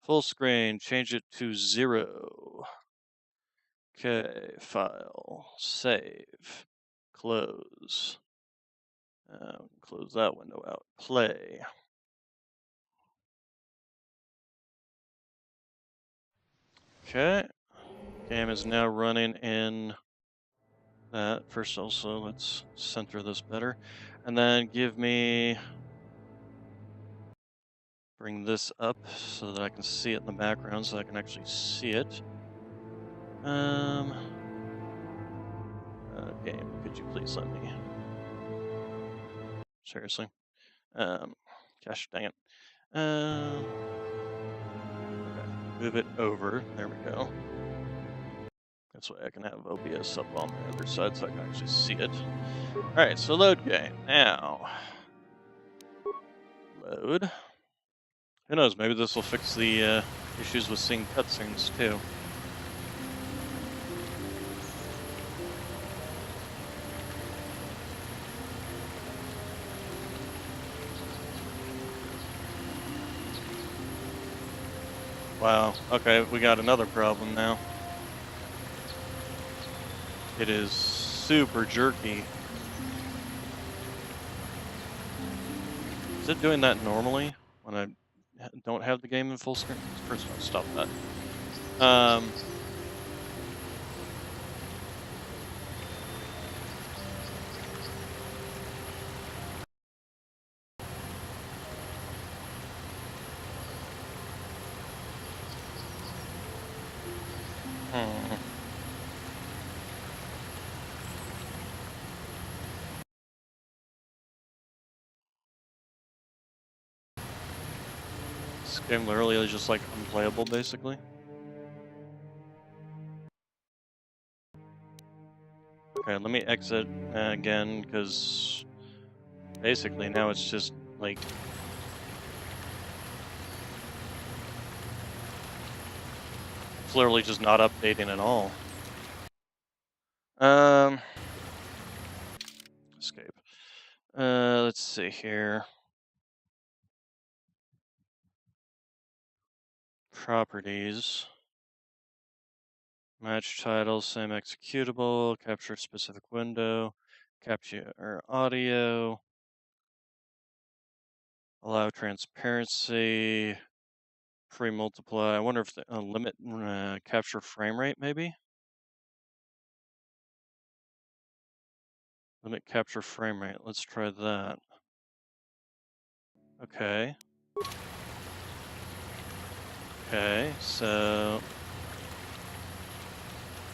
[SPEAKER 1] full screen, change it to 0. Okay, file, save, close. Close that window out, play. Okay, game is now running in that. First also, let's center this better. And then bring this up so that I can see it in the background, so I can actually see it. Game, could you please let me? Seriously? Gosh dang it. Okay, move it over. There we go. This way I can have OBS up on the other side so I can actually see it. Alright, so load game. Now. Load. Who knows, maybe this will fix the issues with seeing cutscenes too. Wow. Okay, we got another problem now. It is super jerky. Is it doing that normally when I don't have the game in full screen? First of all, stop that. This game literally is just like unplayable, basically. Okay, let me exit again, because basically now it's just like it's literally just not updating at all. Escape. Let's see here. Properties. Match title, same executable, capture specific window, capture audio, allow transparency, pre-multiply. I wonder if the limit capture frame rate, maybe? Limit capture frame rate. Let's try that. Okay. Okay, so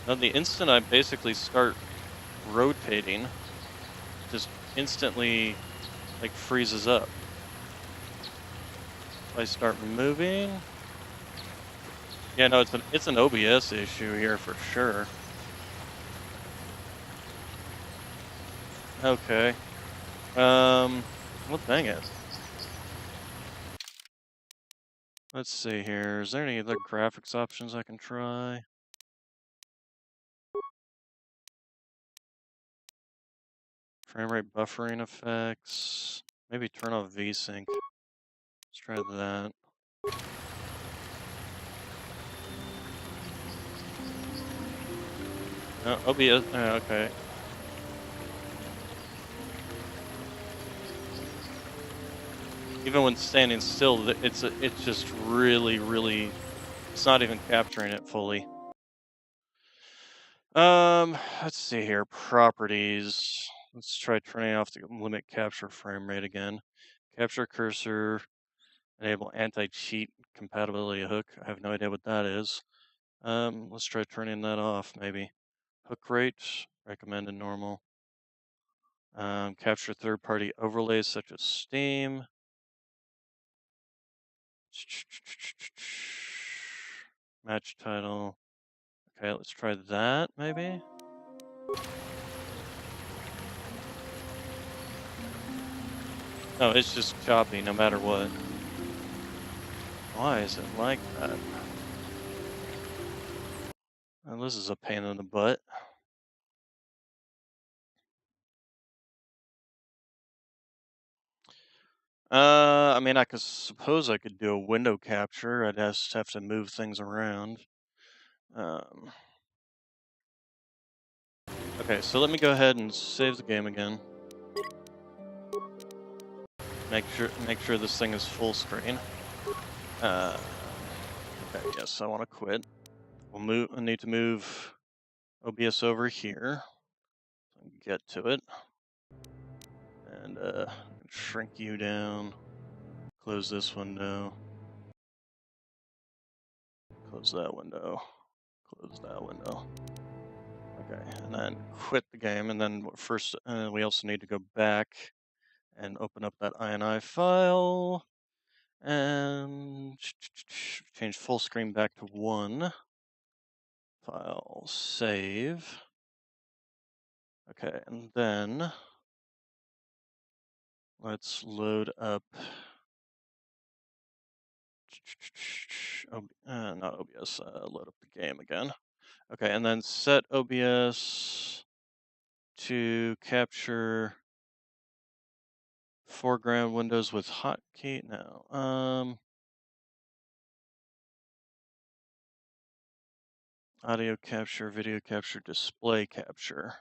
[SPEAKER 1] now the instant I basically start rotating, just instantly like freezes up. If I start moving, yeah, no, it's an OBS issue here for sure. Okay. Well, dang it. Let's see here. Is there any other graphics options I can try? Frame rate buffering effects. Maybe turn off VSync. Let's try that. OBS. Okay. Even when standing still, it's just really. It's not even capturing it fully. Let's see here. Properties. Let's try turning off the limit capture frame rate again. Capture cursor. Enable anti-cheat compatibility hook. I have no idea what that is. Let's try turning that off, maybe. Hook rate, recommended normal. Capture third-party overlays such as Steam. Match title. Okay, let's try that, maybe. No, it's just choppy no matter what. Why is it like that? Well, this is a pain in the butt. I mean, I suppose I could do a window capture. I'd just have to move things around. Okay, so let me go ahead and save the game again. Make sure this thing is full screen. Okay, yes, I want to quit. I need to move OBS over here. Get to it. And shrink you down. Close this window. Close that window. Close that window. Okay, and then quit the game, and then first we also need to go back and open up that INI file and change full screen back to 1. File, save. Okay, and then let's load up. Not OBS, load up the game again. Okay, and then set OBS to capture foreground windows with hotkey. No. Audio capture, video capture, display capture.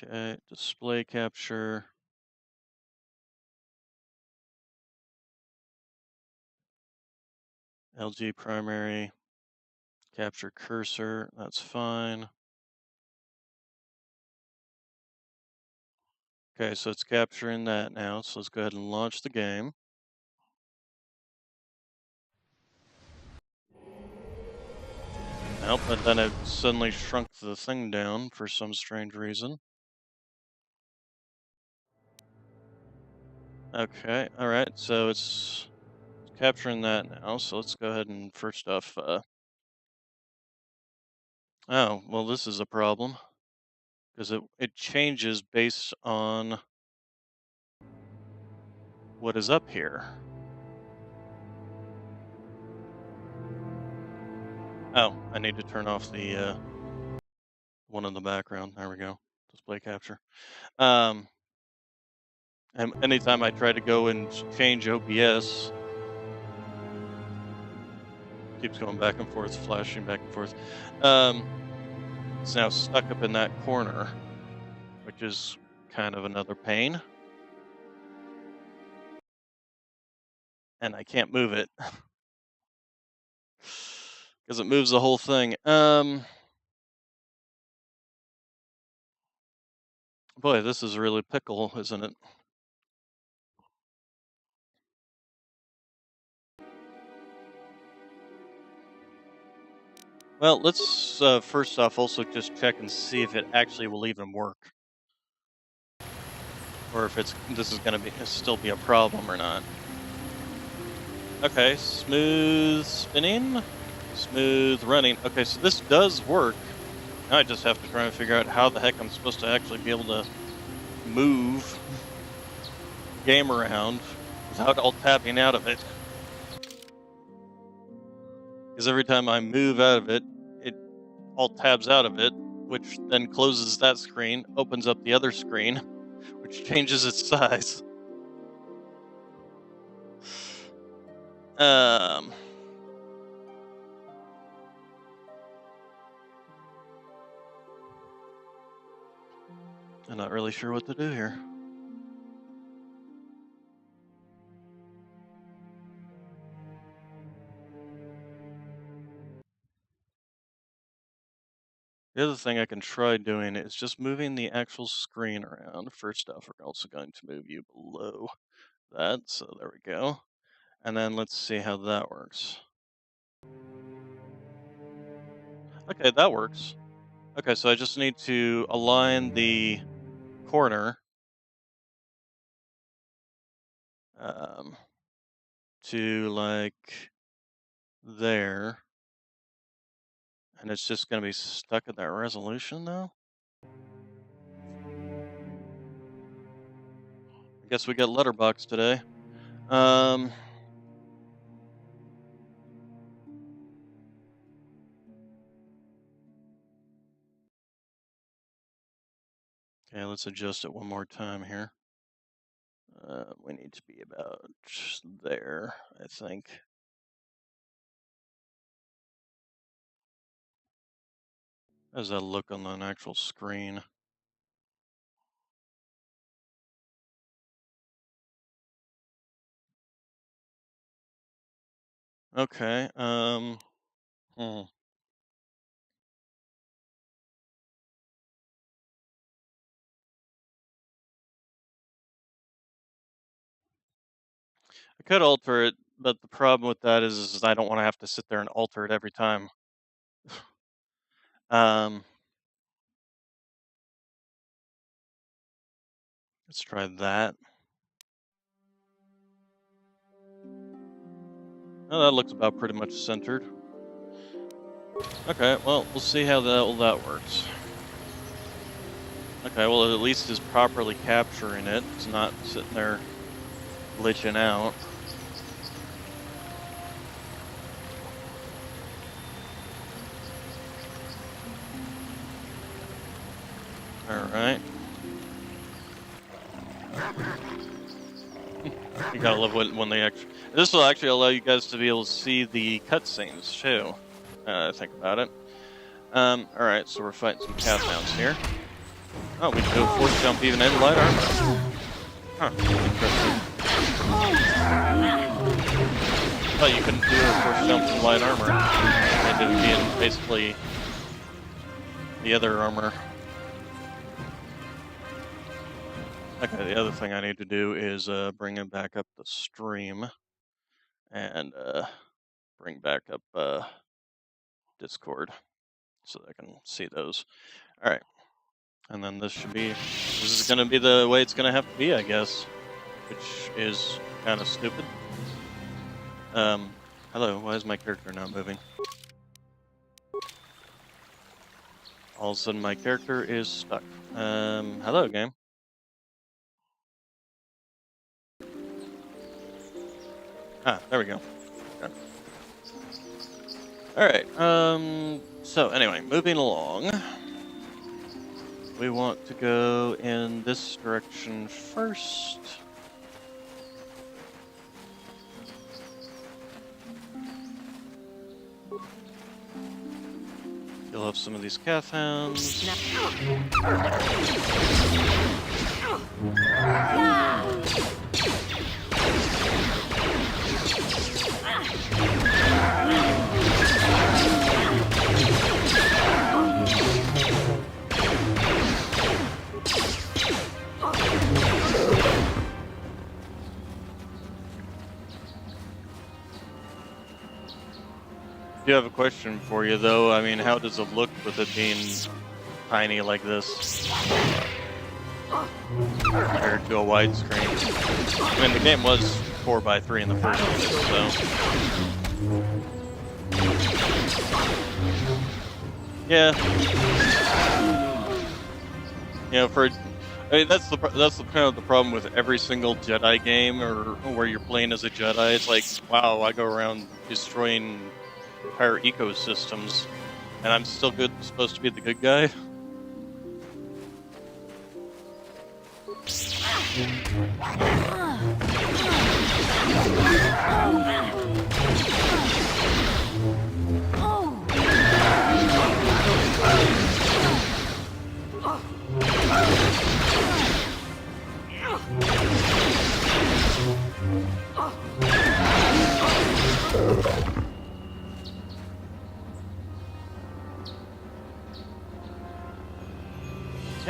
[SPEAKER 1] Okay, display capture. LG primary. Capture cursor, that's fine. Okay, so it's capturing that now, so let's go ahead and launch the game. Nope, and then it suddenly shrunk the thing down for some strange reason. Okay, alright, so it's capturing that now, so let's go ahead and first off, oh, well this is a problem, because it changes based on what is up here. Oh, I need to turn off the one in the background. There we go. Display capture. And anytime I try to go and change OBS, keeps going back and forth, flashing back and forth. It's now stuck up in that corner, which is kind of another pain. And I can't move it. Because it moves the whole thing. Boy, this is really pickle, isn't it? Well, let's first off also just check and see if it actually will even work. Or if this is going to still be a problem or not. Okay, smooth spinning, smooth running. Okay, so this does work. Now I just have to try and figure out how the heck I'm supposed to actually be able to move the game around without alt-tabbing out of it. Because every time I move out of it, it alt-tabs out of it, which then closes that screen, opens up the other screen, which changes its size. I'm not really sure what to do here. The other thing I can try doing is just moving the actual screen around. First off, we're also going to move you below that, so there we go. And then let's see how that works. Okay, that works. Okay, so I just need to align the corner to like there. And it's just going to be stuck at that resolution now? I guess we got letterbox today. Okay, let's adjust it one more time here. We need to be about there, I think. How does that look on an actual screen? Okay, I could alter it, but the problem with that is I don't want to have to sit there and alter it every time. Let's try that. Oh, that looks about pretty much centered. Okay, well, we'll see how that works. Okay, well, it at least is properly capturing it. It's not sitting there glitching out. Alright. You gotta love when they actually. This will actually allow you guys to be able to see the cutscenes too. Think about it. Alright, so we're fighting some Cathounds here. Oh, we can do a force jump even in light armor. Huh, interesting. I thought you couldn't do a force jump in light armor. And it would be in basically the other armor. Okay, the other thing I need to do is bring him back up the stream and bring back up Discord so I can see those. All right, and then this is going to be the way it's going to have to be, I guess, which is kind of stupid. Hello, why is my character not moving? All of a sudden my character is stuck. Hello, game. Ah, there we go. Okay. Alright, so anyway, moving along. We want to go in this direction first. You'll have some of these Cathounds. I do have a question for you, though. I mean, how does it look with it being tiny like this compared to a widescreen? I mean, the game was 4:3 in the first place, so yeah. You know, I mean, that's the kind of the problem with every single Jedi game, or where you're playing as a Jedi. It's like, wow, I go around destroying entire ecosystems, and I'm still supposed to be the good guy.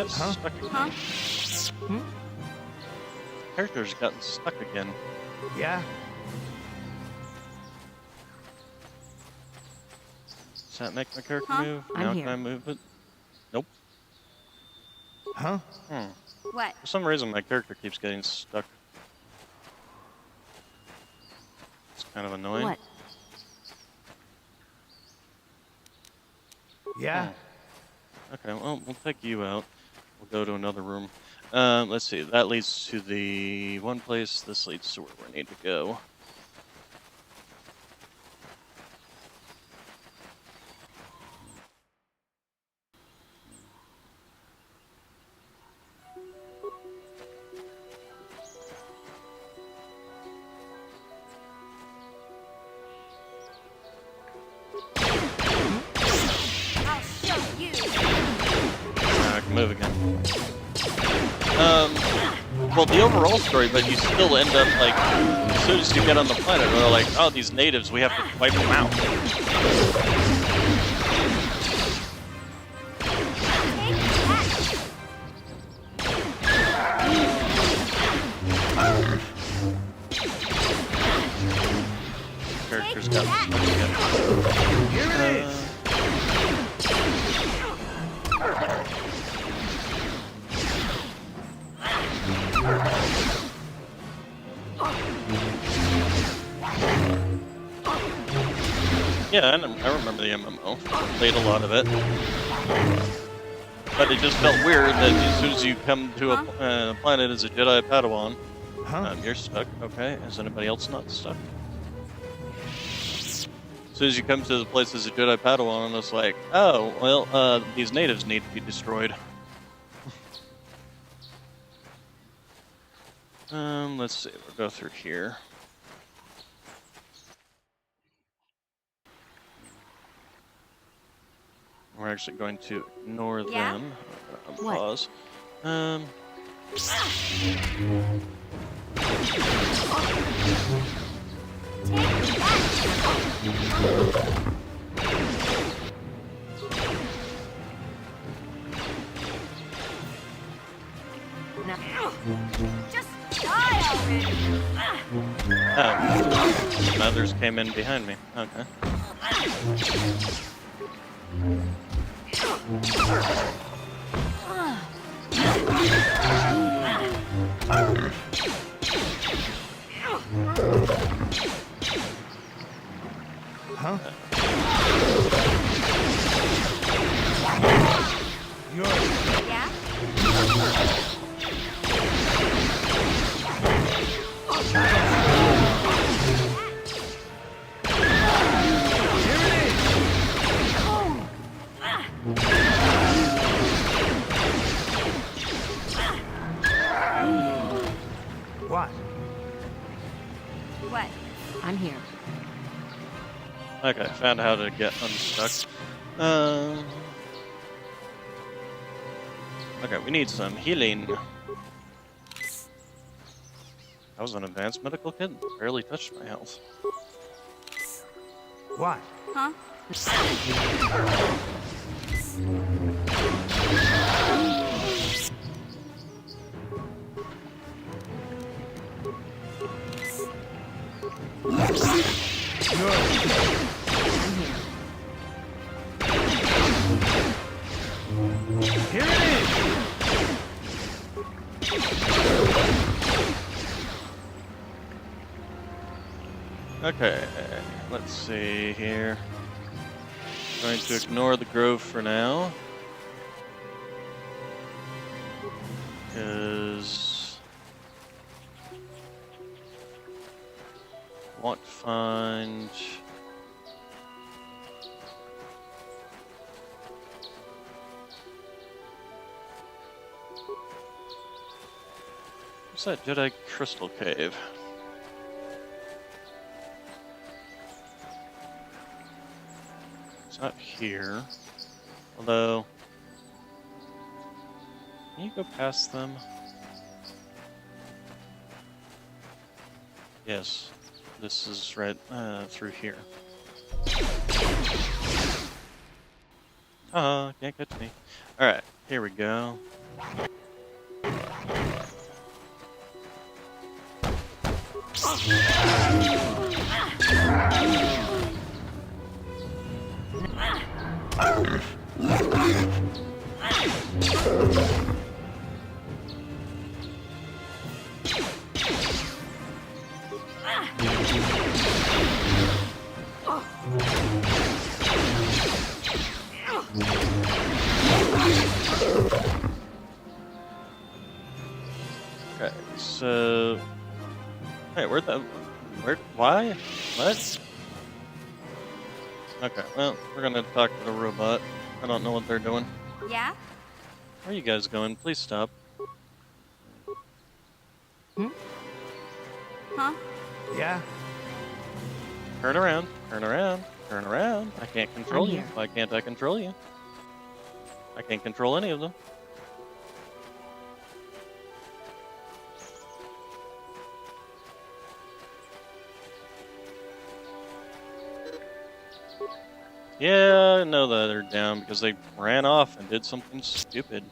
[SPEAKER 1] Stuck again. Character's gotten stuck again.
[SPEAKER 10] Yeah.
[SPEAKER 1] Does that make my character move? Now can I move it? Nope.
[SPEAKER 10] Huh?
[SPEAKER 8] What?
[SPEAKER 1] For some reason, my character keeps getting stuck. It's kind of annoying.
[SPEAKER 8] What?
[SPEAKER 10] Yeah.
[SPEAKER 1] Okay, well, we'll take you out. We'll go to another room. Let's see. That leads to the one place. This leads to where we need to go.
[SPEAKER 8] I'll show you.
[SPEAKER 1] I can move again. Well, the overall story, but you still end up, like, as soon as you get on the planet, they're like, oh, these natives, we have to wipe them out. Characters got stuck again.
[SPEAKER 10] Here it is.
[SPEAKER 1] Yeah, I remember the MMO. Played a lot of it. But it just felt weird that as soon as you come to a planet as a Jedi Padawan, you're stuck. Okay, is anybody else not stuck? As soon as you come to the place as a Jedi Padawan, it's like, oh, well, these natives need to be destroyed. Let's see. We'll go through here. We're actually going to ignore them. Pause.
[SPEAKER 8] Just die already!
[SPEAKER 1] Oh, some others came in behind me. Okay.
[SPEAKER 4] Huh?
[SPEAKER 8] Yeah?
[SPEAKER 4] What?
[SPEAKER 8] What?
[SPEAKER 18] I'm here.
[SPEAKER 1] Okay, found how to get unstuck. Okay, we need some healing. I was an advanced medical kid. Barely touched my health.
[SPEAKER 4] What?
[SPEAKER 8] Huh?
[SPEAKER 4] Here it is!
[SPEAKER 1] Okay, let's see here. Going to ignore the grove for now. Because I want to find what's that Jedi Crystal Cave? It's not here. Although, can you go past them? Yes, this is right through here. Can't catch me. Alright, here we go. Okay, so hey, why? What? Okay, well, we're gonna talk to the robot. I don't know what they're doing.
[SPEAKER 8] Yeah?
[SPEAKER 1] Where are you guys going? Please stop.
[SPEAKER 8] Huh?
[SPEAKER 4] Yeah?
[SPEAKER 1] Turn around, turn around, turn around. I can't control you.
[SPEAKER 18] here.
[SPEAKER 1] Why can't I control you? I can't control any of them. Yeah, I know that they're down because they ran off and did something stupid.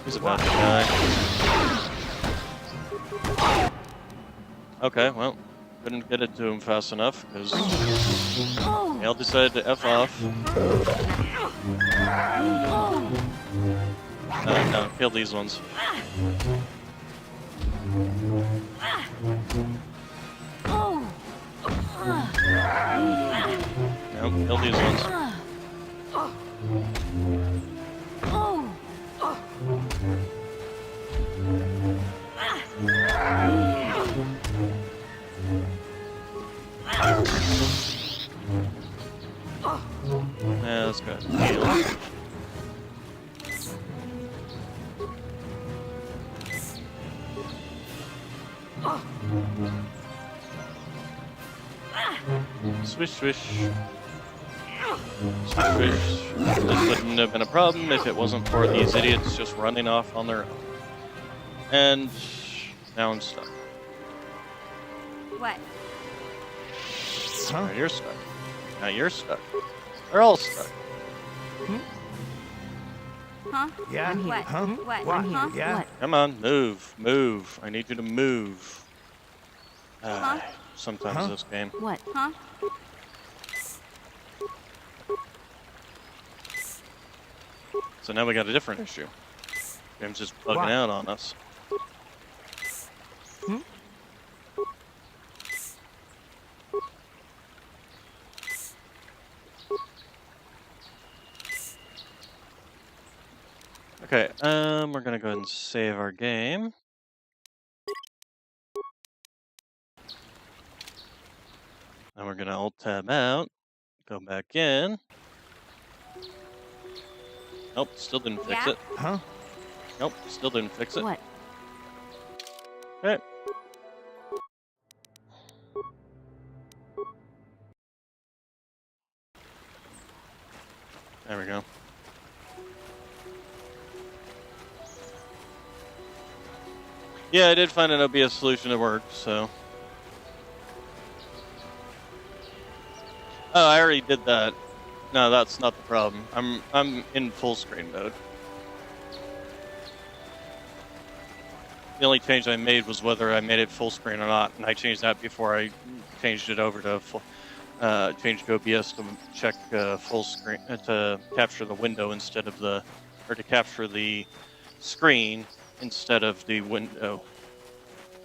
[SPEAKER 1] He's about to die. Okay, well, couldn't get it to him fast enough because Hale decided to F off. No, kill these ones. Nope, kill these ones. Swish, swish. Swish, swish. This wouldn't have been a problem if it wasn't for these idiots just running off on their own. And now I'm stuck.
[SPEAKER 8] What?
[SPEAKER 1] Now you're stuck. Now you're stuck. They're all stuck.
[SPEAKER 8] Huh?
[SPEAKER 4] Yeah?
[SPEAKER 8] I'm here. What?
[SPEAKER 4] Huh?
[SPEAKER 8] What?
[SPEAKER 4] What?
[SPEAKER 8] Huh?
[SPEAKER 4] Yeah?
[SPEAKER 8] What?
[SPEAKER 1] Come on, move, move. I need you to move. Sometimes this game.
[SPEAKER 8] What? Huh?
[SPEAKER 1] So now we got a different issue. Game's just bugging out on us. Okay, we're gonna go ahead and save our game. And we're gonna Alt-Tab out, go back in. Nope, still didn't fix it.
[SPEAKER 4] Huh?
[SPEAKER 1] Nope, still didn't fix it.
[SPEAKER 8] What?
[SPEAKER 1] Okay. There we go. Yeah, I did find an OBS solution that worked, so. Oh, I already did that. No, that's not the problem. I'm in full screen mode. The only change I made was whether I made it full screen or not, and I changed that before I changed it over to full, changed to OBS to check full screen to capture the window instead of the, or to capture the screen instead of the window,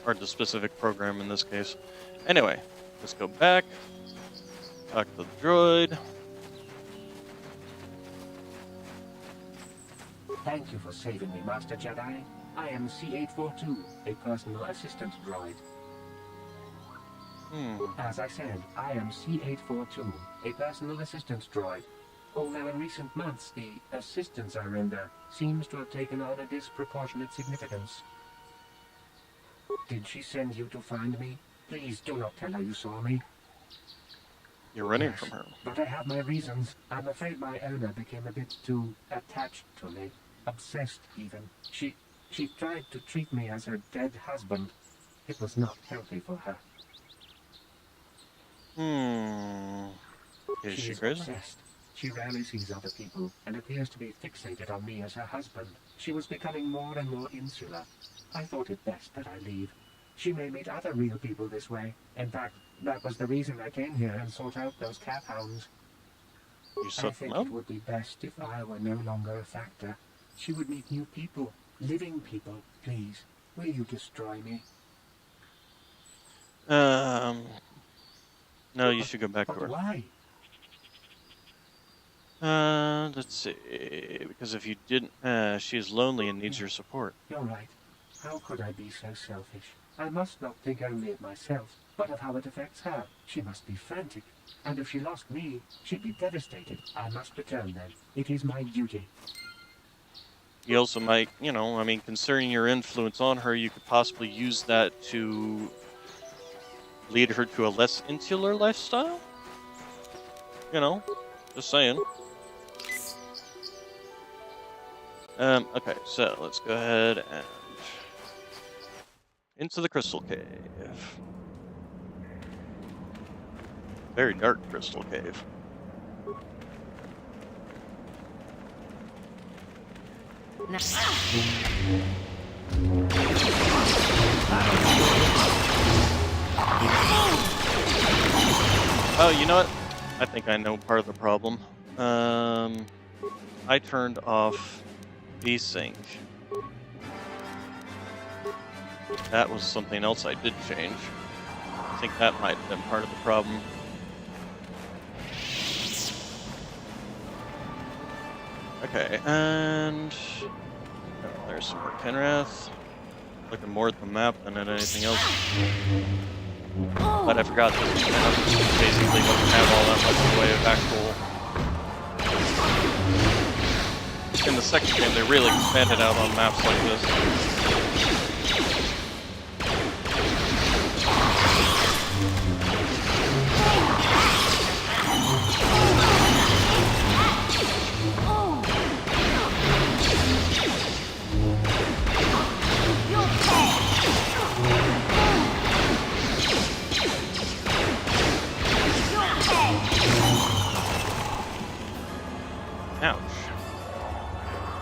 [SPEAKER 1] or the specific program in this case. Anyway, let's go back. Talk to the droid.
[SPEAKER 19] Thank you for saving me, Master Jedi. I am C-842, a personal assistant droid. As I said, I am C-842, a personal assistant droid. Although in recent months, the assistance I render seems to have taken on a disproportionate significance. Did she send you to find me? Please do not tell her you saw me.
[SPEAKER 1] You're running from her.
[SPEAKER 19] But I have my reasons. I'm afraid my owner became a bit too attached to me. Obsessed, even. She tried to treat me as her dead husband. It was not healthy for her.
[SPEAKER 1] Is she
[SPEAKER 19] is
[SPEAKER 1] crazy?
[SPEAKER 19] Obsessed. She rarely sees other people and appears to be fixated on me as her husband. She was becoming more and more insular. I thought it best that I leave. She may meet other real people this way. In fact, that was the reason I came here and sought out those cat hounds.
[SPEAKER 1] You
[SPEAKER 19] I think it would be best if I were no longer a factor. She would meet new people, living people. Please, will you destroy me?
[SPEAKER 1] No, you should go back to her.
[SPEAKER 19] Why?
[SPEAKER 1] Let's see. Because if you didn't, she is lonely and needs your support.
[SPEAKER 19] You're right. How could I be so selfish? I must not think only of myself, but of how it affects her. She must be frantic. And if she lost me, she'd be devastated. I must return then. It is my duty.
[SPEAKER 1] You also might, you know, I mean, considering your influence on her, you could possibly use that to lead her to a less insular lifestyle? You know, just saying. Okay, so let's go ahead and into the crystal cave. Very dark crystal cave. Oh, you know what? I think I know part of the problem. I turned off VSync. That was something else I did change. I think that might have been part of the problem. Okay, and there's some more Kenrath. Looking more at the map than at anything else. But I forgot that this map basically doesn't have all that much in the way of actual. In the second game, they really expanded out on maps like this.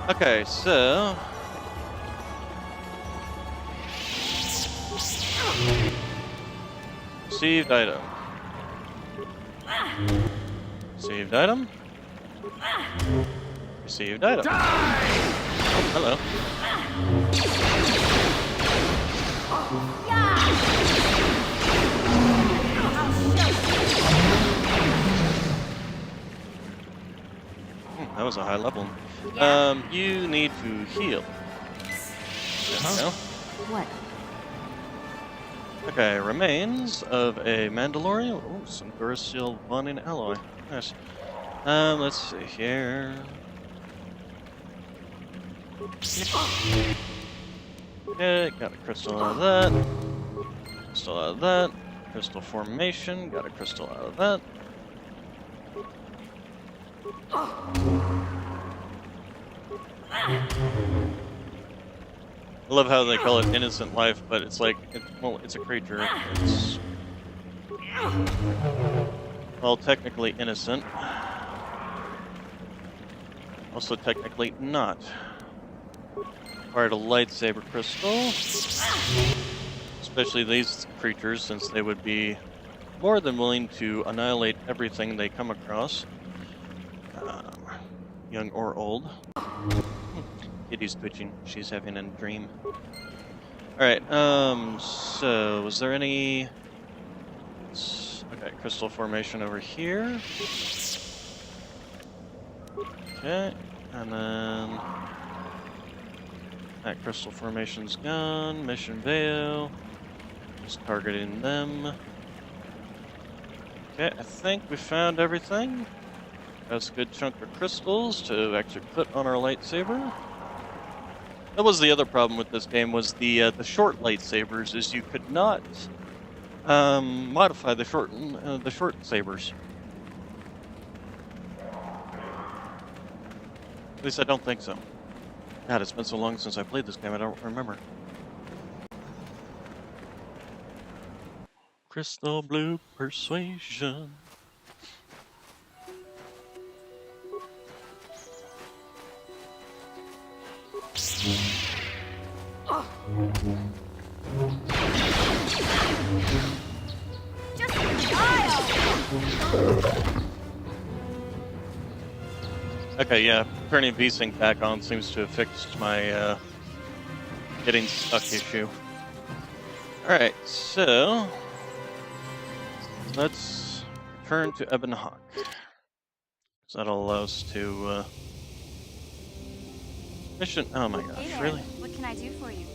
[SPEAKER 1] Okay, so received item. Received item. Received item. Oh, hello. That was a high level. You need to heal. There we go.
[SPEAKER 3] What?
[SPEAKER 1] Okay, remains of a Mandalorian. Oh, some Duracell bonding alloy. Nice. Let's see here. Okay, got a crystal out of that. Crystal out of that. Crystal formation. Got a crystal out of that. I love how they call it innocent life, but it's like, well, it's a creature. It's, well, technically innocent. Also technically not. Required a lightsaber crystal. Especially these creatures, since they would be more than willing to annihilate everything they come across. Young or old. Kitty's twitching. She's having a dream. Alright, so was there any... Okay, crystal formation over here. Okay, and then... That crystal formation's gone. Mission Veil. Just targeting them. Okay, I think we found everything. That's a good chunk of crystals to actually put on our lightsaber. That was the other problem with this game, was the short lightsabers, is you could not modify the short sabers. At least I don't think so. God, it's been so long since I played this game, I don't remember. Crystal Blue Persuasion. Okay, yeah, turning V-Sync back on seems to have fixed my getting stuck issue. Alright, so let's return to Ebon Hawk. So that'll allow us to mission. Oh my gosh,
[SPEAKER 8] Hey there.
[SPEAKER 1] really?
[SPEAKER 8] What can I do for you?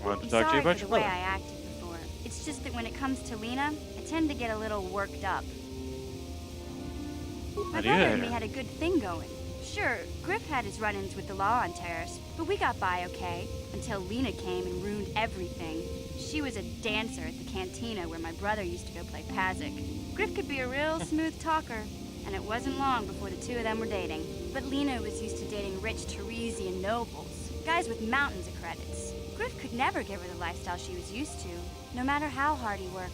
[SPEAKER 1] I wanted to
[SPEAKER 8] I'm
[SPEAKER 1] talk to you
[SPEAKER 8] sorry
[SPEAKER 1] about
[SPEAKER 8] for
[SPEAKER 1] your
[SPEAKER 8] the way
[SPEAKER 1] brother.
[SPEAKER 8] I acted before. It's just that when it comes to Lena, I tend to get a little worked up. My brother and me had a good thing going. Sure, Griff had his run-ins with the law on Terrace, but we got by okay, until Lena came and ruined everything. She was a dancer at the cantina where my brother used to go play Pazik. Griff could be a real smooth talker, and it wasn't long before the two of them were dating. But Lena was used to dating rich Teresian nobles, guys with mountains of credits. Griff could never give her the lifestyle she was used to, no matter how hard he worked.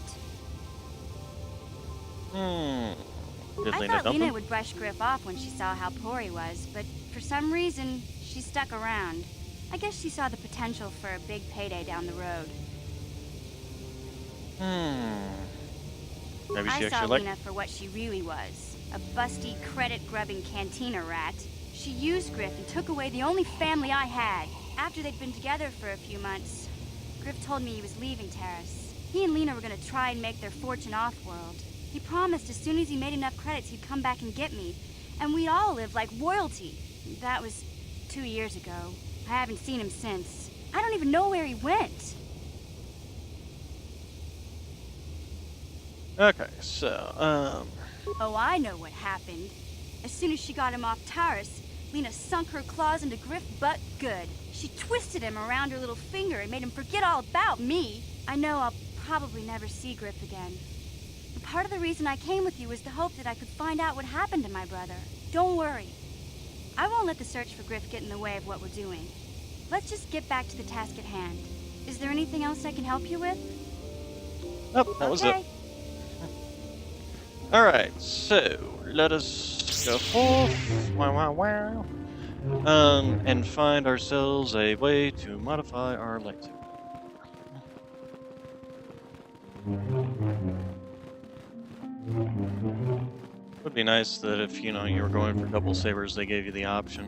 [SPEAKER 8] I thought Lena would brush Griff off when she saw how poor he was, but for some reason, she stuck around. I guess she saw the potential for a big payday down the road.
[SPEAKER 1] Maybe she
[SPEAKER 8] I saw
[SPEAKER 1] actually
[SPEAKER 8] Lena for what she really was, a busty, credit-grubbing cantina rat. She used Griff and took away the only family I had. After they'd been together for a few months, Griff told me he was leaving Terrace. He and Lena were going to try and make their fortune off-world. He promised as soon as he made enough credits, he'd come back and get me, and we'd all live like royalty. That was 2 years ago. I haven't seen him since. I don't even know where he went.
[SPEAKER 1] Okay, so,
[SPEAKER 8] Oh, I know what happened. As soon as she got him off Taurus, Lena sunk her claws into Griff butt good. She twisted him around her little finger and made him forget all about me. I know I'll probably never see Griff again. But part of the reason I came with you was the hope that I could find out what happened to my brother. Don't worry. I won't let the search for Griff get in the way of what we're doing. Let's just get back to the task at hand. Is there anything else I can help you with?
[SPEAKER 1] Nope, that was it. Alright, so let us go forth. Wow, wow, wow. And find ourselves a way to modify our lightsaber. Would be nice that if, you know, you were going for double sabers, they gave you the option.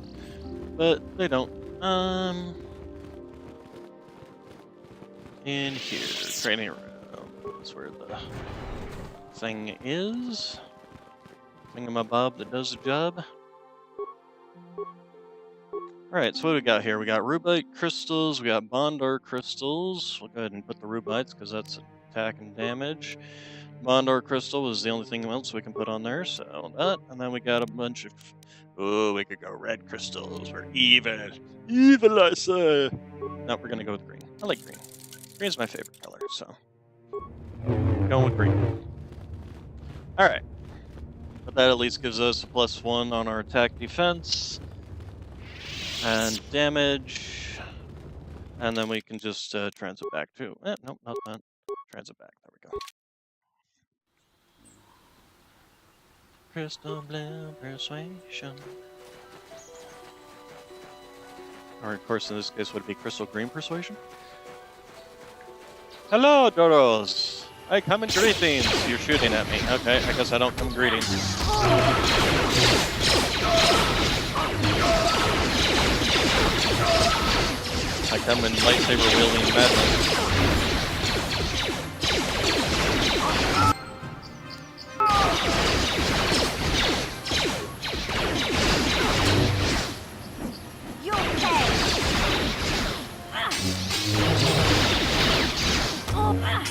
[SPEAKER 1] But they don't. In here, training room. That's where the thing is. Thingamabob that does the job. Alright, so what do we got here? We got Rubite crystals, we got Bondar crystals. We'll go ahead and put the Rubites because that's attack and damage. Bondar crystal is the only thing else we can put on there, so that. And then we got a bunch of... Oh, we could go red crystals. We're evil. Evil, I say. No, we're going to go with green. I like green. Green's my favorite color, so... Going with green. Alright. But that at least gives us a +1 on our attack defense. And damage. And then we can just transit back too. Nope, not that. Transit back. There we go. Crystal Blue Persuasion. Or of course in this case would it be Crystal Green Persuasion? Hello, Doros! I come in greetings! You're shooting at me. Okay, I guess I don't come in greetings. I come in lightsaber wielding madness.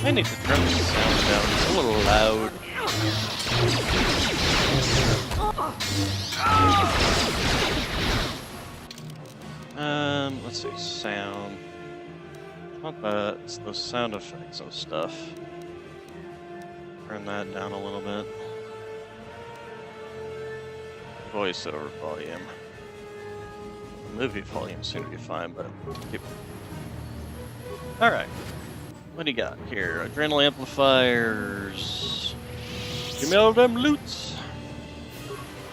[SPEAKER 1] I need to turn the sound down. It's a little loud. Let's see, sound. Not that, it's those sound effects and stuff. Turn that down a little bit. Voiceover volume. The movie volume seems to be fine, but keep. Alright. What do you got here? Adrenal amplifiers. Give me all them loots.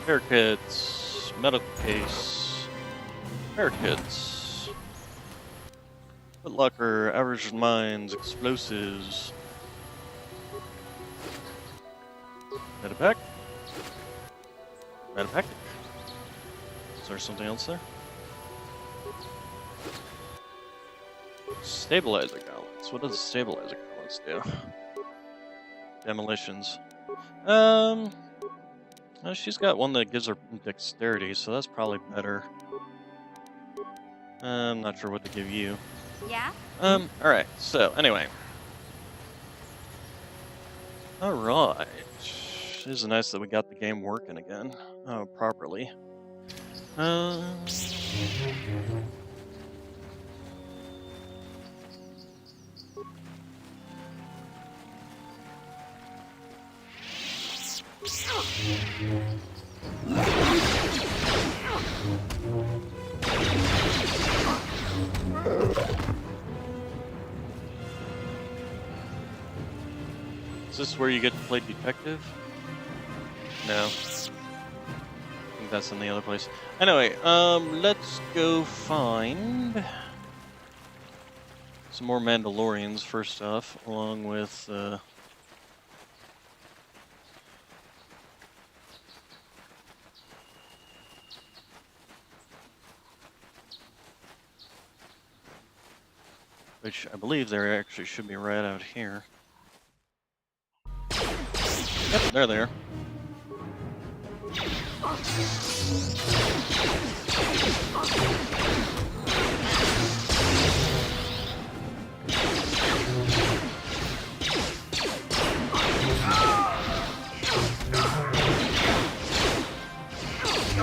[SPEAKER 1] Haircuts. Medical case. Haircuts. Footlocker. Average mines. Explosives. Medipack. Medipack. Is there something else there? Stabilizer gauntlets. What does stabilizer gauntlets do? Demolitions. Well, she's got one that gives her dexterity, so that's probably better. I'm not sure what to give you.
[SPEAKER 8] Yeah?
[SPEAKER 1] Alright, so, anyway. Alright. It is nice that we got the game working again. Properly. Is this where you get to play detective? No. I think that's in the other place. Anyway, let's go find some more Mandalorians first off, along with which I believe there actually should be right out here. Yep, there they are.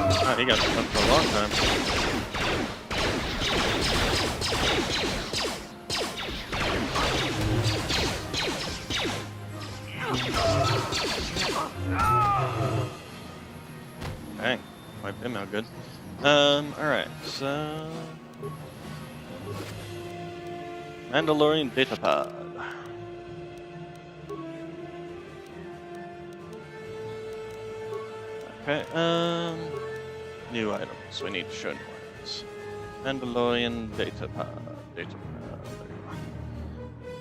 [SPEAKER 1] Oh, he got stuck for a long time. Dang, wiped him out good. Alright, so... Mandalorian Datapod. Okay, new items. We need to show new items. Alright. Mandalorian data pod.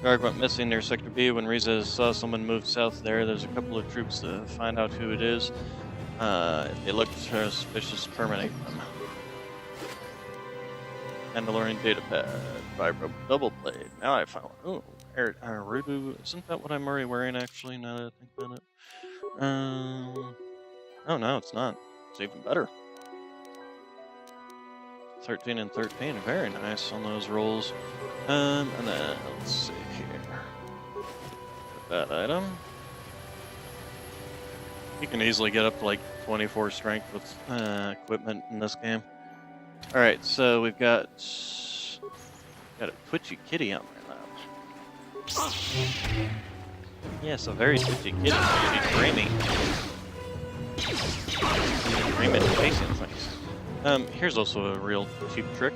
[SPEAKER 1] Guard went missing near Sector B when Riza saw someone move south there. There's a couple of troops to find out who it is. If they look suspicious, terminate them. Mandalorian data pad. Vibro double blade. Now I found one. Oh, Rubu. Isn't that what I'm already wearing actually, now that I think about it? Oh no, it's not. It's even better. 13 and 13. Very nice on those rolls. And then, let's see here. Put that item. You can easily get up to like 24 strength with equipment in this game. Alright, so we've got a twitchy kitty on my lap. Yes, a very twitchy kitty. She's dreamy. Dreaming and chasing things. Here's also a real cheap trick.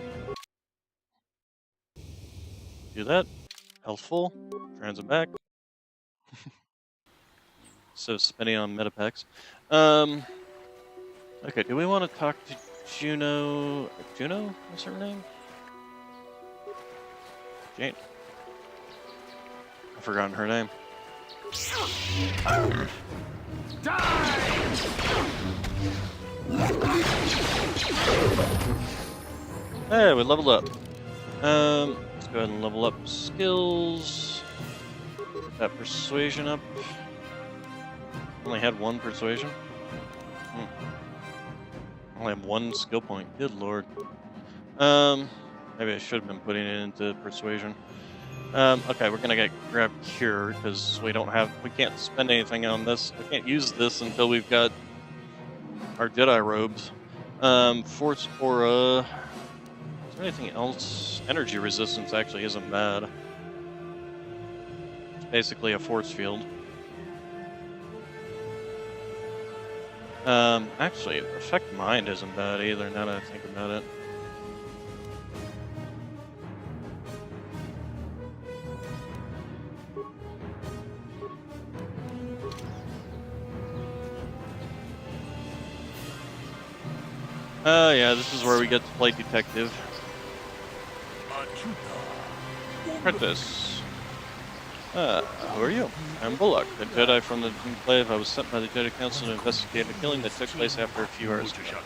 [SPEAKER 1] Do that. Health full. Transit back. So spending on metapacks. Okay, do we want to talk to Juno? Juno? What's her name? Jane. I've forgotten her name. Hey, we leveled up. Let's go ahead and level up skills. Get that persuasion up. Only had one persuasion. Only have one skill point. Good lord. Maybe I should have been putting it into persuasion. Okay, we're gonna grab cure because we can't spend anything on this. We can't use this until we've got our Jedi robes. Force aura. Is there anything else? Energy resistance actually isn't bad. It's basically a force field. Actually, affect mind isn't bad either, now that I think about it. Yeah, this is where we get to play detective. Apprentice. Who are you? I'm Bullock, a Jedi from the Enclave. I was sent by the Jedi Council to investigate a killing that took place after a few hours ago.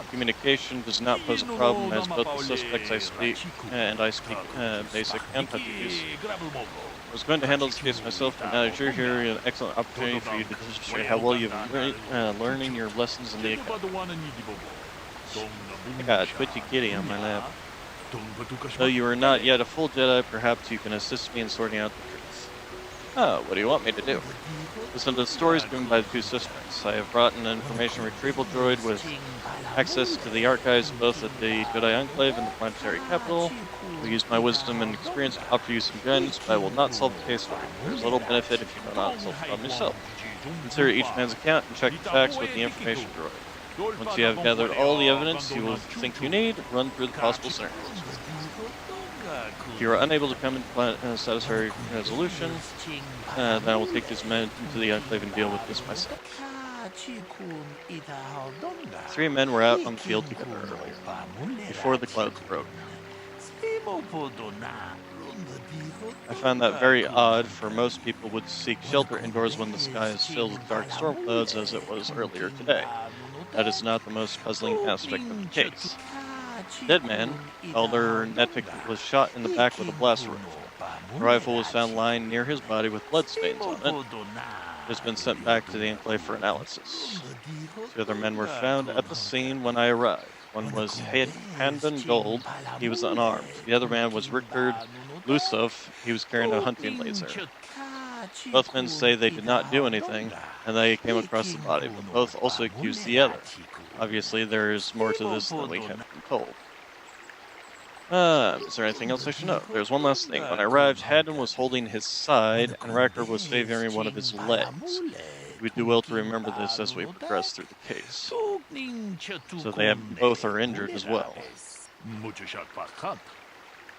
[SPEAKER 1] Communication does not pose a problem, as both the suspects I speak basic and Portuguese. I was going to handle this case myself, but now that you're here, an excellent opportunity for you to demonstrate how well you've been learning your lessons in the academy. I got a twitchy kitty on my lap. Though you are not yet a full Jedi, perhaps you can assist me in sorting out the truth. Oh, what do you want me to do? Listen to the stories given by the two suspects. I have brought an information retrieval droid with access to the archives both at the Jedi Enclave and the planetary capital. I will use my wisdom and experience to offer you some guidance, but I will not solve the case for you. There's little benefit if you do not solve the problem yourself. Consider each man's account and check the facts with the information droid. Once you have gathered all the evidence you will think you need, run through the possible scenarios. If you are unable to come to a satisfactory resolution, then I will take this man into the Enclave and deal with this myself. 3 men were out on the field together earlier, before the clouds broke. I found that very odd, for most people would seek shelter indoors when the sky is filled with dark storm clouds as it was earlier today. That is not the most puzzling aspect of the case. Dead man, Elder Netic, was shot in the back with a blaster rifle. The rifle was found lying near his body with bloodstains on it. It has been sent back to the Enclave for analysis. 2 other men were found at the scene when I arrived. One was Handon Gold. He was unarmed. The other man was Richard Lusov. He was carrying a hunting laser. Both men say they did not do anything, and they came across the body, but both also accused the other. Obviously, there is more to this than we have been told. Is there anything else I should know? There's one last thing. When I arrived, Haddon was holding his side, and Racker was favoring one of his legs. We'd do well to remember this as we progress through the case. So they both are injured as well. If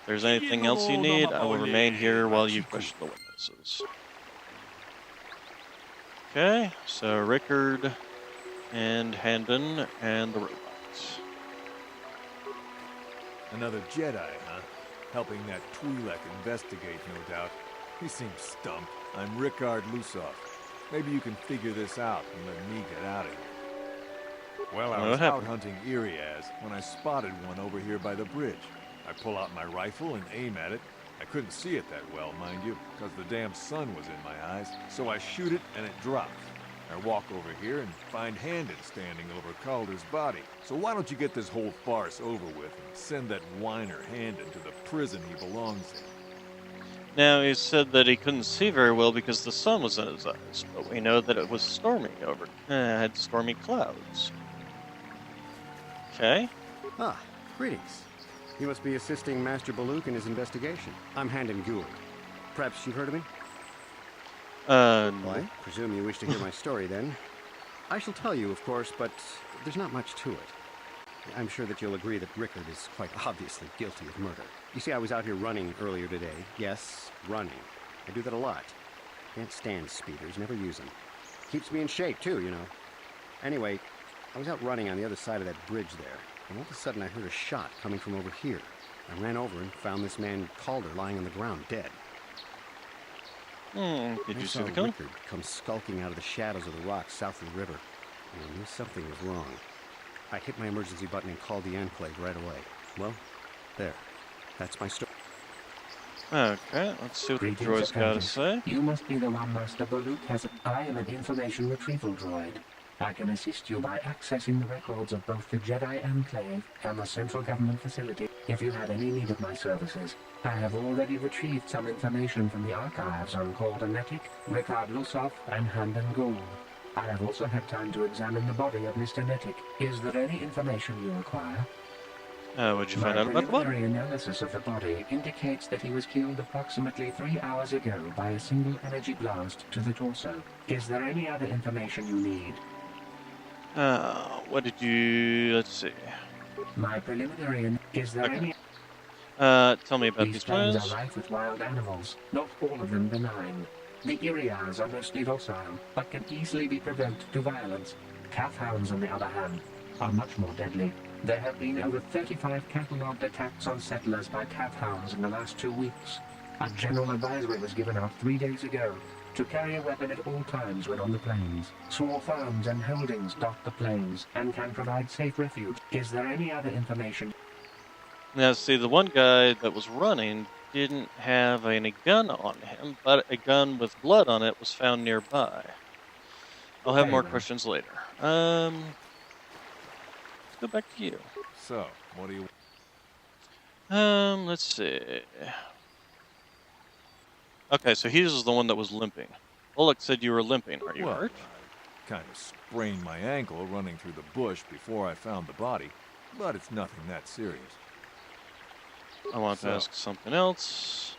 [SPEAKER 1] there's anything else you need, I will remain here while you question the witnesses. Okay, so Rickard and Handon and the robots.
[SPEAKER 20] Another Jedi, huh? Helping that Twi'lek investigate, no doubt. He seems stumped. I'm Rikard Lusov. Maybe you can figure this out and let me get out of here. Well, I was out hunting Iriaz when I spotted one over here by the bridge. I pull out my rifle and aim at it. I couldn't see it that well, mind you, because the damn sun was in my eyes. So I shoot it and it drops. I walk over here and find Handon standing over Calder's body. So why don't you get this whole farce over with and send that whiner Handon to the prison he belongs in?
[SPEAKER 1] Now, he said that he couldn't see very well because the sun was in his eyes, but we know that it was stormy over. Had stormy clouds. Okay.
[SPEAKER 21] Ah, greetings. You must be assisting Master Baluk in his investigation. I'm Handon Gould. Perhaps you've heard of me?
[SPEAKER 1] No.
[SPEAKER 21] Well, I presume you wish to hear my story, then. I shall tell you, of course, but there's not much to it. I'm sure that you'll agree that Rikard is quite obviously guilty of murder. You see, I was out here running earlier today. Yes, running. I do that a lot. Can't stand speeders, never use them. Keeps me in shape, too, you know. Anyway, I was out running on the other side of that bridge there, and all of a sudden I heard a shot coming from over here. I ran over and found this man Calder lying on the ground, dead.
[SPEAKER 1] Did you see the gun?
[SPEAKER 21] Rikard come skulking out of the shadows of the rocks south of the river, and I knew something was wrong. I hit my emergency button and called the Enclave right away. Well, there. That's my story.
[SPEAKER 1] Okay, let's see what the droid's got to say.
[SPEAKER 19] You must be the one Master Baluk has. I am an information retrieval droid. I can assist you by accessing the records of both the Jedi Enclave and the central government facility if you have any need of my services. I have already retrieved some information from the archives on Calder Netic, Rikard Lusov, and Handon Gould. I have also had time to examine the body of Mr. Netic. Is there any information you require?
[SPEAKER 1] What'd you find out about the body?
[SPEAKER 19] My preliminary analysis of the body indicates that he was killed approximately 3 hours ago by a single energy blast to the torso. Is there any other information you need?
[SPEAKER 1] What did you... let's see.
[SPEAKER 19] My preliminary... Is there any...
[SPEAKER 1] tell me about these
[SPEAKER 19] plains
[SPEAKER 1] plans.
[SPEAKER 19] are rife with wild animals, not all of them benign. The Iriaz are mostly docile, but can easily be provoked to violence. Calf hounds, on the other hand, are much more deadly. There have been over 35 catalogued attacks on settlers by calf hounds in the last 2 weeks. A general advisory was given out 3 days ago to carry a weapon at all times when on the plains. Small farms and holdings dot the plains and can provide safe refuge. Is there any other information?
[SPEAKER 1] Now, see, the one guy that was running didn't have any gun on him, but a gun with blood on it was found nearby. I'll have more questions later. Let's go back to you.
[SPEAKER 20] So, what do you...
[SPEAKER 1] let's see. Okay, so he was the one that was limping. Bullock said you were limping. Are you hurt?
[SPEAKER 20] I kind of sprained my ankle running through the bush before I found the body, but it's nothing that serious.
[SPEAKER 1] I want to ask something else.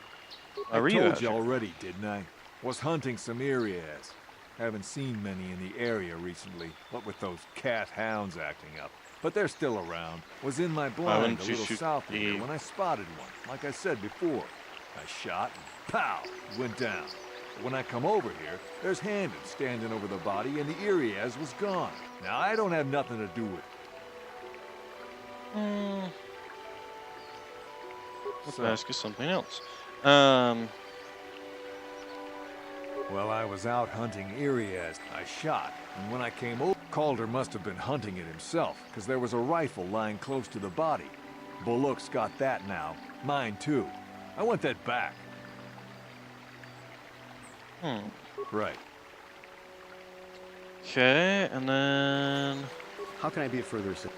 [SPEAKER 20] I told you already, didn't I? Was hunting some Iriaz. Haven't seen many in the area recently, what with those cat hounds acting up. But they're still around. Was in my blind a little south of here when I spotted one, like I said before. I shot and pow, it went down. But when I come over here, there's Handon standing over the body and the Iriaz was gone. Now, I don't have nothing to do with it.
[SPEAKER 1] Let's ask you something else.
[SPEAKER 20] Well, I was out hunting Iriaz. I shot, and when I came over, Calder must have been hunting it himself, because there was a rifle lying close to the body. Bullock's got that now. Mine, too. I want that back. Right.
[SPEAKER 1] Okay, and then...
[SPEAKER 21] How can I be of further assistance?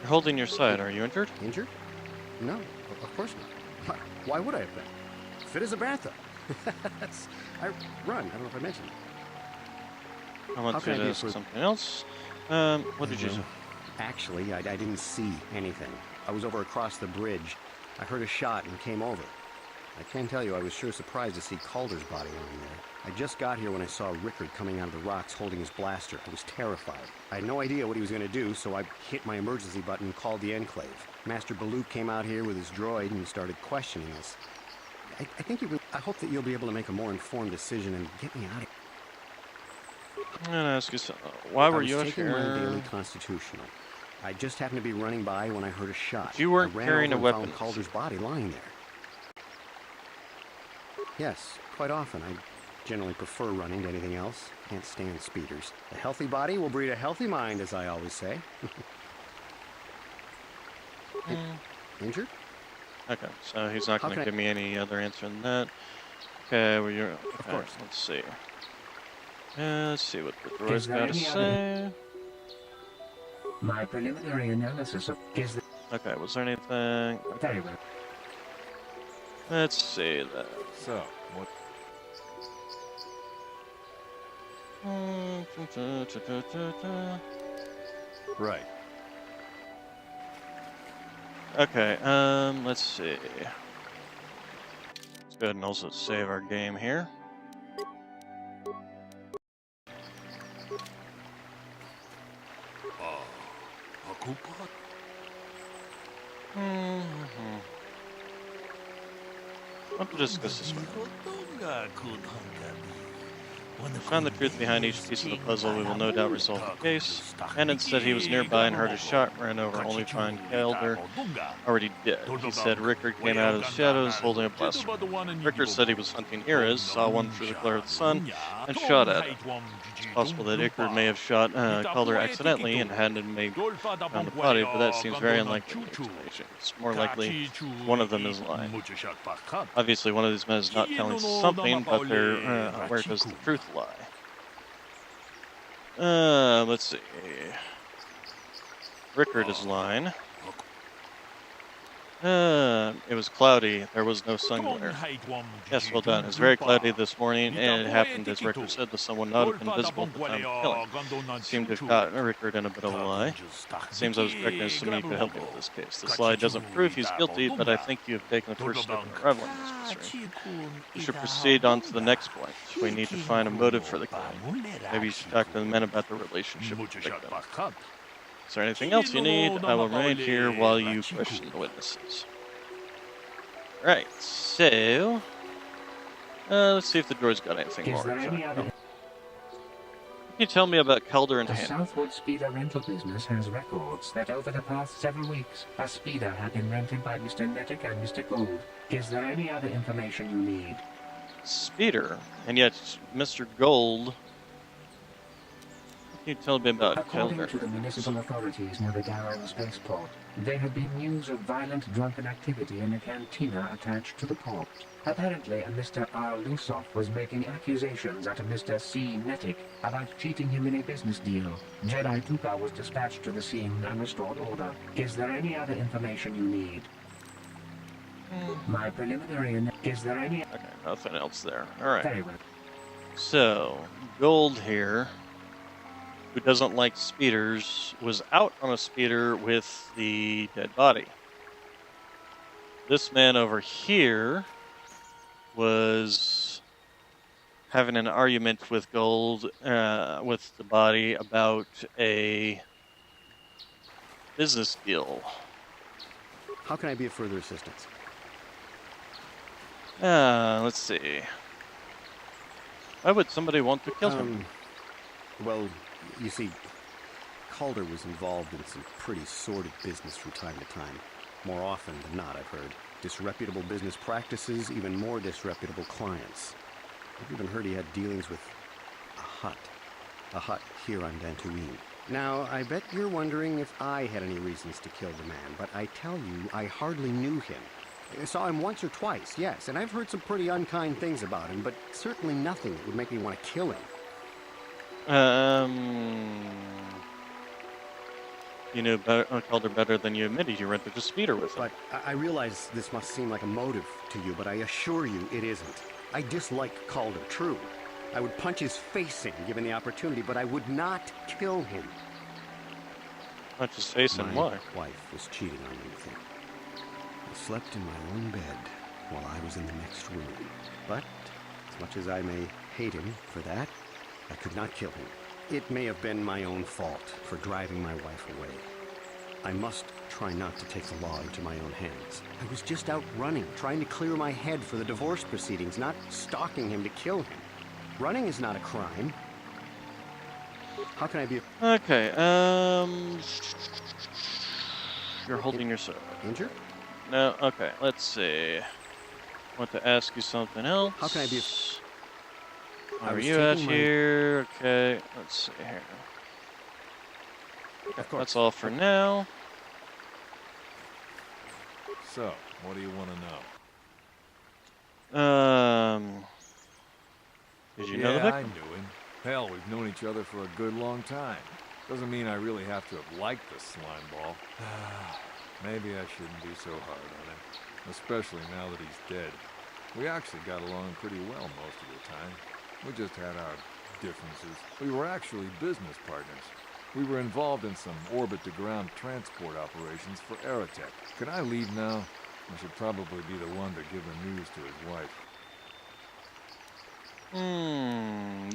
[SPEAKER 1] You're holding your side. Are you injured?
[SPEAKER 21] Injured? No, of course not. Why would I have been? Fit as a bantha. I run. I don't know if I mentioned it.
[SPEAKER 1] I want to ask something else. What did you say?
[SPEAKER 21] Actually, I didn't see anything. I was over across the bridge. I heard a shot and came over. I can tell you I was sure surprised to see Calder's body lying there. I just got here when I saw Rikard coming out of the rocks holding his blaster. I was terrified. I had no idea what he was going to do, so I hit my emergency button and called the Enclave. Master Baluk came out here with his droid and started questioning us. I hope that you'll be able to make a more informed decision and get me out of here.
[SPEAKER 1] I'm going to ask you something. Why were you
[SPEAKER 21] taking
[SPEAKER 1] here?
[SPEAKER 21] my daily constitutional. I just happened to be running by when I heard a shot.
[SPEAKER 1] But you weren't carrying a weapon.
[SPEAKER 21] I found Calder's body lying there. Yes, quite often. I generally prefer running to anything else. Can't stand speeders. A healthy body will breed a healthy mind, as I always say. Injured?
[SPEAKER 1] Okay, so he's not going to give me any other answer than that. Okay, well, you're... Okay,
[SPEAKER 21] of course.
[SPEAKER 1] Let's see. Let's see what the droid's got to say.
[SPEAKER 19] My preliminary analysis of...
[SPEAKER 1] Okay, was there anything?
[SPEAKER 19] Very well.
[SPEAKER 1] Let's see that.
[SPEAKER 20] So, what... Right.
[SPEAKER 1] Okay, let's see. Let's go ahead and also save our game here. Let's discuss this one. To find the truth behind each piece of the puzzle, we will no doubt resolve the case. Hannon said he was nearby and heard a shot ran over, only to find Calder already dead. He said Rickard came out of the shadows holding a blaster. Rickard said he was hunting Iris, saw one through the glare of the sun, and shot at it. It's possible that Rickard may have shot Calder accidentally and Hannon may have found the body, but that seems very unlikely in the explanation. It's more likely one of them is lying. Obviously, one of these men is not telling something, but where does the truth lie? Let's see. Rickard is lying. It was cloudy. There was no sun glare. Yes, well done. It was very cloudy this morning, and it happened, as Rickard said, to someone not have been visible at the time of killing. Seemed to have caught Rickard in a bit of a lie. It seems I was correct as to me could help me with this case. This lie doesn't prove he's guilty, but I think you have taken the first step in unraveling this mystery. We should proceed on to the next point. We need to find a motive for the killing. Maybe you should talk to the men about the relationship with the victim. Is there anything else you need? I will remain here while you question the witnesses. Right, so... let's see if the droid's got anything more. Can you tell me about Calder and Hannon?
[SPEAKER 19] The Southwood Speeder rental business has records that over the past several weeks, a speeder had been rented by Mr. Nettic and Mr. Gold. Is there any other information you need?
[SPEAKER 1] Speeder, and yet Mr. Gold... Can you tell me about
[SPEAKER 19] According
[SPEAKER 1] Calder?
[SPEAKER 19] to the municipal authorities near the Darrow spaceport, there have been news of violent drunken activity in a cantina attached to the port. Apparently, a Mr. R. Lusoff was making accusations at a Mr. C. Nettic about cheating him in a business deal. Jedi Tuka was dispatched to the scene and restored order. Is there any other information you need? My preliminary... Is there any...
[SPEAKER 1] Okay, nothing else there. Alright.
[SPEAKER 19] Very well.
[SPEAKER 1] So, Gold here, who doesn't like speeders, was out on a speeder with the dead body. This man over here was having an argument with Gold, with the body, about a business deal.
[SPEAKER 21] How can I be of further assistance?
[SPEAKER 1] Let's see. Why would somebody want to kill him?
[SPEAKER 21] Well, you see, Calder was involved in some pretty sordid business from time to time. More often than not, I've heard. Disreputable business practices, even more disreputable clients. I've even heard he had dealings with a hut here on Dantooine. Now, I bet you're wondering if I had any reasons to kill the man, but I tell you, I hardly knew him. I saw him once or twice, yes, and I've heard some pretty unkind things about him, but certainly nothing that would make me want to kill him.
[SPEAKER 1] You knew Calder better than you admitted. You rented a speeder with him.
[SPEAKER 21] But I realize this must seem like a motive to you, but I assure you it isn't. I dislike Calder, true. I would punch his face in given the opportunity, but I would not kill him.
[SPEAKER 1] Punch his face in? Why?
[SPEAKER 21] My wife was cheating on me with him. I slept in my own bed while I was in the next room. But, as much as I may hate him for that, I could not kill him. It may have been my own fault for driving my wife away. I must try not to take the law into my own hands. I was just out running, trying to clear my head for the divorce proceedings, not stalking him to kill him. Running is not a crime. How can I be...
[SPEAKER 1] Okay, You're holding your sword.
[SPEAKER 21] Injured?
[SPEAKER 1] No. Okay. Let's see. I want to ask you something else.
[SPEAKER 21] How can I be?
[SPEAKER 1] How are you out here? Okay. Let's see here. Okay,
[SPEAKER 21] of course.
[SPEAKER 1] That's all for now.
[SPEAKER 20] So, what do you want to know?
[SPEAKER 1] Did you know the victim?
[SPEAKER 20] I knew him. Hell, we've known each other for a good long time. Doesn't mean I really have to have liked the slime ball. Maybe I shouldn't be so hard on him, especially now that he's dead. We actually got along pretty well most of the time. We just had our differences. We were actually business partners. We were involved in some orbit-to-ground transport operations for Aerotech. Can I leave now? I should probably be the one to give the news to his wife.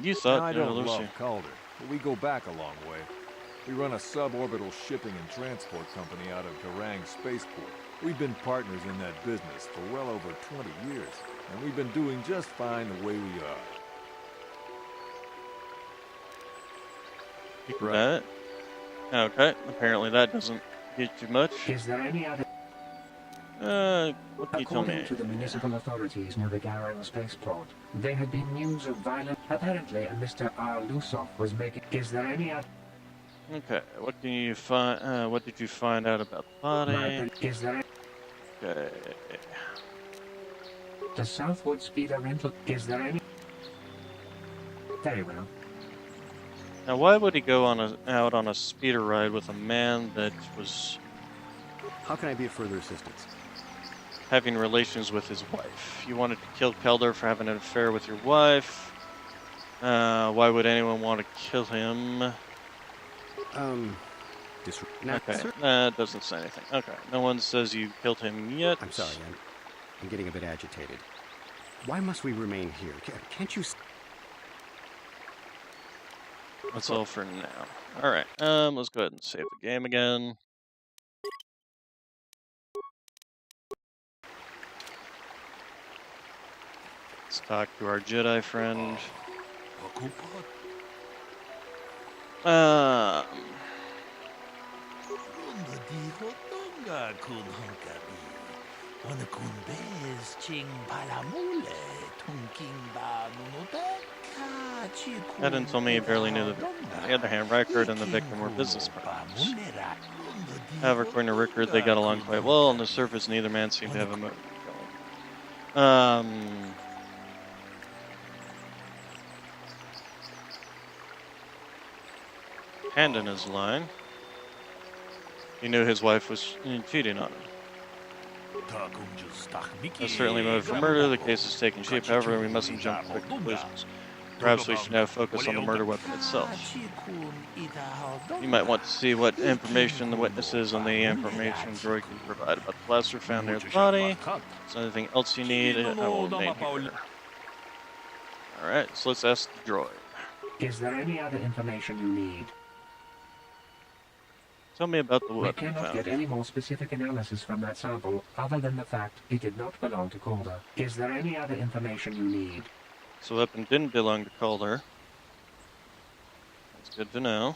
[SPEAKER 1] You thought
[SPEAKER 20] now, I don't love
[SPEAKER 1] Lucy.
[SPEAKER 20] Calder, but we go back a long way. We run a suborbital shipping and transport company out of Garang Spaceport. We've been partners in that business for well over 20 years, and we've been doing just fine the way we are.
[SPEAKER 1] Right. Okay. Apparently that doesn't get you much.
[SPEAKER 19] Is there any other?
[SPEAKER 1] What can you tell me?
[SPEAKER 19] According to the municipal authorities near the Garang spaceport, there had been news of violence. Apparently, a Mr. R. Lusov was making. Is there any other?
[SPEAKER 1] Okay. What can you find? What did you find out about the body?
[SPEAKER 19] Is there?
[SPEAKER 1] Okay.
[SPEAKER 19] The Southwood Speeder rental. Is there any? Very well.
[SPEAKER 1] Now, why would he go out on a speeder ride with a man that was?
[SPEAKER 21] How can I be of further assistance?
[SPEAKER 1] Having relations with his wife. You wanted to kill Kelder for having an affair with your wife. Why would anyone want to kill him? Okay, that doesn't say anything. Okay, no one says you killed him yet.
[SPEAKER 21] I'm sorry, I'm getting a bit agitated. Why must we remain here? Can't you...
[SPEAKER 1] That's all for now. Alright, let's go ahead and save the game again. Let's talk to our Jedi friend. That didn't tell me he barely knew the victim. On the other hand, Rickard and the victim were business partners. However, according to Rickard, they got along quite well. On the surface, neither man seemed to have a motive going. Hand in his line. He knew his wife was cheating on him. That's certainly motive for murder. The case is taking shape, however, we mustn't jump to quick conclusions. Perhaps we should now focus on the murder weapon itself. You might want to see what information the witnesses and the information droid can provide about the blaster found near the body. If there's anything else you need, I will remain here. Alright, so let's ask the droid.
[SPEAKER 19] Is there any other information you need?
[SPEAKER 1] Tell me about the weapon
[SPEAKER 19] We cannot get any more specific analysis from that sample, other than the fact it did not belong to Calder. Is there any other information you need?
[SPEAKER 1] So the weapon didn't belong to Calder. That's good to know.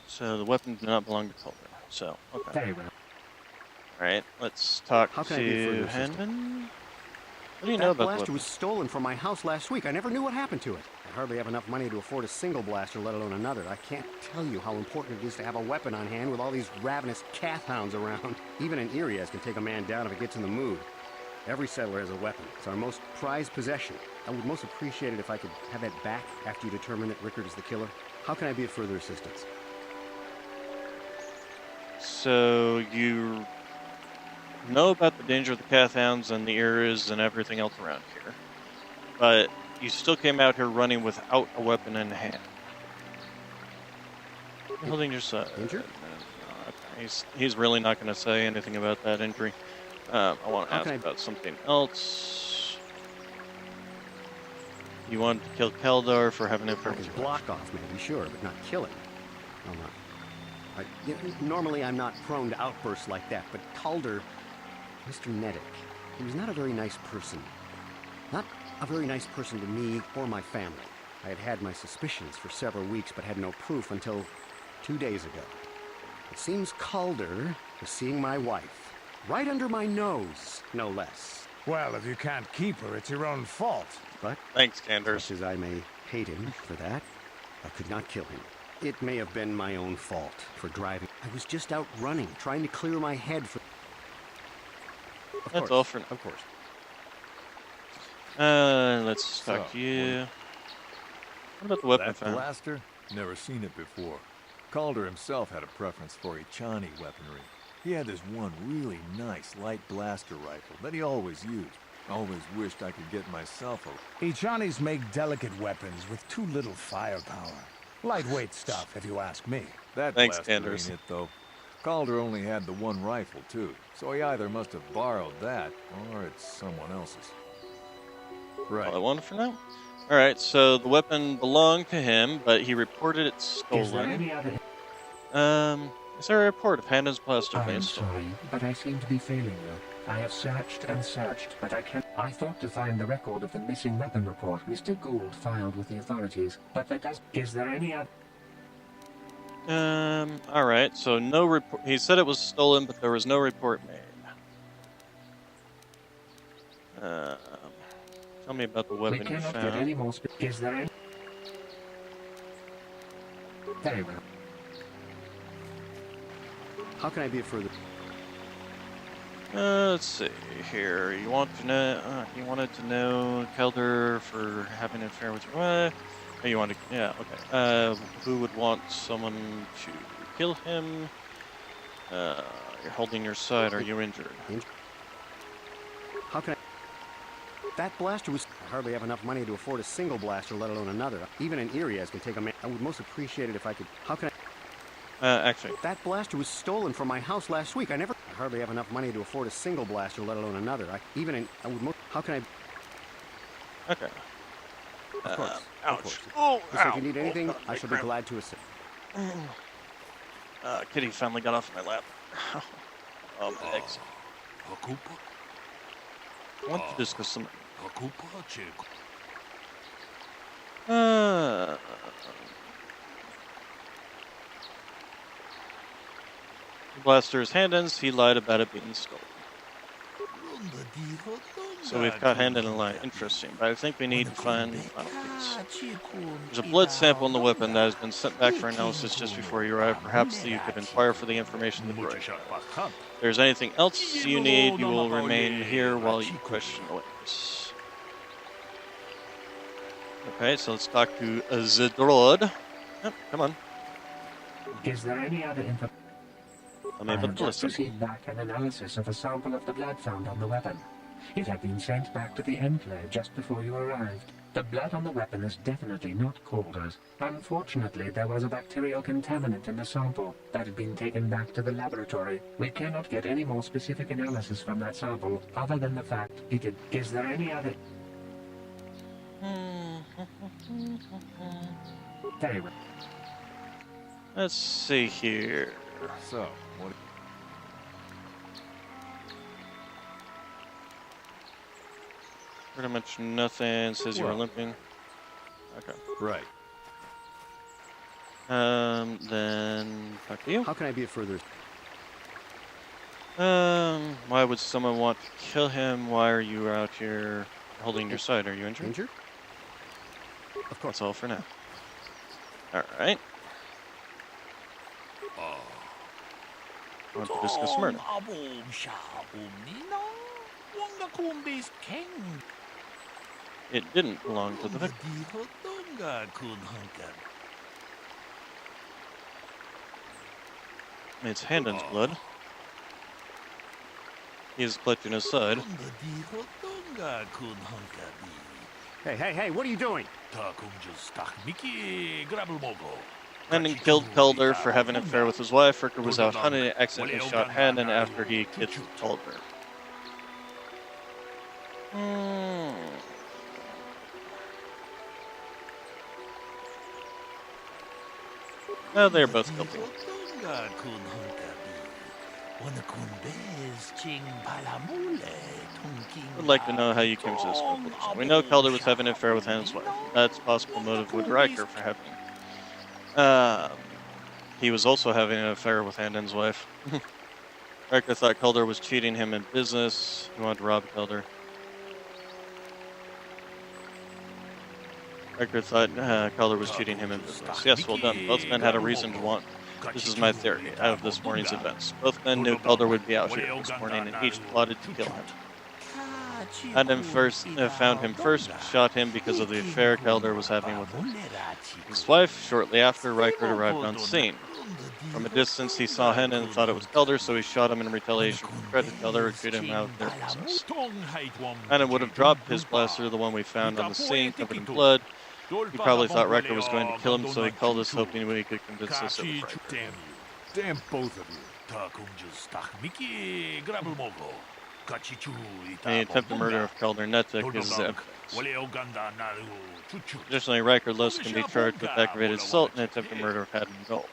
[SPEAKER 1] So the weapon did not belong to Calder. So, okay.
[SPEAKER 19] Very well.
[SPEAKER 1] Alright, let's talk
[SPEAKER 21] How can
[SPEAKER 1] to
[SPEAKER 21] I be further
[SPEAKER 1] Henman. What do you know about the
[SPEAKER 21] blaster
[SPEAKER 1] weapon?
[SPEAKER 21] was stolen from my house last week. I never knew what happened to it. I hardly have enough money to afford a single blaster, let alone another. I can't tell you how important it is to have a weapon on hand with all these ravenous cath hounds around. Even an Irias can take a man down if it gets in the mood. Every settler has a weapon. It's our most prized possession. I would most appreciate it if I could have that back after you determine that Rickard is the killer. How can I be of further assistance?
[SPEAKER 1] So you know about the danger of the cath hounds and the ears and everything else around here, but you still came out here running without a weapon in hand. You're holding your side.
[SPEAKER 21] Injured?
[SPEAKER 1] Okay. He's really not going to say anything about that injury. I want to ask about something else. You wanted to kill Keldar for having an affair with your wife.
[SPEAKER 21] Block off, maybe, sure, but not kill him. Oh, no. Normally I'm not prone to outbursts like that, but Calder, Mr. Neddick, he was not a very nice person. Not a very nice person to me or my family. I had had my suspicions for several weeks, but had no proof until 2 days ago. It seems Calder was seeing my wife, right under my nose, no less.
[SPEAKER 4] Well, if you can't keep her, it's your own fault.
[SPEAKER 21] But
[SPEAKER 1] thanks, Kanders.
[SPEAKER 21] Much as I may hate him for that, I could not kill him. It may have been my own fault for driving. I was just out running, trying to clear my head for...
[SPEAKER 1] That's all for now.
[SPEAKER 21] Of course.
[SPEAKER 1] Let's talk to you. What about the weapon
[SPEAKER 20] That
[SPEAKER 1] found?
[SPEAKER 20] blaster? Never seen it before. Calder himself had a preference for Echani weaponry. He had this one really nice light blaster rifle that he always used. Always wished I could get myself a...
[SPEAKER 4] Echanis make delicate weapons with too little firepower. Lightweight stuff, if you ask me.
[SPEAKER 20] That
[SPEAKER 1] Thanks,
[SPEAKER 20] blaster
[SPEAKER 1] Kanders.
[SPEAKER 20] ain't it, though. Calder only had the one rifle, too, so he either must have borrowed that, or it's someone else's.
[SPEAKER 1] Right. All I want for now? Alright, so the weapon belonged to him, but he reported it stolen.
[SPEAKER 19] Is there any other...
[SPEAKER 1] Is there a report of Hannah's blaster
[SPEAKER 19] I'm
[SPEAKER 1] being stolen?
[SPEAKER 19] sorry, but I seem to be failing you. I have searched and searched, but I can't... I thought to find the record of the missing weapon report Mr. Gould filed with the authorities, but that does... Is there any other...
[SPEAKER 1] Alright, so no report... He said it was stolen, but there was no report made. Tell me about the weapon
[SPEAKER 19] We
[SPEAKER 1] you
[SPEAKER 19] cannot
[SPEAKER 1] found.
[SPEAKER 19] get any more... Is there any... Very well.
[SPEAKER 21] How can I be of further...
[SPEAKER 1] Let's see here. You want to know? You wanted to know Calder for having an affair with your wife. Oh, you want to? Yeah. Okay. Who would want someone to kill him? You're holding your side. Are you injured?
[SPEAKER 21] How can I... That blaster was... I hardly have enough money to afford a single blaster, let alone another. Even an Irias can take a man... I would most appreciate it if I could... How can I...
[SPEAKER 1] Actually...
[SPEAKER 21] That blaster was stolen from my house last week. I hardly have enough money to afford a single blaster, let alone another. I would most... How can I...
[SPEAKER 1] Okay.
[SPEAKER 21] Of course.
[SPEAKER 1] Ouch.
[SPEAKER 21] Of course.
[SPEAKER 1] Oh,
[SPEAKER 21] Just if you need anything, I shall be
[SPEAKER 1] cramp.
[SPEAKER 21] glad to assist.
[SPEAKER 1] Kitty finally got off my lap. Oh, my legs. I want to discuss some... Blaster's Handens, he lied about it being stolen. So we've caught Handon and lie. Interesting, but I think we need to find... There's a blood sample in the weapon that has been sent back for analysis just before you arrived. Perhaps you could inquire for the information in the droid. If there's anything else you need, you will remain here while you question the witness. Okay, so let's talk to Zedrod. Yep, come on.
[SPEAKER 19] Is there any other info...
[SPEAKER 1] I
[SPEAKER 19] have just received back an analysis of a sample of the blood found on the weapon. It had been sent back to the Enclave just before you arrived. The blood on the weapon is definitely not Calder's. Unfortunately, there was a bacterial contaminant in the sample that had been taken back to the laboratory. We cannot get any more specific analysis from that sample, other than the fact it did. Is there any other... Very well.
[SPEAKER 1] Let's see here.
[SPEAKER 20] So, what...
[SPEAKER 1] Pretty much nothing. Says you were limping. Okay.
[SPEAKER 20] Right.
[SPEAKER 1] Then talk to you.
[SPEAKER 21] How can I be of further...
[SPEAKER 1] Why would someone want to kill him? Why are you out here holding your side? Are you injured?
[SPEAKER 21] Injured?
[SPEAKER 1] Of course. That's all for now. Alright. Want to discuss murder. It didn't belong to the victim. It's Handon's blood. He is clutching his side.
[SPEAKER 21] Hey, what are you doing?
[SPEAKER 1] Handon killed Calder for having an affair with his wife. Ricker was out hunting and accidentally shot Handon after he killed Calder. Well, they're both guilty. Would like to know how you came to this conclusion. We know Calder was having an affair with Hannah's wife. That's possible motive with Riker for having. He was also having an affair with Hannah's wife. Riker thought Calder was cheating him in business. He wanted to rob Calder. Riker thought Calder was cheating him in business. Yes, well done. Both men had a reason to want. This is my theory out of this morning's events. Both men knew Calder would be out here this morning, and each plotted to kill him. Adam found him first, shot him because of the affair Calder was having with his wife. Shortly after, Riker arrived on scene. From a distance, he saw Henna and thought it was Calder, so he shot him in retaliation for threat to Calder and shoot him out of their business. Henna would have dropped his blaster, the one we found on the scene, covered in blood. He probably thought Riker was going to kill him, so he called us, hoping we could convince us it was Riker.
[SPEAKER 20] Damn both of you.
[SPEAKER 1] The attempted murder of Calder Netic is evidence. Additionally, Riker Lust can be charged with aggravated assault and attempted murder of Haddon Gold.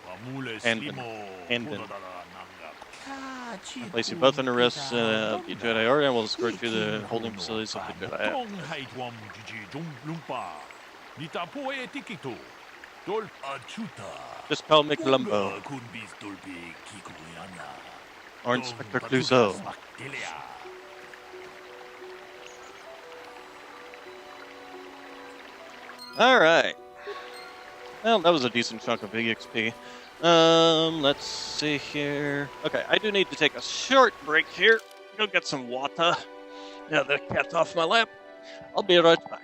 [SPEAKER 1] I'll place you both under arrest of the Jedi Order and will escort you to the holding facilities of the Jedi. Just call me Columbo. Or Inspector Clouseau. Alright. Well, that was a decent chunk of EXP. Let's see here. Okay, I do need to take a short break here. Go get some water. Now the cat's off my lap. I'll be right back.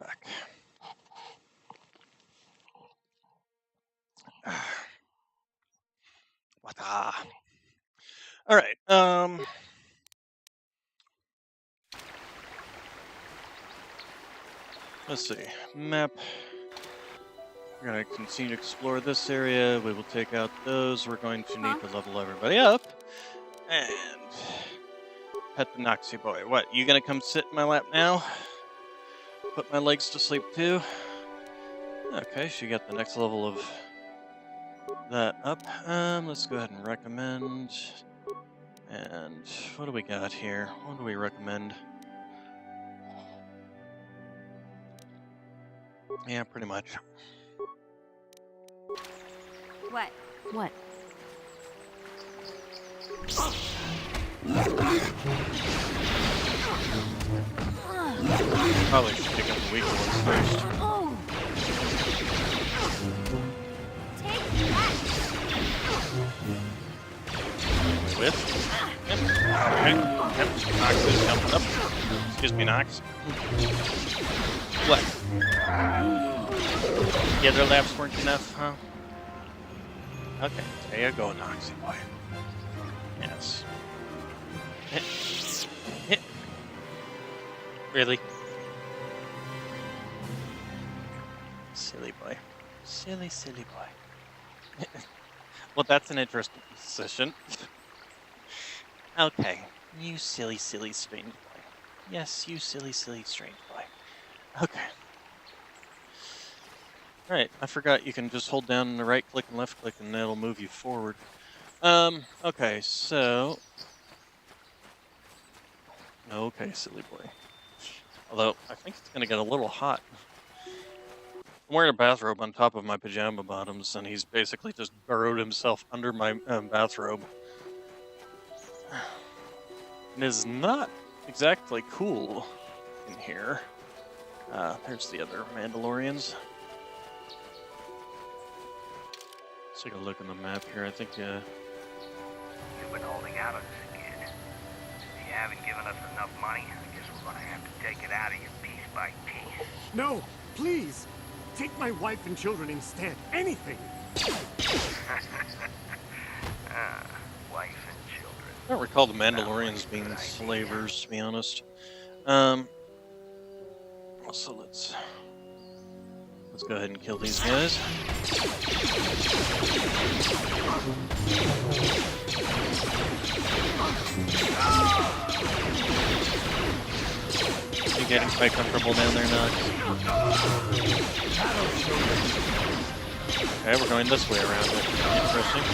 [SPEAKER 1] back. All right. Let's see. Map. We're going to continue to explore this area. We will take out those. We're going to need to level everybody up. And pet the Noxie boy. What, you going to come sit in my lap now? Put my legs to sleep too? Okay, she got the next level of that up. Let's go ahead and recommend. And what do we got here? What do we recommend? Yeah, pretty much.
[SPEAKER 8] What?
[SPEAKER 18] What?
[SPEAKER 1] Probably should pick up the weaker ones first.
[SPEAKER 8] Oh. Take that.
[SPEAKER 1] With? Yep. Okay. Yep. Nox is jumping up. Excuse me, Nox. What? The other laps weren't enough, huh? Okay, there you go, Noxie boy. Yes. Hit. Hit. Really? Silly boy. Silly, silly boy. Well, that's an interesting position. Okay, you silly, silly, strange boy. Yes, you silly, silly, strange boy. Okay. Alright, I forgot you can just hold down the right click and left click and that'll move you forward. Okay, so... Okay, silly boy. Although, I think it's gonna get a little hot. I'm wearing a bathrobe on top of my pajama bottoms, and he's basically just burrowed himself under my bathrobe. It is not exactly cool in here. There's the other Mandalorians. Let's take a look on the map here. I think,
[SPEAKER 12] You've been holding out on this kid. If you haven't given us enough money, I guess we're gonna have to take it out of you piece by piece.
[SPEAKER 11] No, please! Take my wife and children instead. Anything!
[SPEAKER 12] Wife and children.
[SPEAKER 1] I don't recall the Mandalorians being slavers, to be honest. So let's go ahead and kill these guys. You getting quite comfortable down there, Nox? Okay, we're going this way around it. Interesting.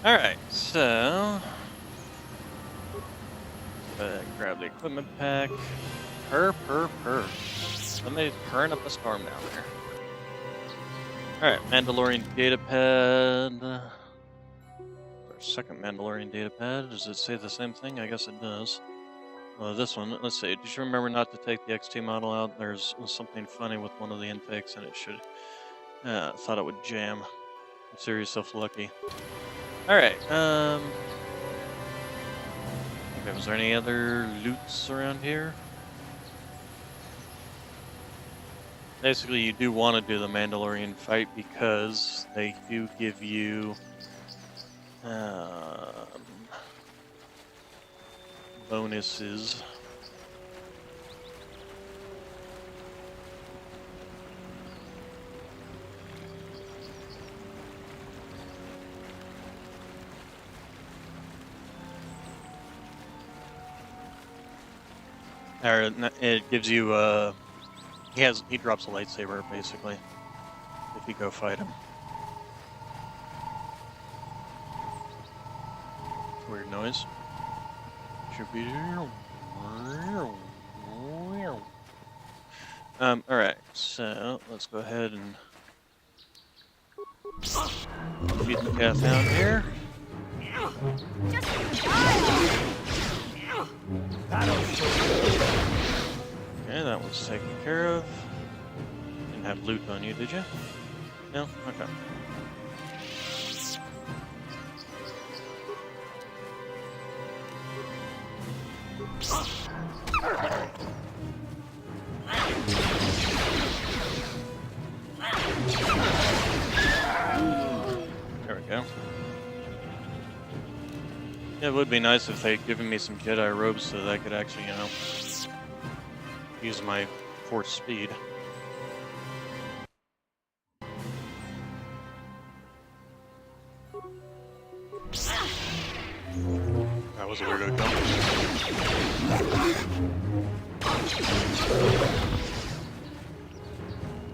[SPEAKER 1] Alright, so... grab the equipment pack. Purr. Somebody's purring up a storm down there. Alright, Mandalorian datapad. Our second Mandalorian datapad. Does it say the same thing? I guess it does. This one, let's see. Did you remember not to take the XT model out? There's something funny with one of the intakes and it should... thought it would jam. Consider yourself lucky. Alright, okay, was there any other loots around here? Basically, you do want to do the Mandalorian fight because they do give you bonuses. Or it gives you he drops a lightsaber basically if you go fight him. Weird noise. Should be alright, so let's go ahead and beat the cat down here. Okay, that one's taken care of. Didn't have loot on you, did you? No? Okay. It would be nice if they'd given me some Jedi robes so that I could actually, you know, use my Force speed. That was a weird outcome.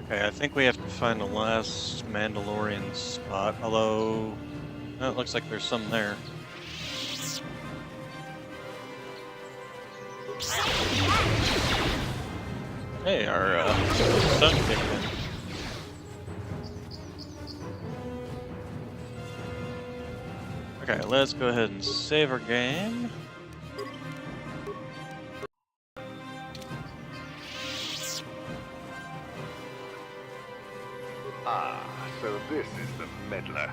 [SPEAKER 1] Okay, I think we have to find the last Mandalorian spot, although it looks like there's some there. Hey, our sun kicked in. Okay, let's go ahead and save our game.
[SPEAKER 9] Ah, so this is the meddler.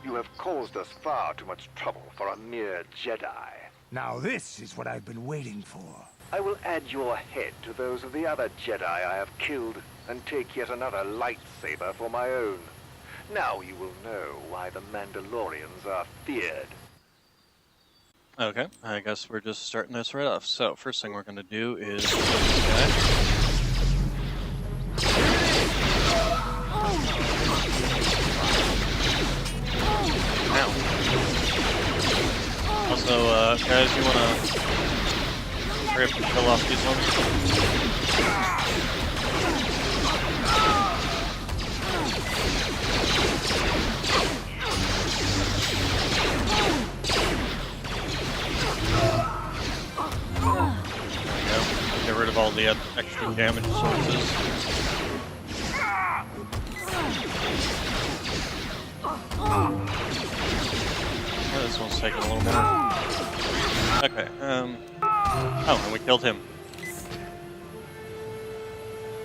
[SPEAKER 9] You have caused us far too much trouble for a mere Jedi.
[SPEAKER 4] Now this is what I've been waiting for.
[SPEAKER 9] I will add your head to those of the other Jedi I have killed, and take yet another lightsaber for my own. Now you will know why the Mandalorians are feared.
[SPEAKER 1] Okay, I guess we're just starting this right off. So, first thing we're going to do is... Ow. Also, guys, you want to hurry up and kill off these ones? Get rid of all the extra damage sources. Oh, this one's taking a little more. Okay, oh, and we killed him.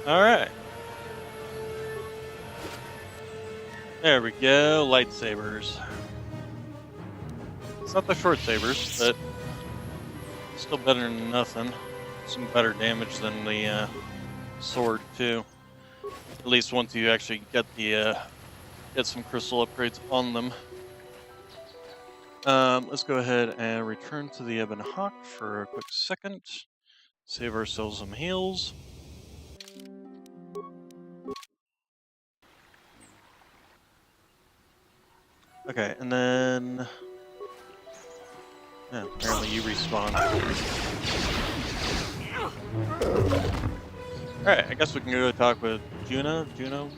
[SPEAKER 1] Alright. There we go, lightsabers. It's not the short sabers, but still better than nothing. Some better damage than the sword too. At least once you actually get the get some crystal upgrades on them. Let's go ahead and return to the Ebon Hawk for a quick second. Save ourselves some heals. Okay, and then yeah, apparently you respawn. Alright, I guess we can go talk with Juhani,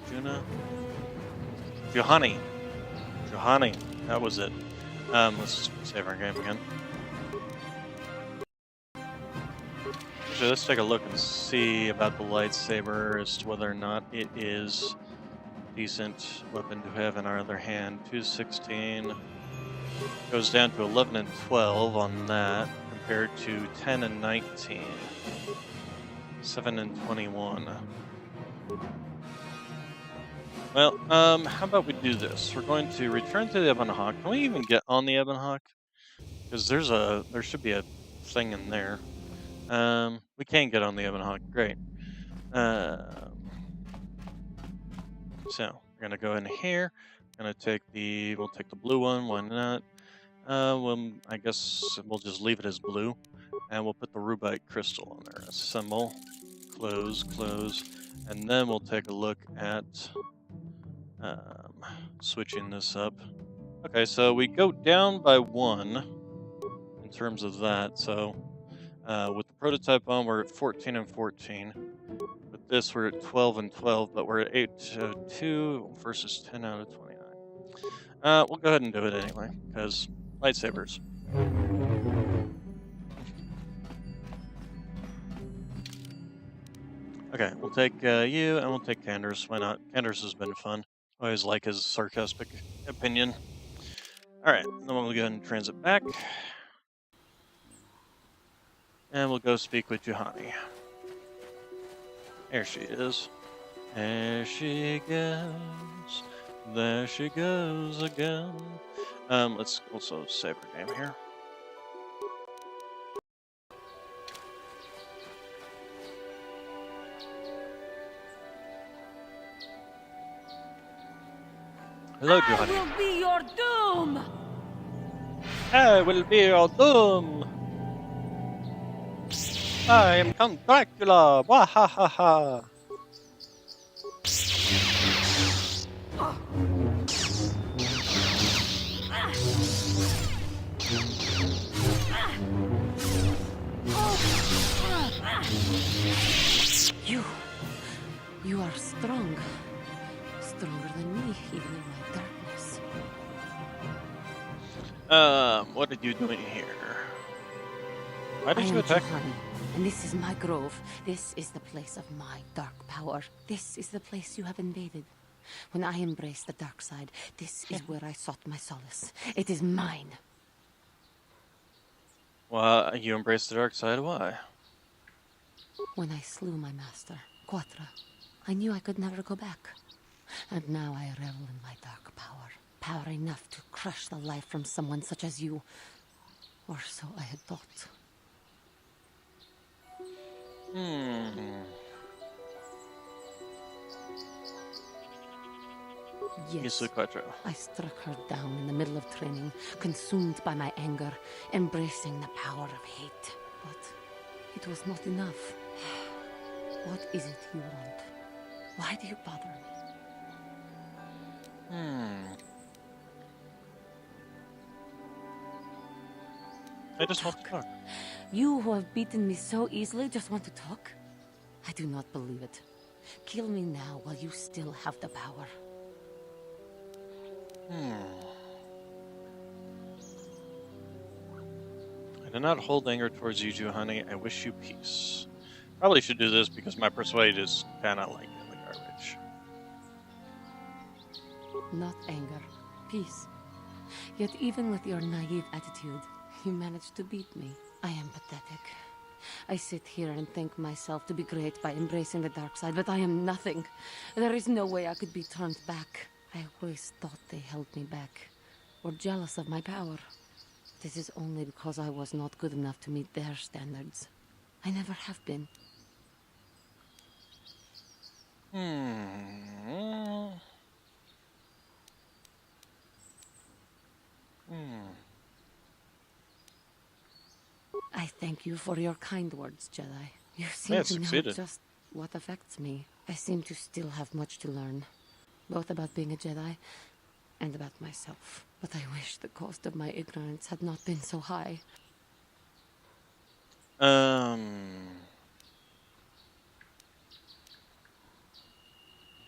[SPEAKER 1] that was it. Let's save our game again. Actually, let's take a look and see about the lightsaber as to whether or not it is a decent weapon to have in our other hand. 216 goes down to 11 and 12 on that, compared to 10 and 19. 7 and 21. Well, how about we do this? We're going to return to the Ebon Hawk. Can we even get on the Ebon Hawk? Because there should be a thing in there. We can get on the Ebon Hawk. Great. So we're gonna go in here. We'll take the blue one. Why not? I guess we'll just leave it as blue, and we'll put the rubite crystal on there. Assemble, close, and then we'll take a look at switching this up. Okay, so we go down by 1 in terms of that. So with the prototype on, we're at 14 and 14. With this, we're at 12 and 12, but we're at 8 to 2 versus 10 out of 29. We'll go ahead and do it anyway, because lightsabers. Okay, we'll take you, and we'll take Canderous. Why not? Canderous has been fun. I always like his sarcastic opinion. Alright, then we'll go ahead and transit back. And we'll go speak with Juhani. There she is. There she goes. There she goes again. Let's also save her name here.
[SPEAKER 8] Hello, Juhani. I will be your doom!
[SPEAKER 1] I will be your doom. I am Count Dracula. Wahahaha.
[SPEAKER 3] You are strong. Stronger than me, even in my darkness.
[SPEAKER 1] What are you doing here? Why did you attack?
[SPEAKER 3] Juhani, and this is my grove. This is the place of my dark power. This is the place you have invaded. When I embraced the dark side, this is where I sought my solace. It is mine.
[SPEAKER 1] Well, you embraced the dark side. Why?
[SPEAKER 3] When I slew my master, Quatra, I knew I could never go back. And now I revel in my dark power. Power enough to crush the life from someone such as you. Or so I had thought. Yes, I struck her down in the middle of training, consumed by my anger, embracing the power of hate. But it was not enough. What is it you want? Why do you bother me?
[SPEAKER 1] I just want to talk.
[SPEAKER 3] You who have beaten me so easily just want to talk? I do not believe it. Kill me now while you still have the power.
[SPEAKER 1] I do not hold anger towards you, Juhani. I wish you peace. Probably should do this because my persuade is kind of like in the garbage.
[SPEAKER 3] Not anger, peace. Yet even with your naive attitude, you managed to beat me. I am pathetic. I sit here and think myself to be great by embracing the dark side, but I am nothing. There is no way I could be turned back. I always thought they held me back, or jealous of my power. This is only because I was not good enough to meet their standards. I never have been. I thank you for your kind words, Jedi. You seem to know just what affects me. I seem to still have much to learn, both about being a Jedi and about myself. But I wish the cost of my ignorance had not been so high.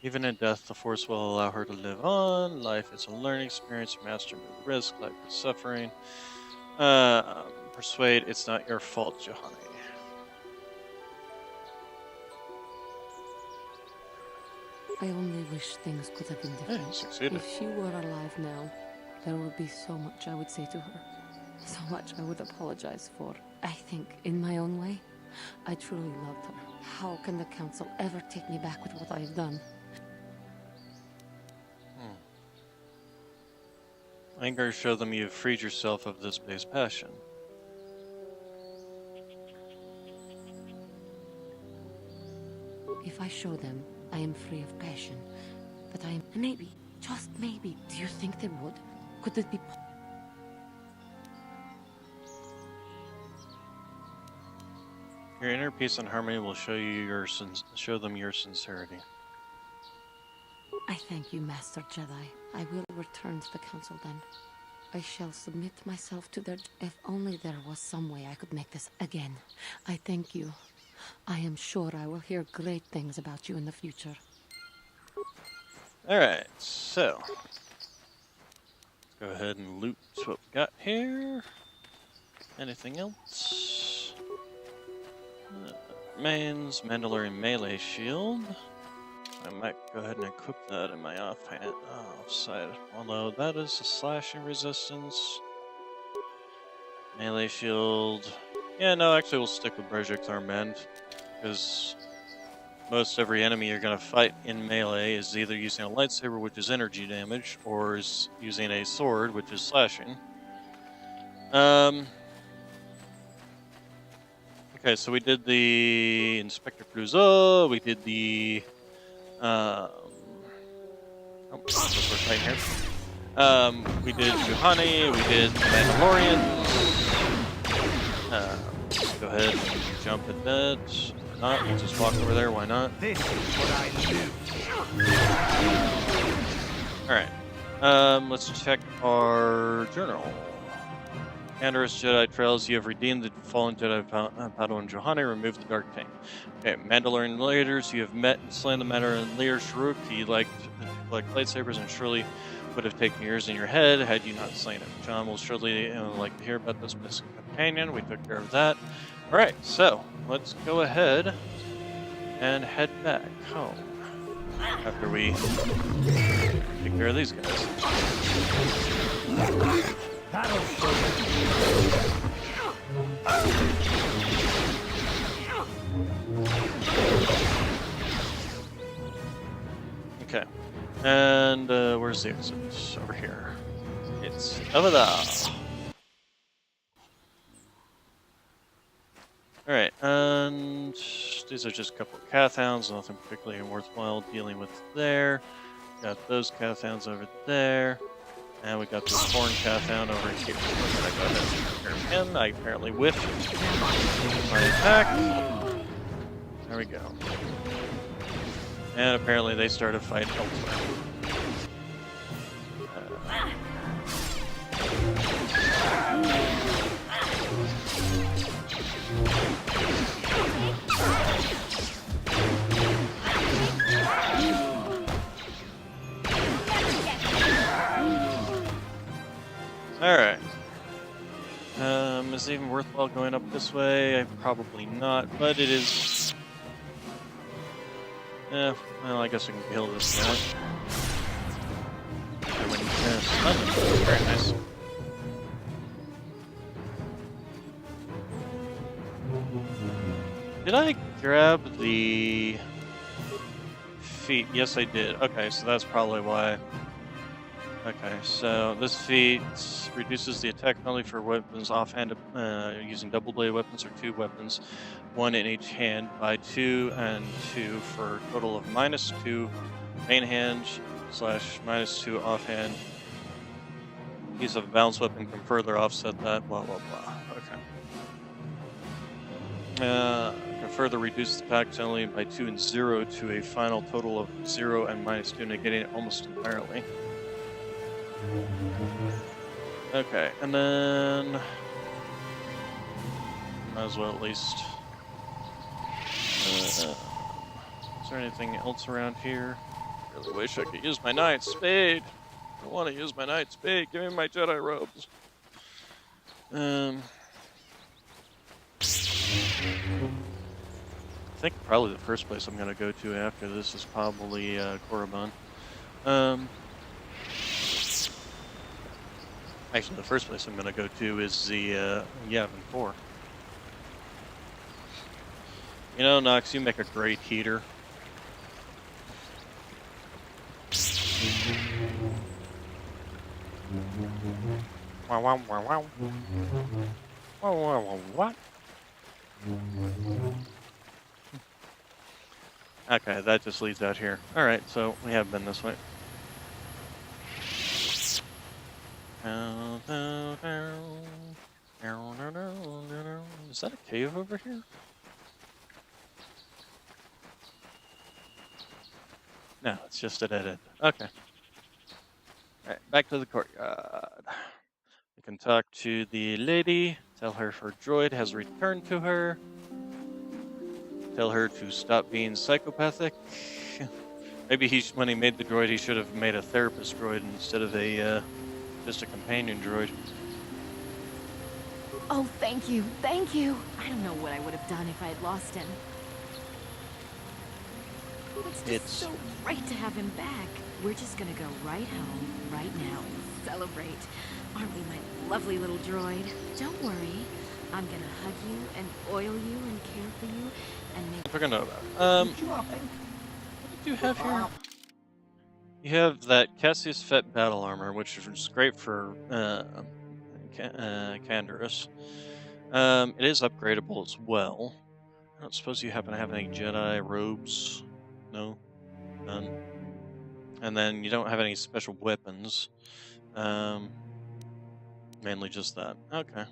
[SPEAKER 1] Even in death, the Force will allow her to live on. Life is a learning experience. Master with risk. Life is suffering. Persuade, it's not your fault, Juhani.
[SPEAKER 3] I only wish things could have been different.
[SPEAKER 1] Yeah, succeeded.
[SPEAKER 3] If she were alive now, there would be so much I would say to her. So much I would apologize for. I think, in my own way, I truly loved her. How can the Council ever take me back with what I have done?
[SPEAKER 1] Anger, show them you've freed yourself of this base passion.
[SPEAKER 3] If I show them, I am free of passion. But I am... Maybe, just maybe, do you think they would? Could it be...
[SPEAKER 1] Your inner peace and harmony will show them your sincerity.
[SPEAKER 3] I thank you, Master Jedi. I will return to the Council then. I shall submit myself to their... If only there was some way I could make this again. I thank you. I am sure I will hear great things about you in the future.
[SPEAKER 1] Alright, so... go ahead and loot what we got here. Anything else? Remains, Mandalorian melee shield. I might go ahead and equip that in my offside. Although that is a slashing resistance. Melee shield. Yeah, no, actually we'll stick with Brejik's Armband. Because most every enemy you're going to fight in melee is either using a lightsaber, which is energy damage, or is using a sword, which is slashing. Okay, so we did the Inspector Clouseau, we did the... we're fighting here. We did Juhani, we did Mandalorian. Let's go ahead and jump at that. Or not, we'll just walk over there, why not?
[SPEAKER 10] This is what I do.
[SPEAKER 1] Alright. Let's check our journal. Andor's Jedi Trails, you have redeemed the fallen Jedi Padawan Juhani, removed the Dark Taint. Okay, Mandalorian leaders, you have met and slain the Mandalorian leader Sharuk. He liked to collect lightsabers and surely would have taken yours in your head had you not slain him. John will surely like to hear about this missing companion. We took care of that. Alright, so let's go ahead and head back home after we take care of these guys. Okay, and where's the exit? Over here. It's over there. Alright, and these are just a couple of Cath Hounds, nothing particularly worthwhile dealing with there. Got those Cath Hounds over there. And we got this Horn Cath Hound over here. I'm gonna go ahead and take care of him. I apparently whiffed my attack. There we go. And apparently they started fighting elsewhere. Alright. Is it even worthwhile going up this way? Probably not, but it is... Yeah, well, I guess I can kill this guy. Very nice. Did I grab the feat? Yes, I did. Okay, so that's probably why. Okay, so this feat reduces the attack penalty for weapons offhand using double-bladed weapons or two weapons, one in each hand, by 2 and 2 for a total of -2 main hand / -2 offhand. Use of a balanced weapon can further offset that, blah blah blah. Okay. Can further reduce the attack penalty by 2 and 0 to a final total of 0 and -2, negating it almost entirely. Okay, and then might as well at least. Is there anything else around here? I really wish I could use my Knight Spade. I want to use my Knight Spade. Give me my Jedi robes. I think probably the first place I'm going to go to after this is probably Korriban. Actually, the first place I'm going to go to is the Yavin 4. You know, Nox, you make a great heater. Wow, wow, wow, wow. Wow, wow, wow, what? Okay, that just leads out here. Alright, so we have been this way. Is that a cave over here? No, it's just a dead end. Okay. Alright, back to the courtyard. We can talk to the lady, tell her droid has returned to her. Tell her to stop being psychopathic. Maybe when he made the droid, he should have made a therapist droid instead of a just a companion droid.
[SPEAKER 18] Oh, thank you, thank you. I don't know what I would have done if I had lost him. It's so great to have him back. We're just gonna go right home, right now, and celebrate. Aren't we, my lovely little droid? Don't worry. I'm gonna hug you and oil you and care for you and make...
[SPEAKER 1] I forgot about what did you have here? You have that Cassius Fett battle armor, which is great for Canderous. It is upgradable as well. I don't suppose you happen to have any Jedi robes? No? None. And then you don't have any special weapons. Mainly just that. Okay.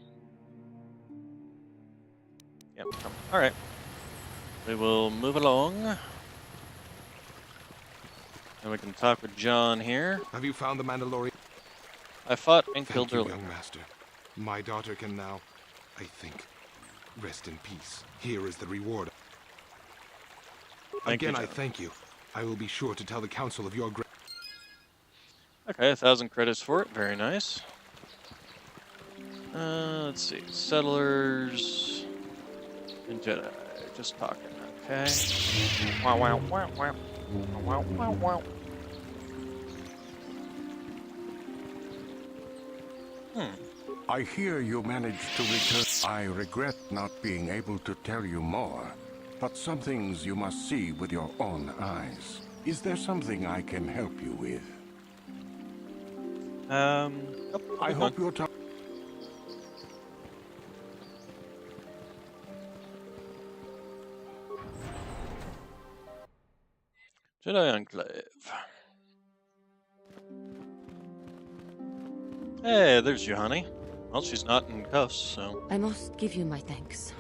[SPEAKER 1] Yep. All right. We will move along, and we can talk with John here.
[SPEAKER 2] Have you found the Mandalorian?
[SPEAKER 1] I fought and killed
[SPEAKER 2] Thank
[SPEAKER 1] her.
[SPEAKER 2] you, young master. My daughter can now, I think, rest in peace. Here is the reward.
[SPEAKER 1] Thank you,
[SPEAKER 2] Again, I
[SPEAKER 1] John.
[SPEAKER 2] thank you. I will be sure to tell the council of your great...
[SPEAKER 1] Okay, 1,000 credits for it. Very nice. Let's see. Settlers and Jedi. Just talking. Okay. Wow, wow, wow, wow. Wow, wow, wow.
[SPEAKER 16] I hear you managed to return. I regret not being able to tell you more, but some things you must see with your own eyes. Is there something I can help you with? I hope you're talking.
[SPEAKER 1] Jedi Enclave. Hey, there's Juhani. Well, she's not in cuffs, so...
[SPEAKER 7] I must give you my thanks.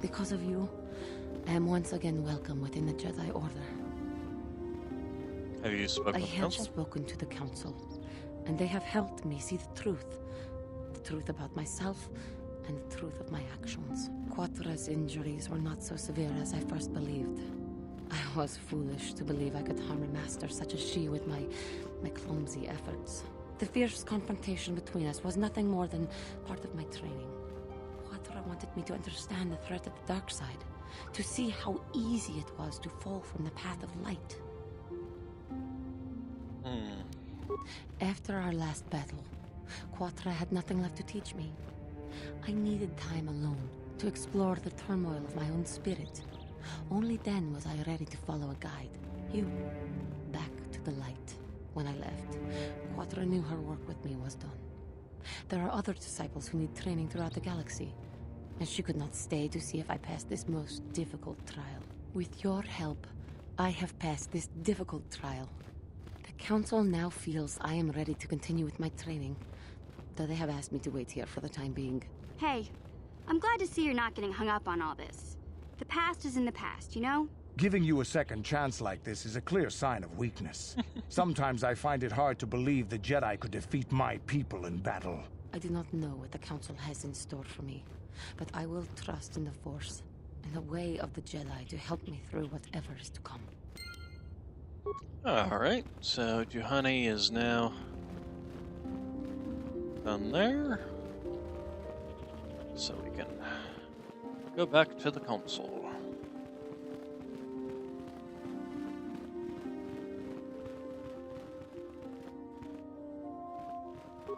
[SPEAKER 7] Because of you, I am once again welcome within the Jedi Order.
[SPEAKER 1] Have you spoken
[SPEAKER 7] I
[SPEAKER 1] with the
[SPEAKER 7] have
[SPEAKER 1] council?
[SPEAKER 7] spoken to the Council, and they have helped me see the truth. The truth about myself, and the truth of my actions. Quatra's injuries were not so severe as I first believed. I was foolish to believe I could harm a master such as she with my clumsy efforts. The fierce confrontation between us was nothing more than part of my training. Quatra wanted me to understand the threat of the dark side, to see how easy it was to fall from the path of light. After our last battle, Quatra had nothing left to teach me. I needed time alone to explore the turmoil of my own spirit. Only then was I ready to follow a guide. You. Back to the light. When I left, Quatra knew her work with me was done. There are other disciples who need training throughout the galaxy, and she could not stay to see if I passed this most difficult trial. With your help, I have passed this difficult trial. The Council now feels I am ready to continue with my training, though they have asked me to wait here for the time being.
[SPEAKER 8] Hey, I'm glad to see you're not getting hung up on all this. The past is in the past, you know?
[SPEAKER 4] Giving you a second chance like this is a clear sign of weakness. Sometimes I find it hard to believe the Jedi could defeat my people in battle.
[SPEAKER 7] I do not know what the Council has in store for me, but I will trust in the Force and the way of the Jedi to help me through whatever is to come.
[SPEAKER 1] Alright, so Juhani is now done there. So we can go back to the Council.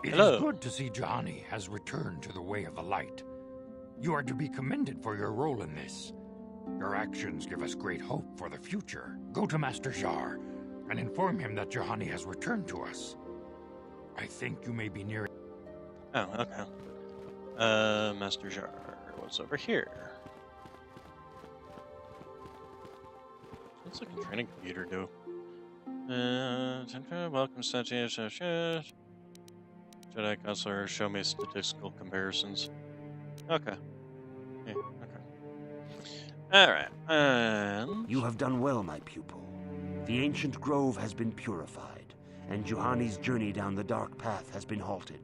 [SPEAKER 15] It
[SPEAKER 1] Hello.
[SPEAKER 15] is good to see Juhani has returned to the way of the light. You are to be commended for your role in this. Your actions give us great hope for the future. Go to Master Jar and inform him that Juhani has returned to us. I think you may be near...
[SPEAKER 1] Oh, okay. Master Jar, what's over here? What's like a training computer do? Welcome, Sentience. Jedi Counselor, show me statistical comparisons. Okay. Yeah, okay. Alright, and...
[SPEAKER 17] You have done well, my pupil. The ancient grove has been purified, and Juhani's journey down the dark path has been halted.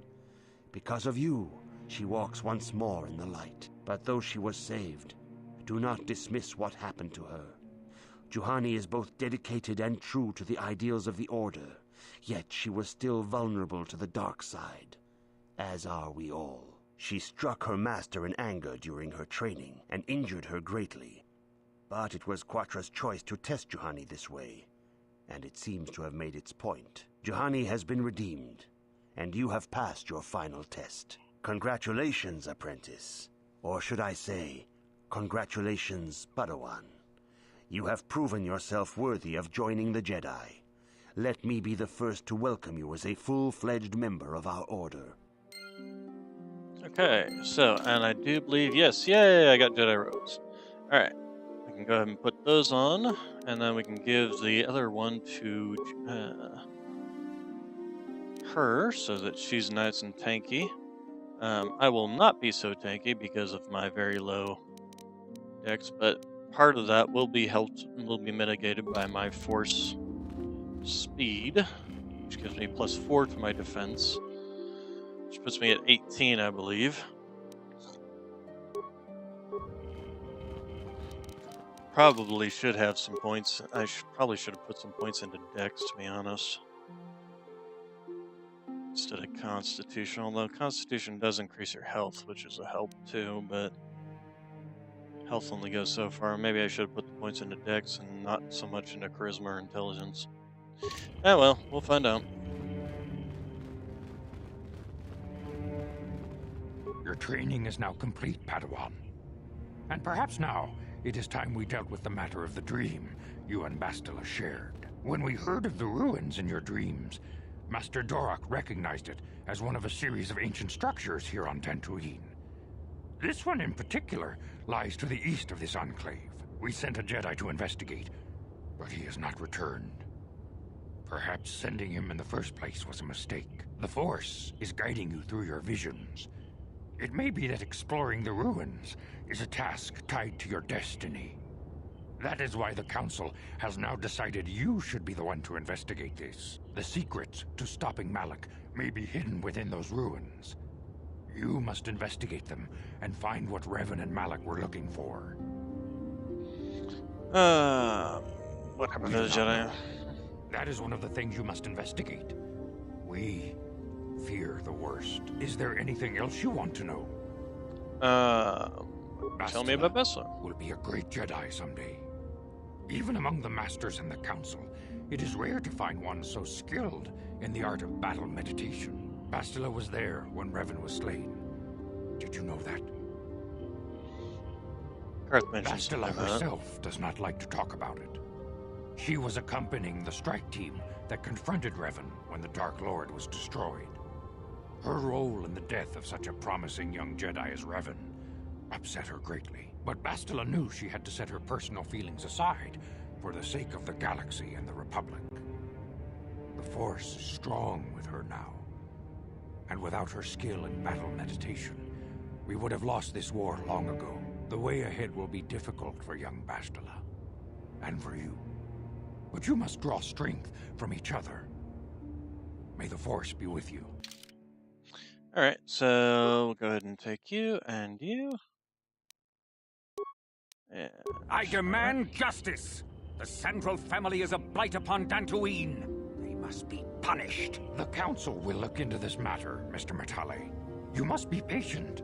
[SPEAKER 17] Because of you, she walks once more in the light. But though she was saved, do not dismiss what happened to her. Juhani is both dedicated and true to the ideals of the Order, yet she was still vulnerable to the dark side, as are we all. She struck her master in anger during her training and injured her greatly. But it was Quatra's choice to test Juhani this way, and it seems to have made its point. Juhani has been redeemed, and you have passed your final test. Congratulations, apprentice. Or should I say, congratulations, Padawan. You have proven yourself worthy of joining the Jedi. Let me be the first to welcome you as a full-fledged member of our order.
[SPEAKER 1] Okay, so, and I do believe, yes, yay, I got Jedi robes. Alright, I can go ahead and put those on, and then we can give the other one to her so that she's nice and tanky. I will not be so tanky because of my very low dex, but part of that will be mitigated by my force speed, which gives me +4 to my defense, which puts me at 18, I believe. Probably should have some points. I probably should have put some points into dex, to be honest, instead of constitution, although constitution does increase your health, which is a help too, but health only goes so far. Maybe I should have put the points into dex and not so much into charisma or intelligence. Ah well, we'll find out.
[SPEAKER 15] Your training is now complete, Padawan. And perhaps now it is time we dealt with the matter of the dream you and Bastila shared. When we heard of the ruins in your dreams, Master Dorak recognized it as one of a series of ancient structures here on Dantooine. This one in particular lies to the east of this enclave. We sent a Jedi to investigate, but he has not returned. Perhaps sending him in the first place was a mistake. The Force is guiding you through your visions. It may be that exploring the ruins is a task tied to your destiny. That is why the Council has now decided you should be the one to investigate this. The secrets to stopping Malak may be hidden within those ruins. You must investigate them and find what Revan and Malak were looking for.
[SPEAKER 1] What happened to the Jedi?
[SPEAKER 15] That is one of the things you must investigate. We fear the worst. Is there anything else you want to know?
[SPEAKER 1] Tell me about Bastila.
[SPEAKER 15] Will be a great Jedi someday. Even among the Masters in the Council, it is rare to find one so skilled in the art of battle meditation. Bastila was there when Revan was slain. Did you know that? Bastila herself does not like to talk about it. She was accompanying the strike team that confronted Revan when the Dark Lord was destroyed. Her role in the death of such a promising young Jedi as Revan upset her greatly. But Bastila knew she had to set her personal feelings aside for the sake of the galaxy and the Republic. The Force is strong with her now. And without her skill in battle meditation, we would have lost this war long ago. The way ahead will be difficult for young Bastila. And for you. But you must draw strength from each other. May the Force be with you.
[SPEAKER 1] Alright, so we'll go ahead and take you and you. And
[SPEAKER 13] I demand justice! The Sandral family is a blight upon Dantooine. They must be punished.
[SPEAKER 15] The Council will look into this matter, Mr. Matale. You must be patient.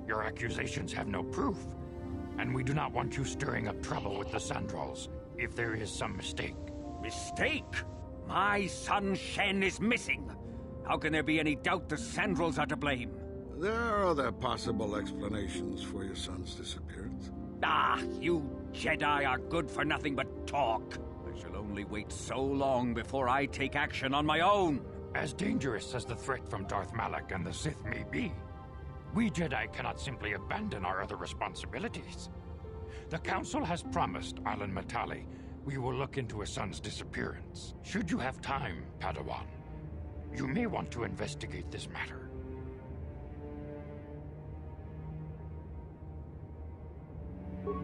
[SPEAKER 15] Your accusations have no proof, and we do not want you stirring up trouble with the Sandrals if there is some mistake.
[SPEAKER 13] Mistake? My son Shen is missing. How can there be any doubt the Sandrals are to blame?
[SPEAKER 16] There are other possible explanations for your son's disappearance.
[SPEAKER 13] Ah, you Jedi are good for nothing but talk. I shall only wait so long before I take action on my own.
[SPEAKER 15] As dangerous as the threat from Darth Malak and the Sith may be, we Jedi cannot simply abandon our other responsibilities. The Council has promised Alan Matale we will look into his son's disappearance. Should you have time, Padawan, you may want to investigate this matter.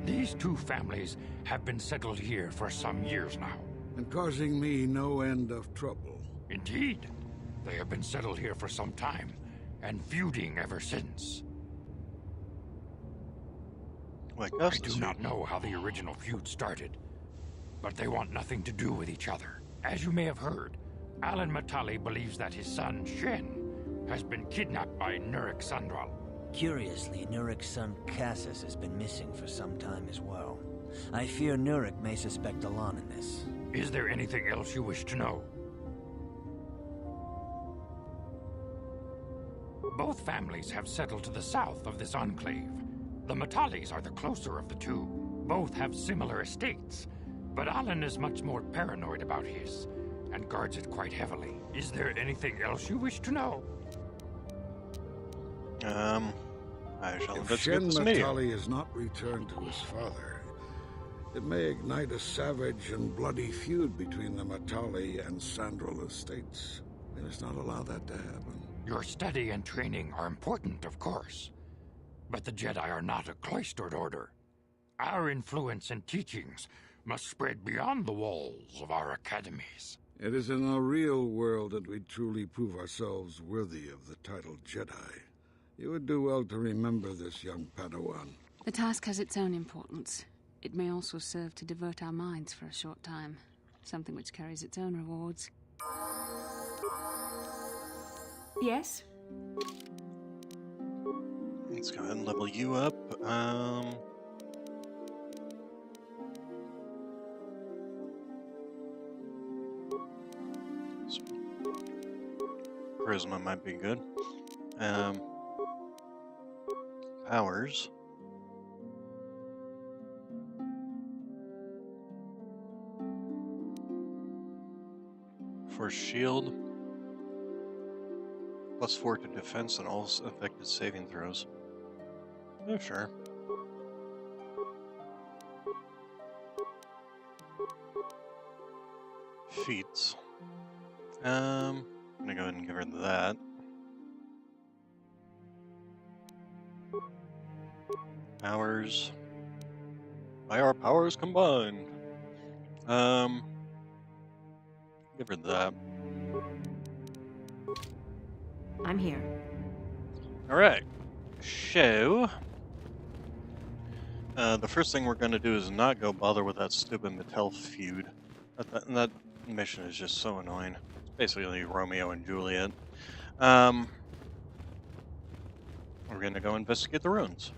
[SPEAKER 15] These two families have been settled here for some years now.
[SPEAKER 16] And causing me no end of trouble.
[SPEAKER 15] Indeed. They have been settled here for some time, and feuding ever since.
[SPEAKER 1] Like us,
[SPEAKER 15] I do not know how the original feud started, but they want nothing to do with each other. As you may have heard, Alan Matale believes that his son, Shen, has been kidnapped by Nurik Sandral.
[SPEAKER 14] Curiously, Nurik's son Cassius has been missing for some time as well. I fear Nurik may suspect Alan in this.
[SPEAKER 15] Is there anything else you wish to know? Both families have settled to the south of this enclave. The Matales are the closer of the two. Both have similar estates, but Alan is much more paranoid about his, and guards it quite heavily. Is there anything else you wish to know?
[SPEAKER 1] I shall
[SPEAKER 16] If Shen Matale is not returned to his father, it may ignite a savage and bloody feud between the Matale and Sandral estates. We must not allow that to happen.
[SPEAKER 15] Your study and training are important, of course. But the Jedi are not a cloistered order. Our influence and teachings must spread beyond the walls of our academies.
[SPEAKER 16] It is in the real world that we truly prove ourselves worthy of the title Jedi. You would do well to remember this, young Padawan.
[SPEAKER 3] The task has its own importance. It may also serve to divert our minds for a short time. Something which carries its own rewards. Yes?
[SPEAKER 1] Let's go ahead and level you up. Charisma might be good. Powers. For shield. +4 to defense and all affected saving throws. Oh, sure. Feats. I'm gonna go ahead and give her that. Powers. By our powers combined. Give her that.
[SPEAKER 18] I'm here.
[SPEAKER 1] Alright. So, the first thing we're going to do is not go bother with that stupid Mattel feud. That mission is just so annoying. It's basically Romeo and Juliet. We're going to go investigate the ruins.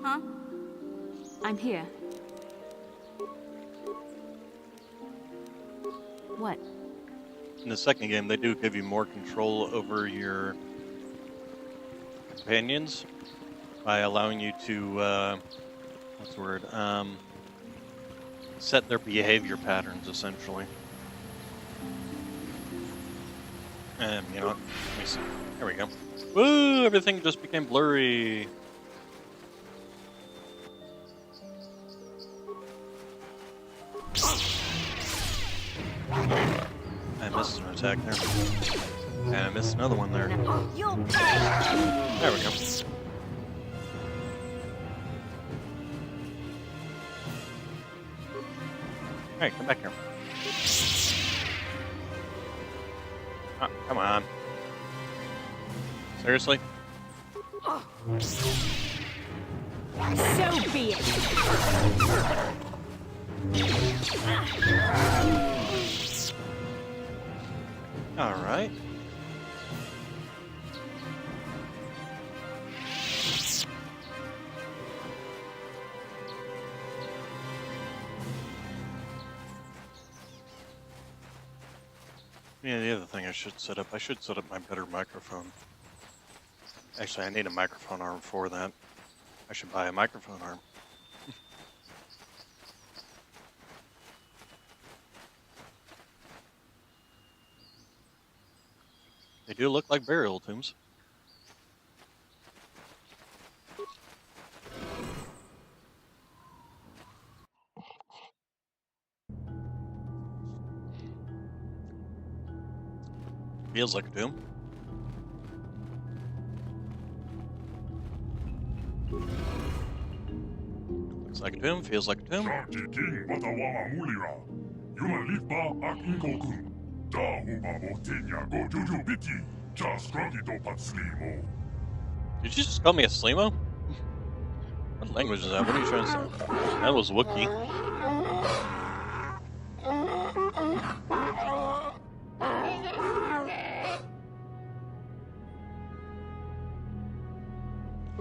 [SPEAKER 3] Huh? I'm here. What?
[SPEAKER 1] In the second game, they do give you more control over your companions by allowing you to, what's the word, set their behavior patterns, essentially. And, you know what? Let me see. There we go. Woo! Everything just became blurry. I missed an attack there. And I missed another one there. There we go. Hey, come back here. Oh, come on. Seriously?
[SPEAKER 18] So be it.
[SPEAKER 1] All right. Yeah, the other thing I should set up my better microphone. Actually, I need a microphone arm for that. I should buy a microphone arm. They do look like burial tombs. Feels like a tomb. Looks like a tomb, feels like a tomb. Did you just call me a Slimo? What language is that? What are you trying to say? That was Wookiee.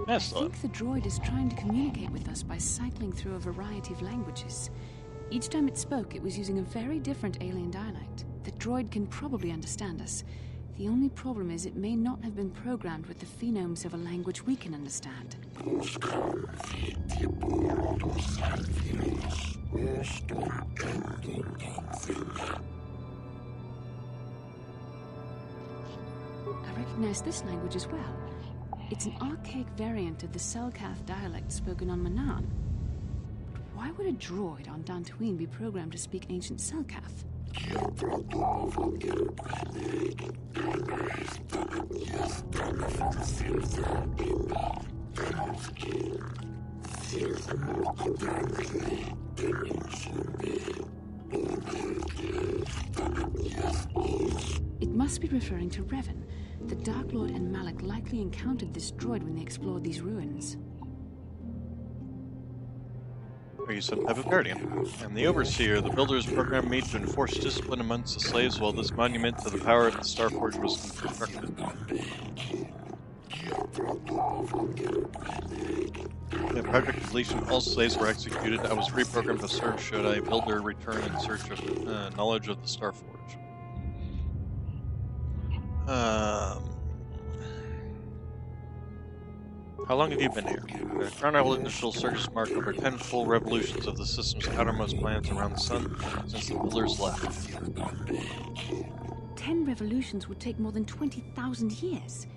[SPEAKER 3] I think the droid is trying to communicate with us by cycling through a variety of languages. Each time it spoke, it was using a very different alien dialect. The droid can probably understand us. The only problem is it may not have been programmed with the phonemes of a language we can understand. I recognize this language as well. It's an archaic variant of the Selkath dialect spoken on Manaan. But why would a droid on Dantooine be programmed to speak ancient Selkath? It must be referring to Revan. The Dark Lord and Malak likely encountered this droid when they explored these ruins.
[SPEAKER 1] Are you some type of guardian? I'm the Overseer. The Builders programmed me to enforce discipline amongst the slaves while this monument to the power of the Starforge was constructed. At project completion, all slaves were executed. I was reprogrammed to serve should a Builder return in search of knowledge of the Starforge. How long have you been here? The chronological search marked over 10 full revolutions of the system's outermost planets around the sun since the Builders left.
[SPEAKER 3] 10 revolutions would take more than 20,000 years.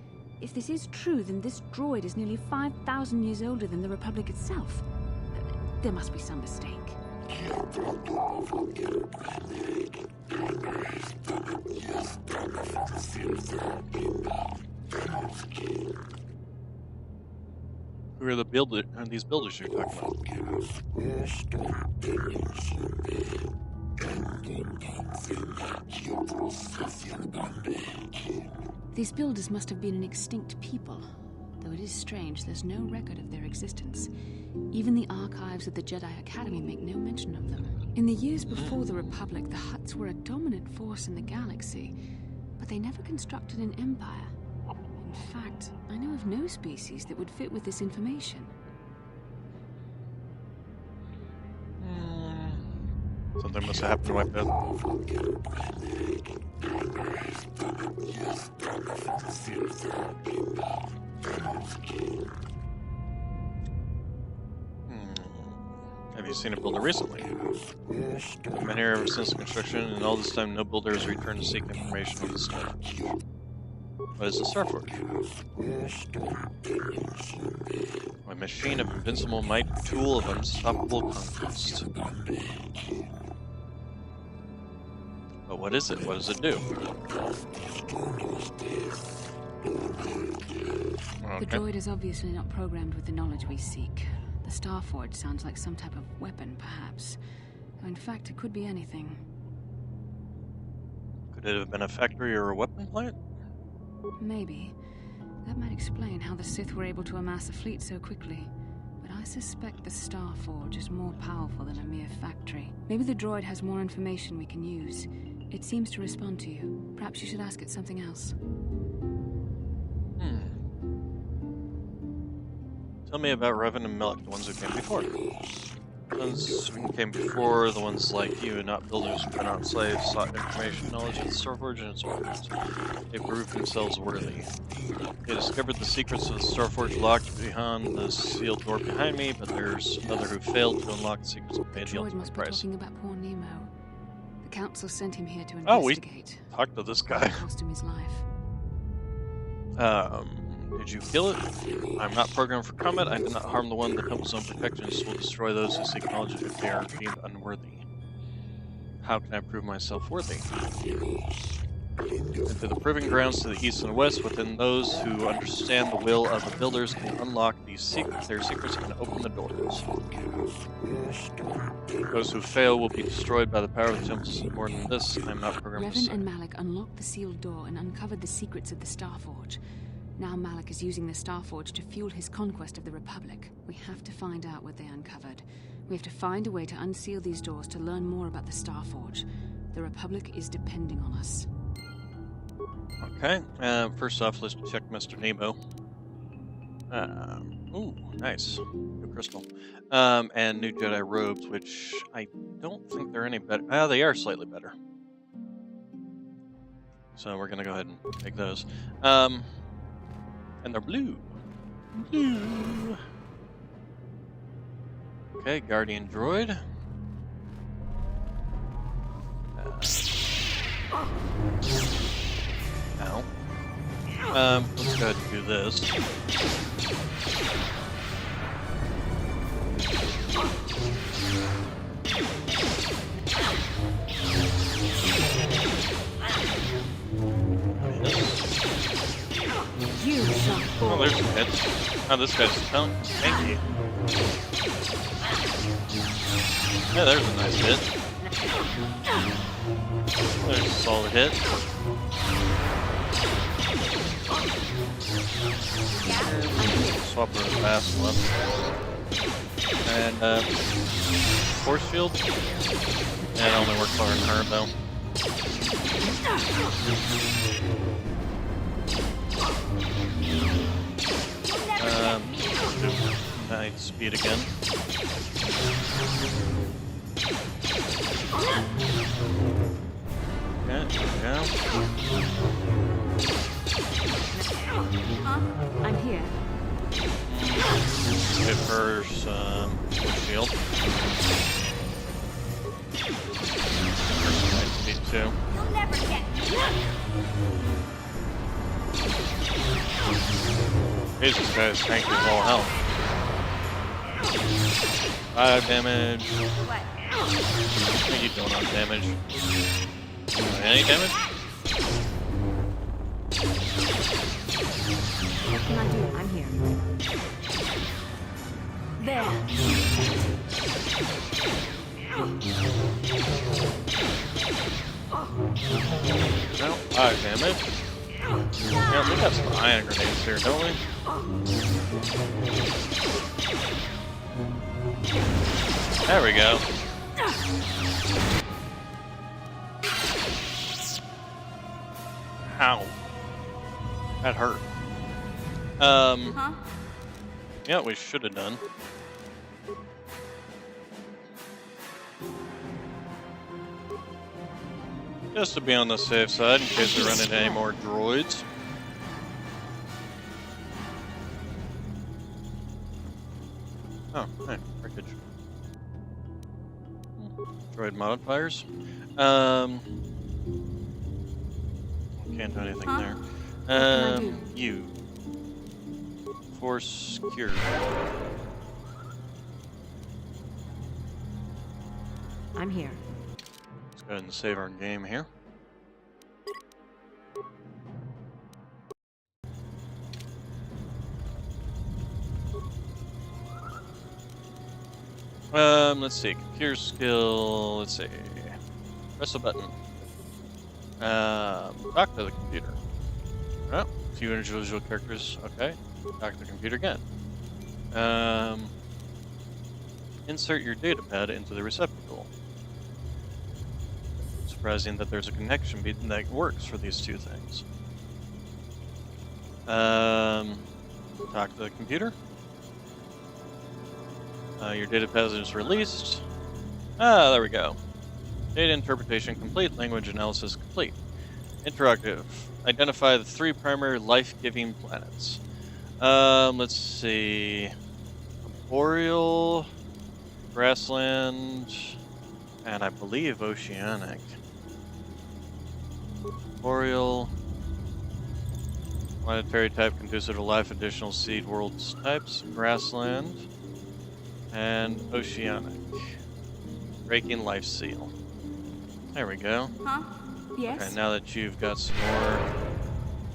[SPEAKER 3] If this is true, then this droid is nearly 5,000 years older than the Republic itself. There must be some mistake.
[SPEAKER 1] Who are these builders you're talking about?
[SPEAKER 3] These builders must have been an extinct people. Though it is strange, there's no record of their existence. Even the archives of the Jedi Academy make no mention of them. In the years before the Republic, the Hutts were a dominant force in the galaxy, but they never constructed an empire. In fact, I know of no species that would fit with this information.
[SPEAKER 1] Something must have happened to wipe that. Have you seen a builder recently? I've been here ever since construction, and all this time no builder has returned to seek information on the Starforge. What is the Starforge? A machine of invincible might, a tool of unstoppable conquest. But what is it? What does it do?
[SPEAKER 3] The droid is obviously not programmed with the knowledge we seek. The Starforge sounds like some type of weapon, perhaps. Though in fact, it could be anything.
[SPEAKER 1] Could it have been a factory or a weapon plant?
[SPEAKER 3] Maybe. That might explain how the Sith were able to amass a fleet so quickly. But I suspect the Starforge is more powerful than a mere factory. Maybe the droid has more information we can use. It seems to respond to you. Perhaps you should ask it something else.
[SPEAKER 1] Tell me about Revan and Milk, the ones who came before. The ones who came before, the ones like you, not builders but not slaves, sought information, knowledge of the Starforge and its origins. They proved themselves worthy. They discovered the secrets of the Starforge locked behind the sealed door behind me, but there's another who failed to unlock the secrets and paid the ultimate price.
[SPEAKER 3] Talking about poor Nemo. The council sent him here to investigate.
[SPEAKER 1] Oh, we talked to this guy.
[SPEAKER 3] Cost him his life.
[SPEAKER 1] Did you kill it? I'm not programmed for combat. I did not harm the one. The Temple's own protections will destroy those who seek knowledge if they are deemed unworthy. How can I prove myself worthy? Into the proving grounds to the east and west, within those who understand the will of the builders can unlock these their secrets and open the doors. Those who fail will be destroyed by the power of the temples. More than this, I am not programmed to
[SPEAKER 3] Revan and Malak unlocked the sealed door and uncovered the secrets of the Starforge. Now Malak is using the Starforge to fuel his conquest of the Republic. We have to find out what they uncovered. We have to find a way to unseal these doors to learn more about the Starforge. The Republic is depending on us.
[SPEAKER 1] Okay, first off, let's check Mr. Nemo. Ooh, nice. New crystal. And new Jedi robes, which I don't think they're any better. They are slightly better. So we're gonna go ahead and take those. And they're blue. Blue. Okay, Guardian Droid. Ow. Let's go ahead and do this. Oh, there's some hits. Oh, this guy's tanky. Yeah, there's a nice hit. There's a solid hit. Swap over the fast one. And, force shield. Yeah, it only works hard on her, though. Night speed again. Okay, there we go.
[SPEAKER 18] I'm here.
[SPEAKER 1] Give her some shield. Night speed too.
[SPEAKER 8] You'll never get
[SPEAKER 1] Jesus, guys, tank is all health. 5 damage.
[SPEAKER 8] What?
[SPEAKER 1] How are you doing on damage? Any damage?
[SPEAKER 18] What can I do? I'm here. There.
[SPEAKER 1] No, 5 damage. Yeah, we got some ion grenades here, don't we? There we go. Ow. That hurt. Yeah, we should have done. Just to be on the safe side in case we run into any more droids. Oh, hey, wreckage. Droid modifiers. Can't do anything there. You. Force cure.
[SPEAKER 18] I'm here.
[SPEAKER 1] Let's go ahead and save our game here. Let's see. Computer skill. Let's see. Press a button. Talk to the computer. Oh, few individual characters. Okay. Talk to the computer again. Insert your datapad into the receptacle. Surprising that there's a connection that works for these two things. Talk to the computer. Your datapad is released. Ah, there we go. Data interpretation complete. Language analysis complete. Interactive. Identify the 3 primary life-giving planets. Let's see. Boreal, grassland, and I believe oceanic. Boreal. Planetary type conducive to life. Additional seed worlds types. Grassland. And oceanic. Breaking life seal. There we go.
[SPEAKER 8] Huh? Yes?
[SPEAKER 1] Okay, now that you've got some more,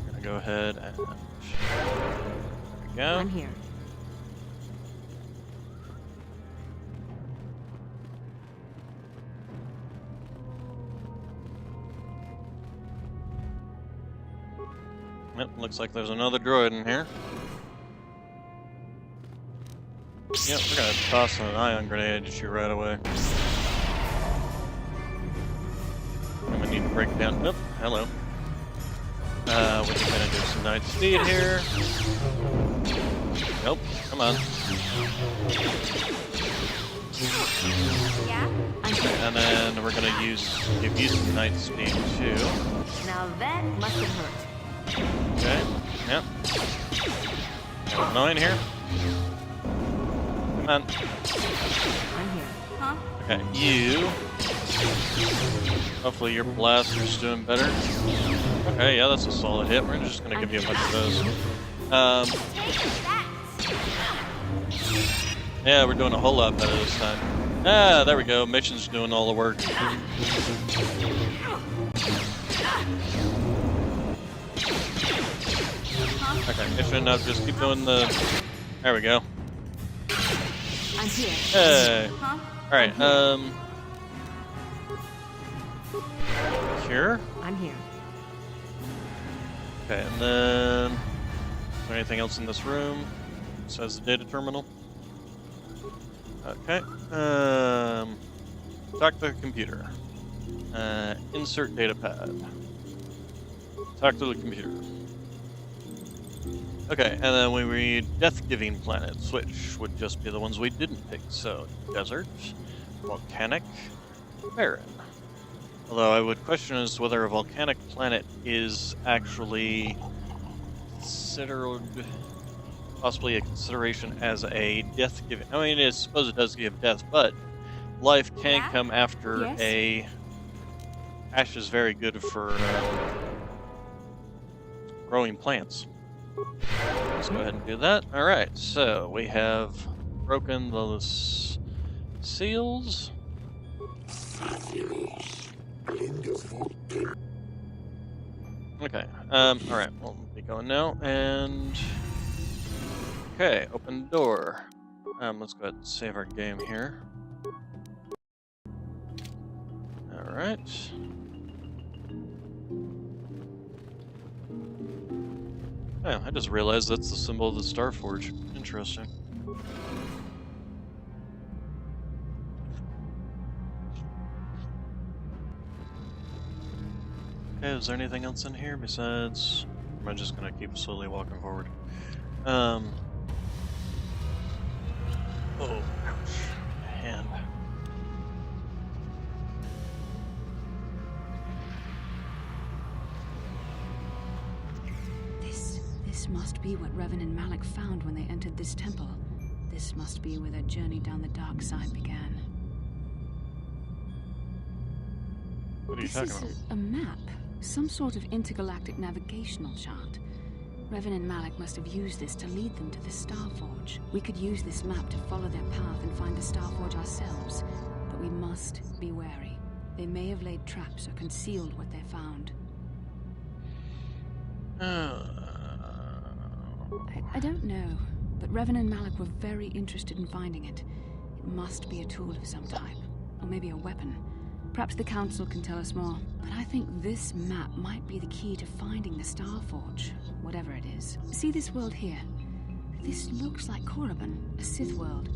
[SPEAKER 1] we're gonna go ahead and... There we go.
[SPEAKER 18] I'm here.
[SPEAKER 1] Yep, looks like there's another droid in here. Yep, we're gonna toss an ion grenade at you right away. And we need to break down. Nope, hello. We're just gonna do some night speed here. Nope, come on.
[SPEAKER 8] Yeah?
[SPEAKER 1] And then we're gonna give you some night speed too.
[SPEAKER 18] Now that must have hurt.
[SPEAKER 1] Okay, yep. Got 9 here. Come on.
[SPEAKER 18] I'm here.
[SPEAKER 8] Huh?
[SPEAKER 1] Okay, you. Hopefully your blaster's doing better. Okay, yeah, that's a solid hit. We're just gonna give you a bunch of those. Yeah, we're doing a whole lot better this time. Ah, there we go. Mission's doing all the work. Okay, mission, just keep doing the... There we go.
[SPEAKER 3] I'm here.
[SPEAKER 1] Hey.
[SPEAKER 3] Huh?
[SPEAKER 1] Alright, Here?
[SPEAKER 18] I'm here.
[SPEAKER 1] Okay, and then... Is there anything else in this room? Besides the data terminal? Okay. Talk to the computer. Insert data pad. Talk to the computer. Okay, and then we read death-giving planets, which would just be the ones we didn't pick. So, desert, volcanic, barren. Although I would question as to whether a volcanic planet is actually considered possibly a consideration as a death-giving. I mean, I suppose it does give death, but life can come after a... Ash is very good for growing plants. Let's go ahead and do that. Alright, so we have broken those seals. Okay, alright, we'll be going now, and... Okay, open the door. Let's go ahead and save our game here. Alright. Oh, I just realized that's the symbol of the Starforge. Interesting. Okay, is there anything else in here besides... Or am I just gonna keep slowly walking forward? Oh, ouch. My hand.
[SPEAKER 3] This must be what Revan and Malak found when they entered this temple. This must be where their journey down the dark side began.
[SPEAKER 1] What are you talking about?
[SPEAKER 3] This is a map. Some sort of intergalactic navigational chart. Revan and Malak must have used this to lead them to the Starforge. We could use this map to follow their path and find the Starforge ourselves. But we must be wary. They may have laid traps or concealed what they found. I don't know, but Revan and Malak were very interested in finding it. It must be a tool of some type, or maybe a weapon. Perhaps the Council can tell us more. But I think this map might be the key to finding the Starforge, whatever it is. See this world here? This looks like Korriban, a Sith world.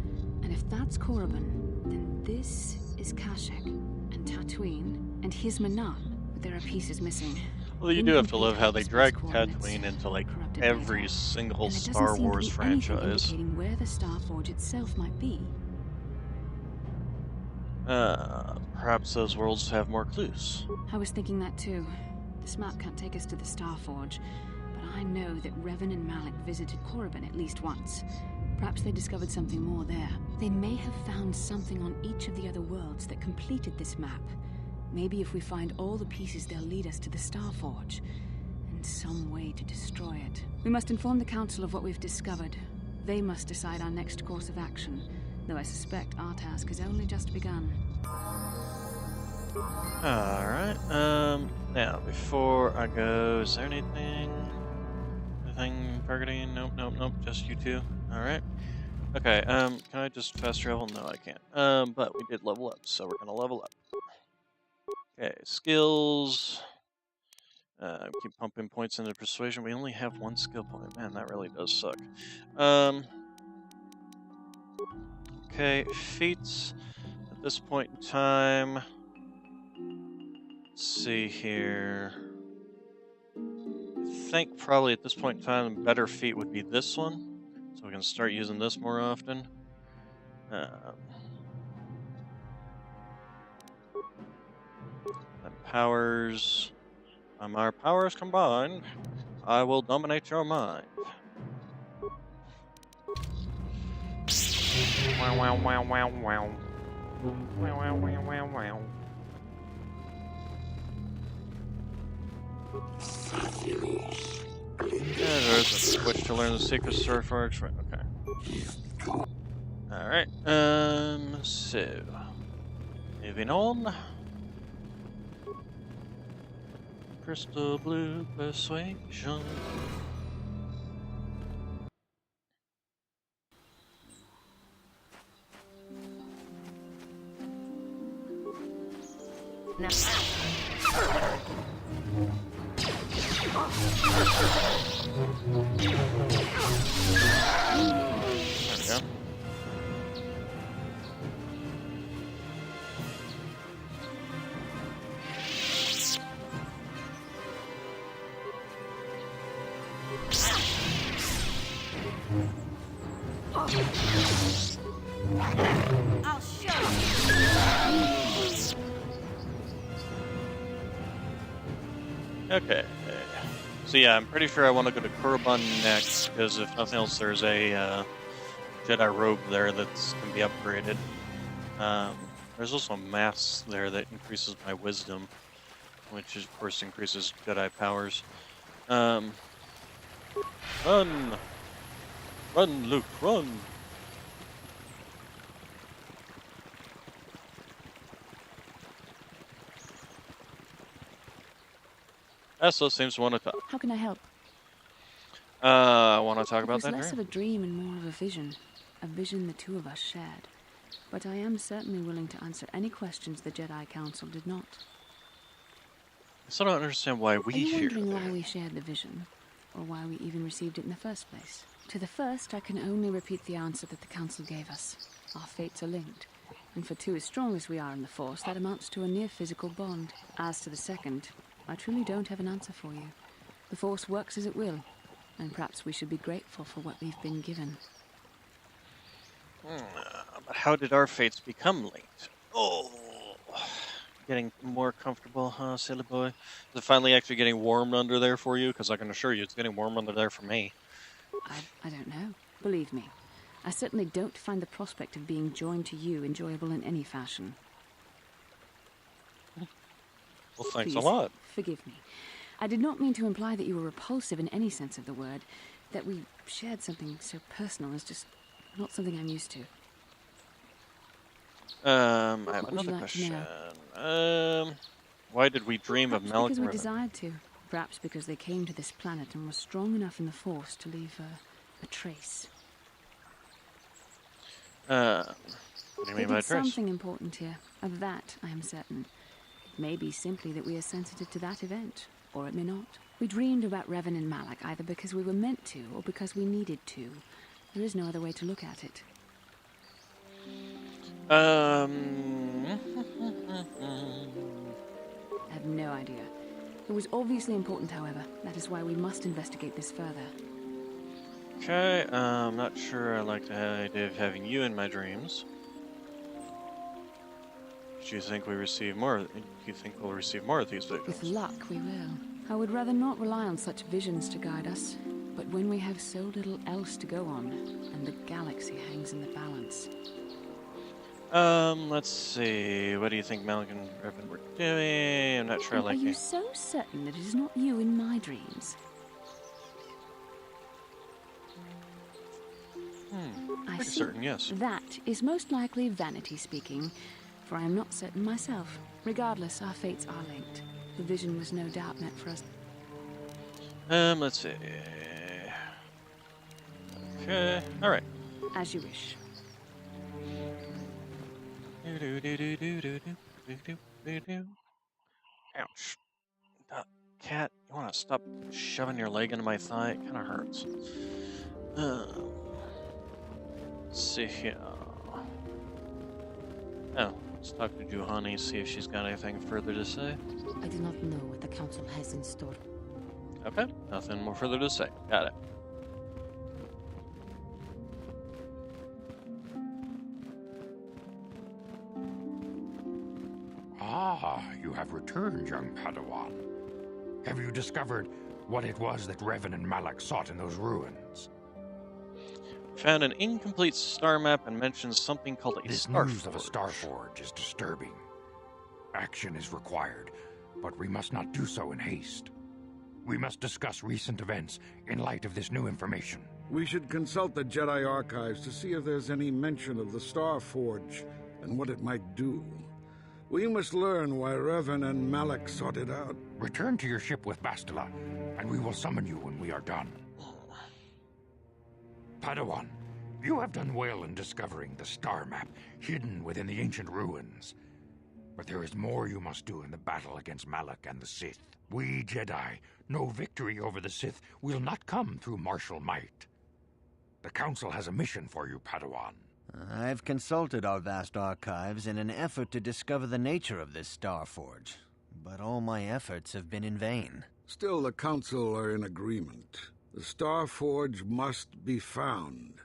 [SPEAKER 3] And if that's Korriban, then this is Kashyyyk, and Tatooine, and here's Manaan. But there are pieces missing.
[SPEAKER 1] Well, you do have to love how they drag Tatooine into like every single Star Wars franchise.
[SPEAKER 3] Indicating where the Starforge itself might be.
[SPEAKER 1] Perhaps those worlds have more clues.
[SPEAKER 3] I was thinking that too. This map can't take us to the Starforge, but I know that Revan and Malak visited Korriban at least once. Perhaps they discovered something more there. They may have found something on each of the other worlds that completed this map. Maybe if we find all the pieces, they'll lead us to the Starforge, and some way to destroy it. We must inform the Council of what we've discovered. They must decide our next course of action, though I suspect our task has only just begun.
[SPEAKER 1] Alright, now, before I go, is there anything targeting? Nope, just you two. Alright. Okay, can I just fast travel? No, I can't. But we did level up, so we're gonna level up. Okay, skills. Keep pumping points into persuasion. We only have one skill point. Man, that really does suck. Okay, feats. At this point in time, let's see here. I think probably at this point in time, a better feat would be this one. So we can start using this more often. Powers. Our powers combined, I will dominate your mind. Wow, wow, wow, wow, wow. Wow, wow, wow, wow, wow. there's a switch to learn the secret story for it. Okay. Alright, so... moving on. Crystal Blue Persuasion.
[SPEAKER 7] Now.
[SPEAKER 1] There we go.
[SPEAKER 7] I'll show you.
[SPEAKER 1] Okay. So yeah, I'm pretty sure I want to go to Korriban next, because if nothing else, there's a Jedi robe there that can be upgraded. There's also a mask there that increases my wisdom, which of course increases Jedi powers. Run! Run, Luke, run! Essa seems to want to talk.
[SPEAKER 3] How can I help?
[SPEAKER 1] I want to talk about that
[SPEAKER 3] It was less
[SPEAKER 1] dream.
[SPEAKER 3] of a dream and more of a vision the two of us shared. But I am certainly willing to answer any questions the Jedi Council did not.
[SPEAKER 1] I still don't understand why we
[SPEAKER 3] Are you
[SPEAKER 1] share
[SPEAKER 3] wondering
[SPEAKER 1] there.
[SPEAKER 3] why we shared the vision? Or why we even received it in the first place? To the first, I can only repeat the answer that the Council gave us. Our fates are linked. And for two as strong as we are in the Force, that amounts to a near-physical bond. As to the second, I truly don't have an answer for you. The Force works as it will, and perhaps we should be grateful for what we've been given.
[SPEAKER 1] But how did our fates become linked? Oh, getting more comfortable, huh, silly boy? Is it finally actually getting warm under there for you? Because I can assure you it's getting warm under there for me.
[SPEAKER 3] I don't know. Believe me, I certainly don't find the prospect of being joined to you enjoyable in any fashion.
[SPEAKER 1] Well, thanks
[SPEAKER 3] Please,
[SPEAKER 1] a lot.
[SPEAKER 3] Forgive me. I did not mean to imply that you were repulsive in any sense of the word. That we shared something so personal is just not something I'm used to.
[SPEAKER 1] I have
[SPEAKER 3] What would you
[SPEAKER 1] another
[SPEAKER 3] like to
[SPEAKER 1] question.
[SPEAKER 3] know?
[SPEAKER 1] Why did we dream of
[SPEAKER 3] Perhaps
[SPEAKER 1] Malak
[SPEAKER 3] because
[SPEAKER 1] and
[SPEAKER 3] we
[SPEAKER 1] Revan?
[SPEAKER 3] desired to. Perhaps because they came to this planet and were strong enough in the Force to leave a trace.
[SPEAKER 1] What do you mean by
[SPEAKER 3] There's
[SPEAKER 1] trace?
[SPEAKER 3] something important here. Of that, I am certain. It may be simply that we are sensitive to that event, or it may not. We dreamed about Revan and Malak either because we were meant to, or because we needed to. There is no other way to look at it.
[SPEAKER 1] I
[SPEAKER 3] have no idea. It was obviously important, however. That is why we must investigate this further.
[SPEAKER 1] Okay, I'm not sure I like the idea of having you in my dreams. Do you think we receive more? Do you think we'll receive more of these visions?
[SPEAKER 3] With luck, we will. I would rather not rely on such visions to guide us. But when we have so little else to go on, and the galaxy hangs in the balance.
[SPEAKER 1] Let's see. What do you think Malak and Revan were doing? I'm not sure I
[SPEAKER 3] And
[SPEAKER 1] like
[SPEAKER 3] are you
[SPEAKER 1] it.
[SPEAKER 3] so certain that it is not you in my dreams? I
[SPEAKER 1] Pretty
[SPEAKER 3] see.
[SPEAKER 1] certain, yes.
[SPEAKER 3] That is most likely vanity speaking, for I am not certain myself. Regardless, our fates are linked. The vision was no doubt meant for us.
[SPEAKER 1] Let's see. Okay, alright.
[SPEAKER 3] As you wish.
[SPEAKER 1] Ouch. Cat, you want to stop shoving your leg into my thigh? It kind of hurts. Let's see here. Oh, let's talk to Juhani, see if she's got anything further to say.
[SPEAKER 7] I do not know what the Council has in store.
[SPEAKER 1] Okay, nothing more further to say. Got it.
[SPEAKER 15] Ah, you have returned, young Padawan. Have you discovered what it was that Revan and Malak sought in those ruins?
[SPEAKER 1] Found an incomplete star map and mentions something called a
[SPEAKER 15] This
[SPEAKER 1] star
[SPEAKER 15] news of a
[SPEAKER 1] forge.
[SPEAKER 15] Starforge is disturbing. Action is required, but we must not do so in haste. We must discuss recent events in light of this new information.
[SPEAKER 16] We should consult the Jedi archives to see if there's any mention of the Star Forge and what it might do. We must learn why Revan and Malak sought it out.
[SPEAKER 15] Return to your ship with Bastila, and we will summon you when we are done. Padawan, you have done well in discovering the star map hidden within the ancient ruins. But there is more you must do in the battle against Malak and the Sith. We Jedi know victory over the Sith will not come through martial might. The Council has a mission for you, Padawan.
[SPEAKER 14] I've consulted our vast archives in an effort to discover the nature of this Star Forge, but all my efforts have been in vain.
[SPEAKER 16] Still, the Council are in agreement. The Star Forge must be found.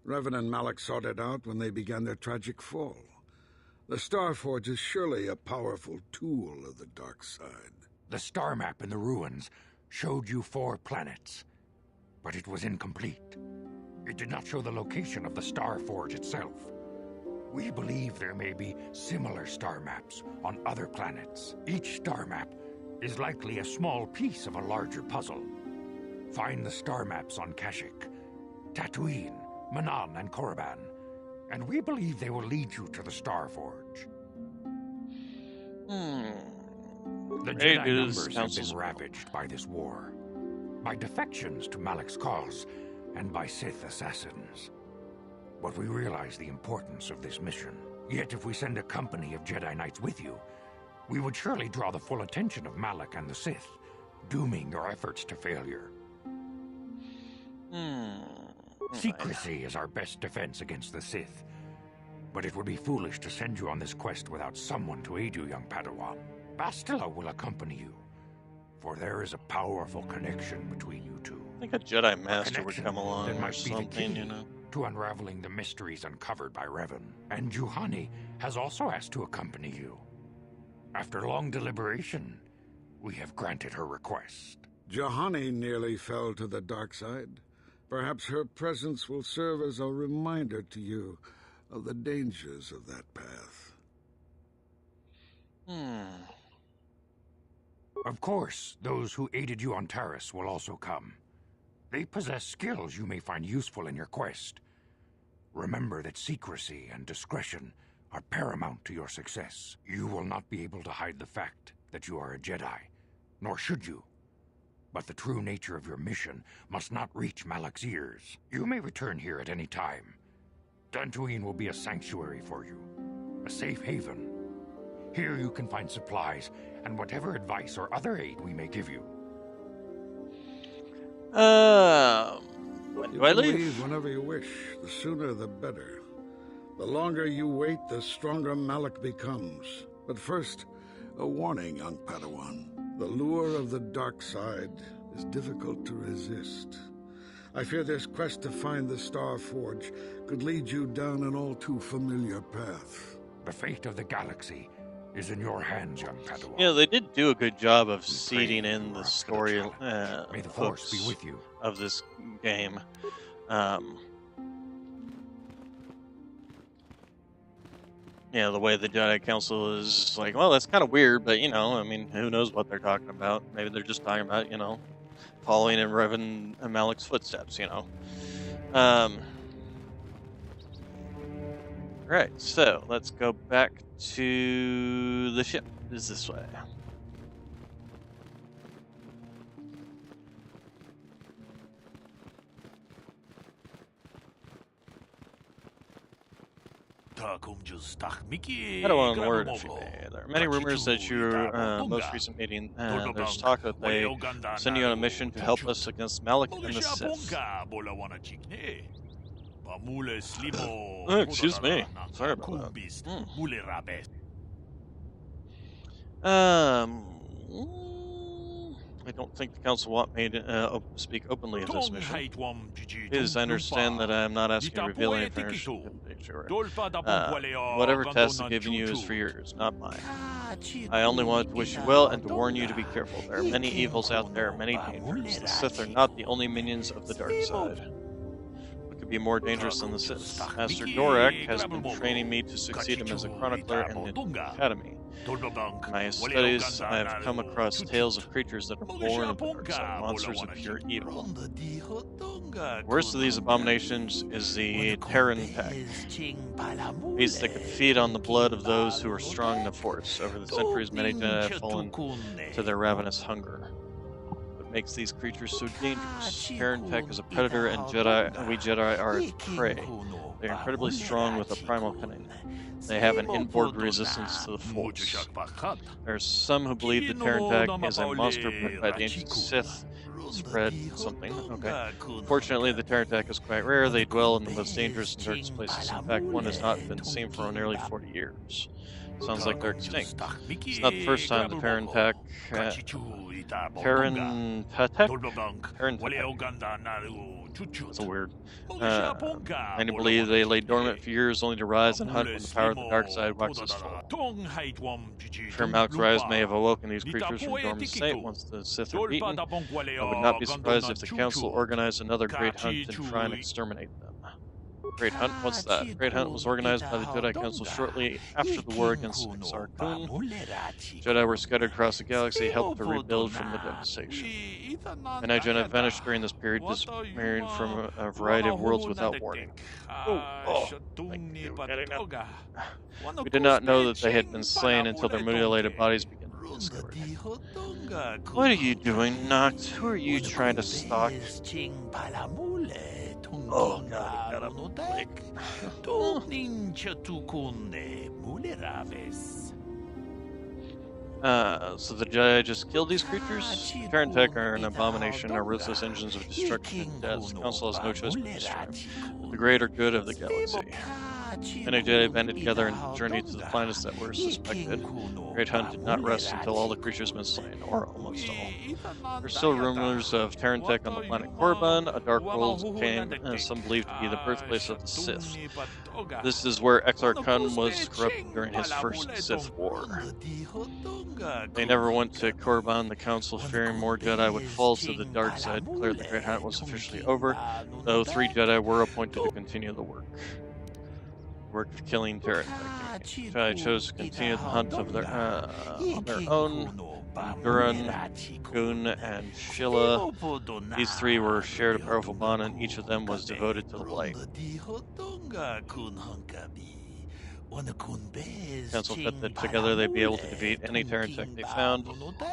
[SPEAKER 16] Revan and Malak sought it out when they began their tragic fall. The Star Forge is surely a powerful tool of the dark side.
[SPEAKER 15] The star map in the ruins showed you 4 planets, but it was incomplete. It did not show the location of the Star Forge itself. We believe there may be similar star maps on other planets. Each star map is likely a small piece of a larger puzzle. Find the star maps on Kashyyyk, Tatooine, Manaan, and Korriban, and we believe they will lead you to the Star Forge. The Jedi numbers have been ravaged by this war, by defections to Malak's cause, and by Sith assassins. But we realize the importance of this mission. Yet if we send a company of Jedi Knights with you, we would surely draw the full attention of Malak and the Sith, dooming your efforts to failure. Secrecy is our best defense against the Sith, but it would be foolish to send you on this quest without someone to aid you, young Padawan. Bastila will accompany you, for there is a powerful connection between you two.
[SPEAKER 1] I think a Jedi Master would come along
[SPEAKER 15] that
[SPEAKER 1] or
[SPEAKER 15] might be the
[SPEAKER 1] something,
[SPEAKER 15] key
[SPEAKER 1] you know.
[SPEAKER 15] to unraveling the mysteries uncovered by Revan. And Juhani has also asked to accompany you. After long deliberation, we have granted her request.
[SPEAKER 16] Juhani nearly fell to the dark side. Perhaps her presence will serve as a reminder to you of the dangers of that path.
[SPEAKER 15] Of course, those who aided you on Taris will also come. They possess skills you may find useful in your quest. Remember that secrecy and discretion are paramount to your success. You will not be able to hide the fact that you are a Jedi, nor should you. But the true nature of your mission must not reach Malak's ears. You may return here at any time. Dantooine will be a sanctuary for you, a safe haven. Here you can find supplies and whatever advice or other aid we may give you.
[SPEAKER 1] When do I leave?
[SPEAKER 16] Leave whenever you wish. The sooner the better. The longer you wait, the stronger Malak becomes. But first, a warning, young Padawan. The lure of the dark side is difficult to resist. I fear this quest to find the Star Forge could lead you down an all too familiar path.
[SPEAKER 15] The fate of the galaxy is in your hands, young Padawan.
[SPEAKER 1] Yeah, they did do a good job of seeding in the story
[SPEAKER 15] May the Force be with you.
[SPEAKER 1] Of this game. Yeah, the way the Jedi Council is like, well, that's kind of weird, but, you know, I mean, who knows what they're talking about. Maybe they're just talking about, you know, following in Revan and Malak's footsteps, you know. Right, so let's go back to the ship. Is this way. Padawan Lord, there are many rumors that your most recent meeting, there's talk that they send you on a mission to help us against Malak and the Sith. Excuse me. Sorry about that. I don't think the council want me to speak openly of this mission. Because I understand that I'm not asking to reveal any information. Whatever task I've given you is for yours, not mine. I only wanted to wish you well and to warn you to be careful. There are many evils out there, many dangers. The Sith are not the only minions of the dark side. What could be more dangerous than the Sith? Master Dorak has been training me to succeed him as a chronicler in the Academy. In my studies, I have come across tales of creatures that are born of the dark side, monsters of pure evil. The worst of these abominations is the Terran Pack, beasts that could feed on the blood of those who are strong in the Force. Over the centuries, many Jedi have fallen to their ravenous hunger. What makes these creatures so dangerous? Terran Pack is a predator, and we Jedi are its prey. They are incredibly strong with a primal cunning. They have an inborn resistance to the Force. There are some who believe the Terran Pack is a monster bred by the ancient Sith. Spread something. Okay. Fortunately, the Terran Pack is quite rare. They dwell in the most dangerous and darkest places. In fact, one has not been seen for nearly 40 years. Sounds like they're extinct. It's not the first time the Terran Pack. That's a weird. Many believe they lay dormant for years only to rise and hunt when the power of the dark side waxes full. Sure, Malic's rise may have awoken these creatures from dormant state once the Sith are beaten. I would not be surprised if the Council organized another great hunt to try and exterminate them. Great Hunt? What's that? Great Hunt was organized by the Jedi Council shortly after the war against Exar Kun. Jedi were scattered across the galaxy, helped to rebuild from the devastation. Many Jedi vanished during this period, disappearing from a variety of worlds without warning. We did not know that they had been slain until their mutilated bodies began to be discovered. What are you doing, Noct? Who are you trying to stalk? Oh god, got a blake. So the Jedi just killed these creatures? Terran Tech are an abomination, are ruthless engines of destruction and death. The Council has no choice but to strive for the greater good of the galaxy. Many Jedi banded together and journeyed to the planets that were suspected. Great Hunt did not rest until all the creatures had been slain, or almost all. There are still rumors of Terran Tech on the planet Korriban, a dark world came, some believe to be the birthplace of the Sith. This is where Exar Kun was corrupted during his first Sith War. They never went to Korriban. The Council, fearing more Jedi would fall to the dark side, declared the Great Hunt was officially over, though 3 Jedi were appointed to continue the work of killing Terran. Jedi chose to continue the hunt of on their own. Duran, Gun, and Shilla. These 3 were shared a powerful bond, and each of them was devoted to the light. Council felt that together they'd be able to defeat any Terran Tech they found,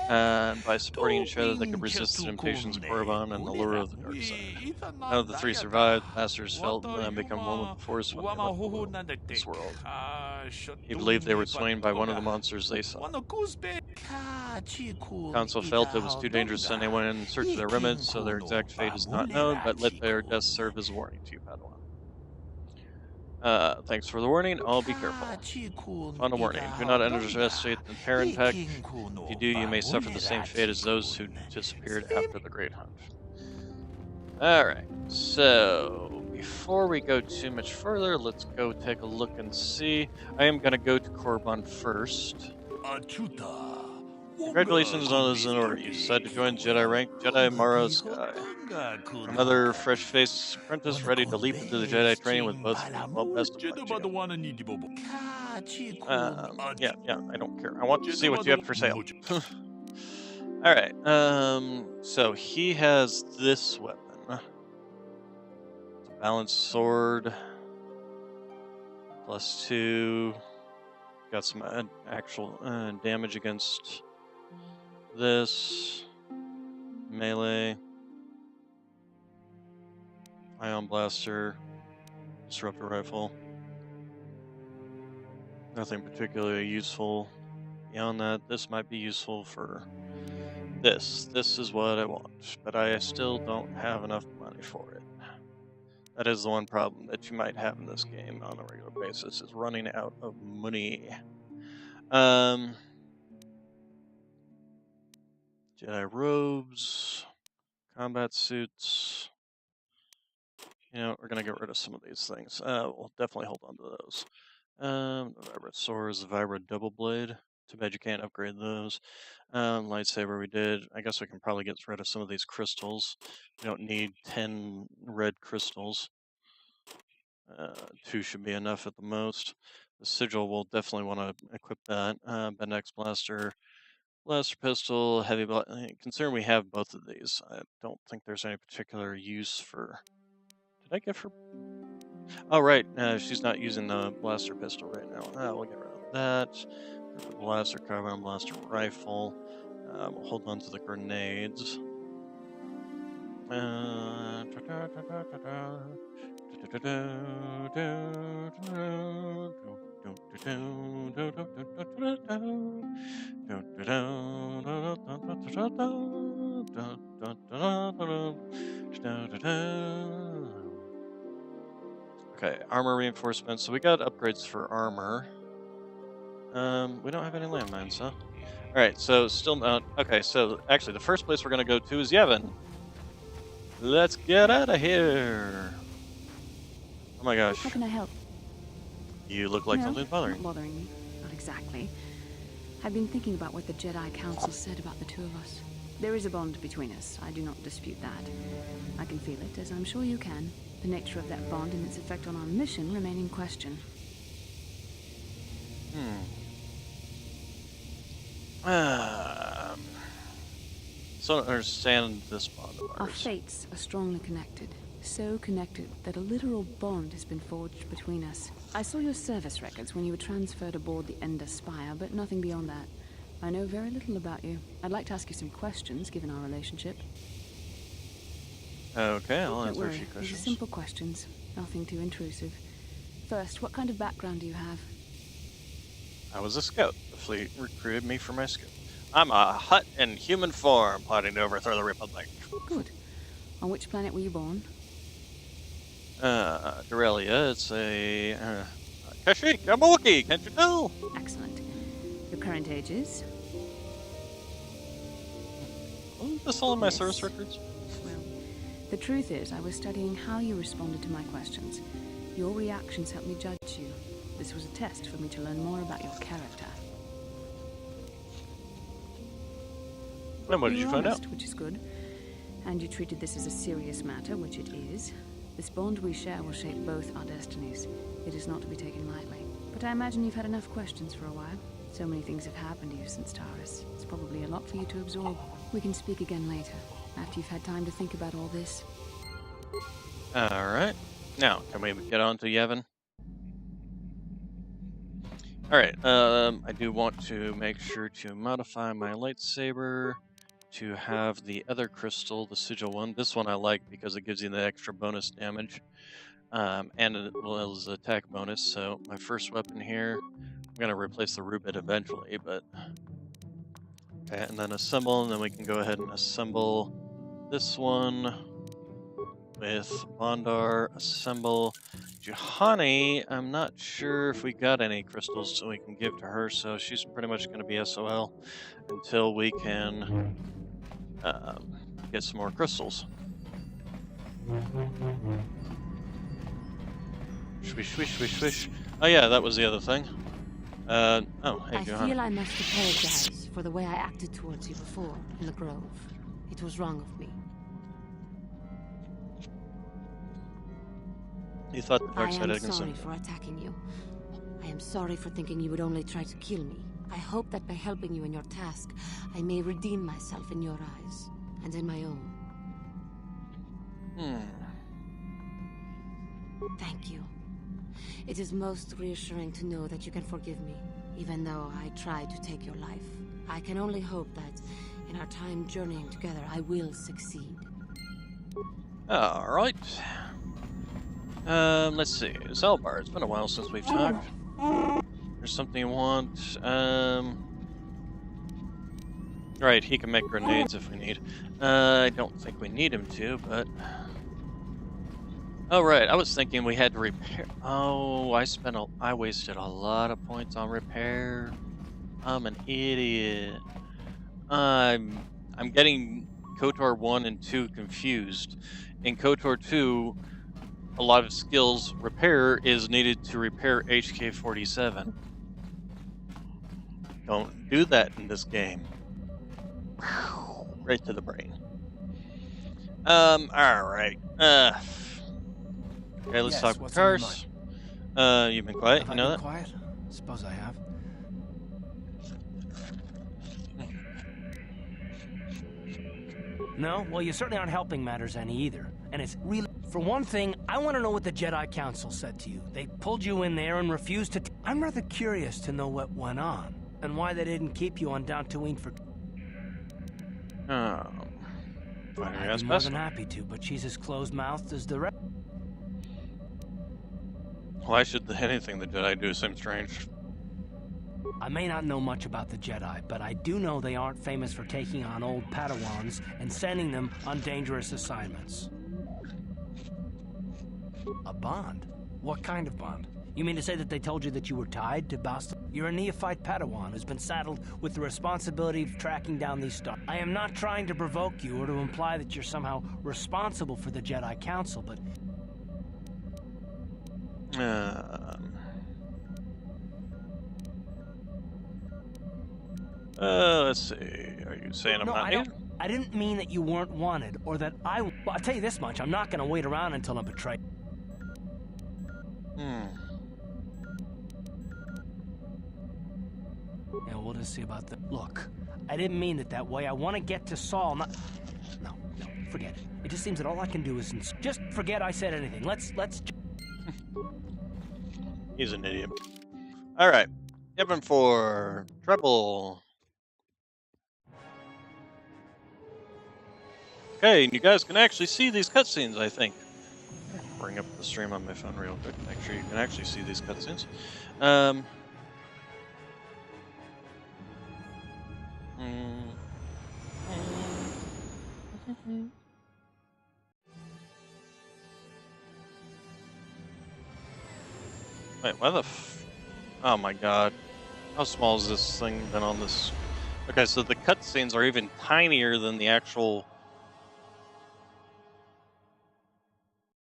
[SPEAKER 1] and by supporting each other they could resist the temptations of Korriban and the lure of the dark side. None of the 3 survived. Masters felt them become one with the Force when they left this world. He believed they were slain by one of the monsters they saw. Council felt it was too dangerous to send anyone in search of their remnants, so their exact fate is not known, but let their deaths serve as a warning to you, Padawan. Thanks for the warning. I'll be careful. Final warning. Do not underestimate the Terran Pack. If you do, you may suffer the same fate as those who disappeared after the Great Hunt. Alright, so before we go too much further, let's go take a look and see. I am going to go to Korriban first. Congratulations on this in order. You decided to join Jedi rank Jedi Mara Sky. Another fresh-faced apprentice ready to leap into the Jedi training with both best of yeah, I don't care. I want to see what you have for sale. Alright, so he has this weapon. Balanced sword. +2. Got some actual damage against this. Melee. Ion blaster. Disruptor rifle. Nothing particularly useful beyond that. This might be useful for this. This is what I want, but I still don't have enough money for it. That is the one problem that you might have in this game on a regular basis, is running out of money. Jedi robes, combat suits. You know, we're gonna get rid of some of these things. We'll definitely hold on to those. The Vibra swords, the Vibra double blade. Too bad you can't upgrade those. Lightsaber we did. I guess we can probably get rid of some of these crystals. We don't need 10 red crystals. 2 should be enough at the most. The sigil will definitely want to equip that. Bendex blaster, blaster pistol, heavy. Considering we have both of these, I don't think there's any particular use for. Did I give her? Oh right, she's not using the blaster pistol right now. We'll get rid of that. Blaster carbine, blaster rifle. We'll hold on to the grenades. Okay, armor reinforcements. So we got upgrades for armor. We don't have any landmines, huh? Alright, so still not... Okay, so actually the first place we're going to go to is Yevon. Let's get out of here! Oh my gosh.
[SPEAKER 3] How can I help?
[SPEAKER 1] You look like something's bothering you.
[SPEAKER 3] Not bothering me. Not exactly. I've been thinking about what the Jedi Council said about the two of us. There is a bond between us. I do not dispute that. I can feel it, as I'm sure you can. The nature of that bond and its effect on our mission remain in question.
[SPEAKER 1] So I don't understand this bond of
[SPEAKER 3] Our
[SPEAKER 1] ours.
[SPEAKER 3] fates are strongly connected. So connected that a literal bond has been forged between us. I saw your service records when you were transferred aboard the Ender Spire, but nothing beyond that. I know very little about you. I'd like to ask you some questions, given our relationship.
[SPEAKER 1] Okay, I'll
[SPEAKER 3] Don't
[SPEAKER 1] answer a
[SPEAKER 3] worry,
[SPEAKER 1] few
[SPEAKER 3] these are
[SPEAKER 1] questions.
[SPEAKER 3] simple questions. Nothing too intrusive. First, what kind of background do you have?
[SPEAKER 1] I was a scout. The fleet recruited me for my scout. I'm a Hutt in human form, plotting to overthrow the Republic.
[SPEAKER 3] Good. On which planet were you born?
[SPEAKER 1] Dorelia, it's a... Kashyyyk, I'm a Wookiee, can't you tell?
[SPEAKER 3] Excellent. Your current age is?
[SPEAKER 1] Wasn't this all in my service records?
[SPEAKER 3] Well, the truth is, I was studying how you responded to my questions. Your reactions helped me judge you. This was a test for me to learn more about your character.
[SPEAKER 1] And what did you find out?
[SPEAKER 3] Which is good. And you treated this as a serious matter, which it is. This bond we share will shape both our destinies. It is not to be taken lightly. But I imagine you've had enough questions for a while. So many things have happened to you since Taris. It's probably a lot for you to absorb. We can speak again later, after you've had time to think about all this.
[SPEAKER 1] Alright. Now, can we get on to Yevon? Alright, I do want to make sure to modify my lightsaber to have the other crystal, the sigil one. This one I like because it gives you the extra bonus damage. And it was attack bonus, so my first weapon here, I'm going to replace the Rubit eventually, but... Okay, and then assemble, and then we can go ahead and assemble this one with Bondar, assemble. Juhani, I'm not sure if we got any crystals that we can give to her, so she's pretty much going to be SOL until we can get some more crystals. Swish, swish, swish, swish. Oh yeah, that was the other thing. Oh, hey,
[SPEAKER 7] I
[SPEAKER 1] Juhani.
[SPEAKER 7] feel I must apologize for the way I acted towards you before in the Grove. It was wrong of me.
[SPEAKER 1] You thought the dark
[SPEAKER 7] I
[SPEAKER 1] side
[SPEAKER 7] am
[SPEAKER 1] had
[SPEAKER 7] sorry
[SPEAKER 1] consent.
[SPEAKER 7] for attacking you. I am sorry for thinking you would only try to kill me. I hope that by helping you in your task, I may redeem myself in your eyes, and in my own. Thank you. It is most reassuring to know that you can forgive me, even though I tried to take your life. I can only hope that, in our time journeying together, I will succeed.
[SPEAKER 1] Alright. Let's see. Zelbar, it's been a while since we've talked. There's something you want. Right, he can make grenades if we need. I don't think we need him to, but... Oh, right, I was thinking we had to repair... Oh, I wasted a lot of points on repair. I'm an idiot. I'm getting KOTOR 1 and 2 confused. In KOTOR 2, a lot of skills repair is needed to repair HK-47. Don't do that in this game. Right to the brain. Alright. Okay, let's
[SPEAKER 10] Yes,
[SPEAKER 1] talk with
[SPEAKER 10] what's on your
[SPEAKER 1] Cars. You've been quiet,
[SPEAKER 10] Have
[SPEAKER 1] you
[SPEAKER 10] I
[SPEAKER 1] know
[SPEAKER 10] been
[SPEAKER 1] that?
[SPEAKER 10] quiet? Suppose I have. No? Well, you certainly aren't helping matters any either. And it's really... For one thing, I want to know what the Jedi Council said to you. They pulled you in there and refused to... I'm rather curious to know what went on, and why they didn't keep you on Dantooine for...
[SPEAKER 1] I'd
[SPEAKER 10] be more than happy to, but she's as closed-mouthed as the rest.
[SPEAKER 1] Why should anything the Jedi do seem strange?
[SPEAKER 10] I may not know much about the Jedi, but I do know they aren't famous for taking on old Padawans and sending them on dangerous assignments. A bond? What kind of bond? You mean to say that they told you that you were tied to Bastila? You're a neophyte Padawan who's been saddled with the responsibility of tracking down these stars. I am not trying to provoke you or to imply that you're somehow responsible for the Jedi Council, but...
[SPEAKER 1] let's see. Are you saying I'm not needed?
[SPEAKER 10] I didn't mean that you weren't wanted, or that I... Well, I'll tell you this much, I'm not going to wait around until I'm betrayed. Yeah, we'll just see about that. Look, I didn't mean it that way. I want to get to Saul, not... No, forget it. It just seems that all I can do is... Just forget I said anything. Let's...
[SPEAKER 1] He's an idiot. Alright. Yevon for treble. Okay, and you guys can actually see these cutscenes, I think. Bring up the stream on my phone real quick. Make sure you can actually see these cutscenes. Wait, why the oh my god. How small is this thing been on this? Okay, so the cutscenes are even tinier than the actual...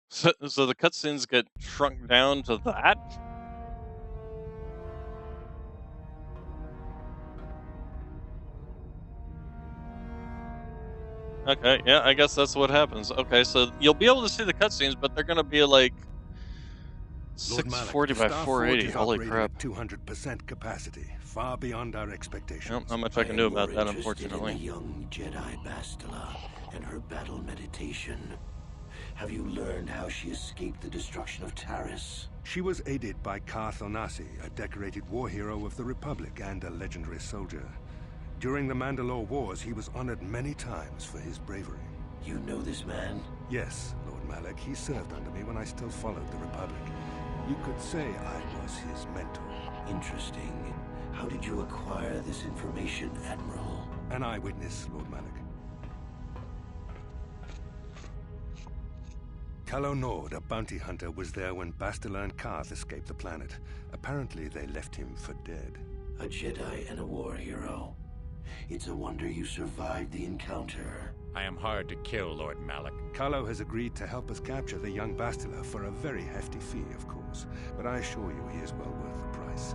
[SPEAKER 1] So the cutscenes get shrunk down to that? Okay, yeah, I guess that's what happens. Okay, so you'll be able to see the cutscenes, but they're gonna be like 640 by 480. Holy crap!
[SPEAKER 16] 200% capacity, far beyond our expectations.
[SPEAKER 1] Nope, not much I can do about that, unfortunately.
[SPEAKER 17] In the young Jedi Bastila and her battle meditation. Have you learned how she escaped the destruction of Taris?
[SPEAKER 16] She was aided by Carth Onasi, a decorated war hero of the Republic and a legendary soldier. During the Mandalore Wars, he was honored many times for his bravery.
[SPEAKER 17] You know this man?
[SPEAKER 16] Yes, Lord Malak. He served under me when I still followed the Republic. You could say I was his mentor.
[SPEAKER 17] Interesting. How did you acquire this information, Admiral?
[SPEAKER 16] An eyewitness, Lord Malak. Calo Nord, a bounty hunter, was there when Bastila and Carth escaped the planet. Apparently, they left him for dead.
[SPEAKER 17] A Jedi and a war hero. It's a wonder you survived the encounter.
[SPEAKER 15] I am hard to kill, Lord Malak.
[SPEAKER 16] Calo has agreed to help us capture the young Bastila for a very hefty fee, of course. But I assure you he is well worth the price.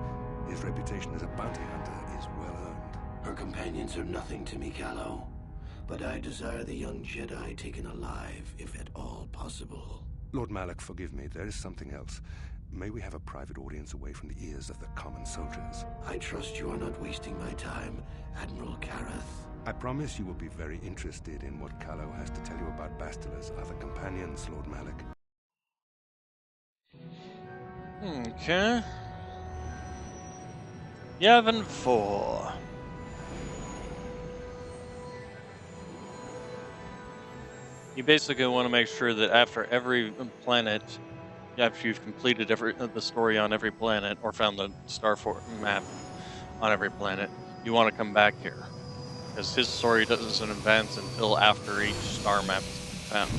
[SPEAKER 16] His reputation as a bounty hunter is well earned.
[SPEAKER 17] Her companions are nothing to me, Calo. But I desire the young Jedi taken alive, if at all possible.
[SPEAKER 16] Lord Malak, forgive me. There is something else. May we have a private audience away from the ears of the common soldiers?
[SPEAKER 17] I trust you are not wasting my time, Admiral Karath.
[SPEAKER 16] I promise you will be very interested in what Calo has to tell you about Bastila's other companions, Lord Malak.
[SPEAKER 1] Okay. Yevon 4. You basically want to make sure that after every planet, after you've completed the story on every planet, or found the star map on every planet, you want to come back here. Because his story doesn't advance until after each star map is found.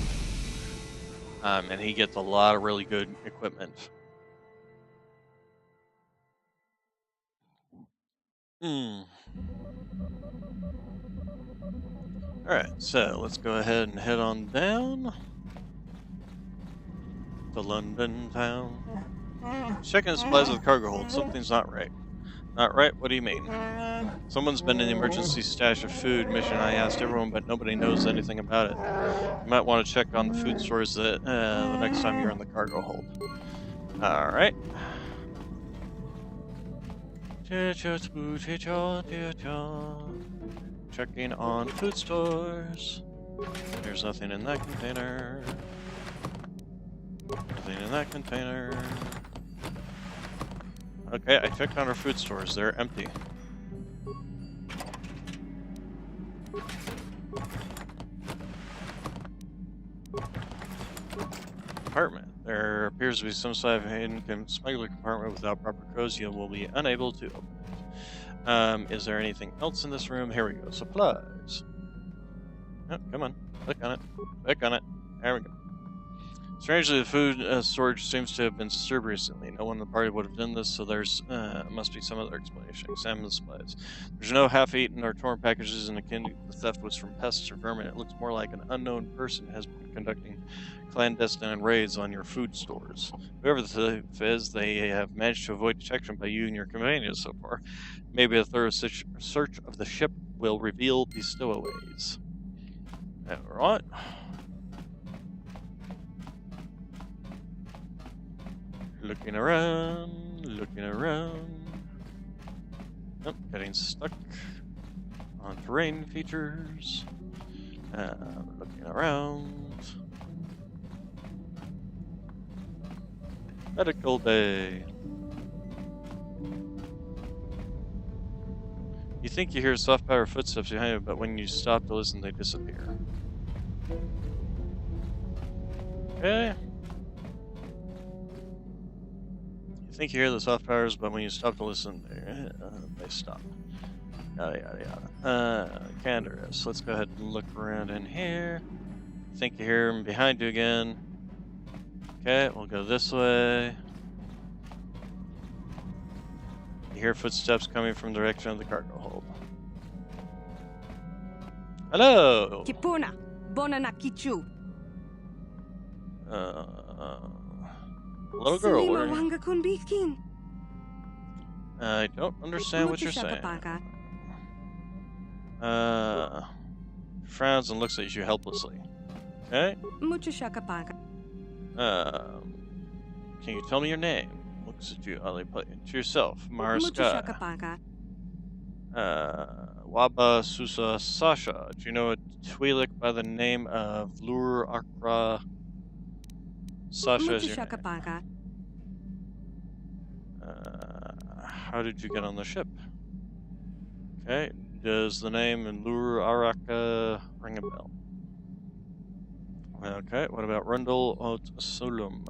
[SPEAKER 1] And he gets a lot of really good equipment. Alright, so let's go ahead and head on down to London town. Checking supplies of the cargo hold. Something's not right. Not right? What do you mean? Someone's been in the emergency stash of food mission. I asked everyone, but nobody knows anything about it. You might want to check on the food stores the next time you're in the cargo hold. Alright. Checking on food stores. There's nothing in that container. Nothing in that container. Okay, I checked on our food stores. They're empty. Compartment. There appears to be some sort of hidden smuggler compartment without proper codes. You will be unable to open it. Is there anything else in this room? Here we go. Supplies. Oh, come on. Click on it. Click on it. There we go. Strangely, the food storage seems to have been disturbed recently. No one in the party would have done this, so there's must be some other explanation. Examine the supplies. There's no half-eaten or torn packages indicating the theft was from pests or vermin. It looks more like an unknown person has been conducting clandestine raids on your food stores. Whoever the thief is, they have managed to avoid detection by you and your companions so far. Maybe a thorough search of the ship will reveal the stowaways. Alright. Looking around, looking around. Oh, getting stuck on terrain features. Looking around. Medical bay. You think you hear soft power footsteps behind you, but when you stop to listen, they disappear. Okay. You think you hear the soft powers, but when you stop to listen, they stop. Yada yada yada. Canderous. Let's go ahead and look around in here. Think you hear him behind you again. Okay, we'll go this way. You hear footsteps coming from the direction of the cargo hold. Hello!
[SPEAKER 5] Kipuna, Bonana Kichu.
[SPEAKER 1] Little girl, what are you? I don't understand what you're saying. Frowns and looks at you helplessly. Okay? Can you tell me your name? Looks at you, to yourself. Mariska. Waba Susa Sasha. Do you know a Twi'lek by the name of Lur Akra? Sasha is your name. How did you get on the ship? Okay. Does the name in Lur Araka ring a bell? Okay. What about Rundle Ot Solum?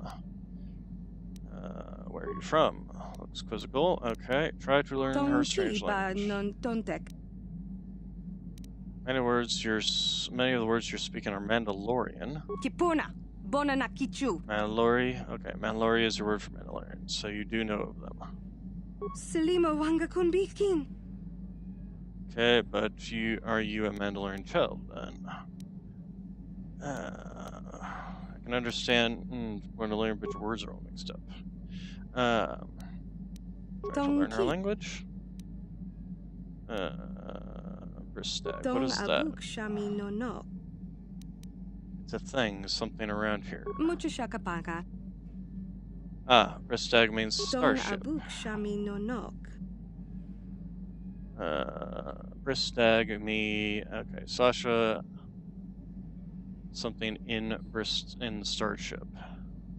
[SPEAKER 1] Where are you from? Looks quizzical. Okay. Try to learn her strange language. Many of the words you're speaking are Mandalorian.
[SPEAKER 5] Kipuna, Bonana Kichu.
[SPEAKER 1] Mandalori. Okay, Mandalori is your word for Mandalorian, so you do know of them.
[SPEAKER 5] Selima Wanga Kunbikin.
[SPEAKER 1] Okay, but are you a Mandalorian child then? I can understand Mandalorian, but your words are all mixed up. Try to learn her language. Bristag. What is that? It's a thing, something around here. Ah, Bristag means starship. Bristag me. Okay, Sasha. Something in starship.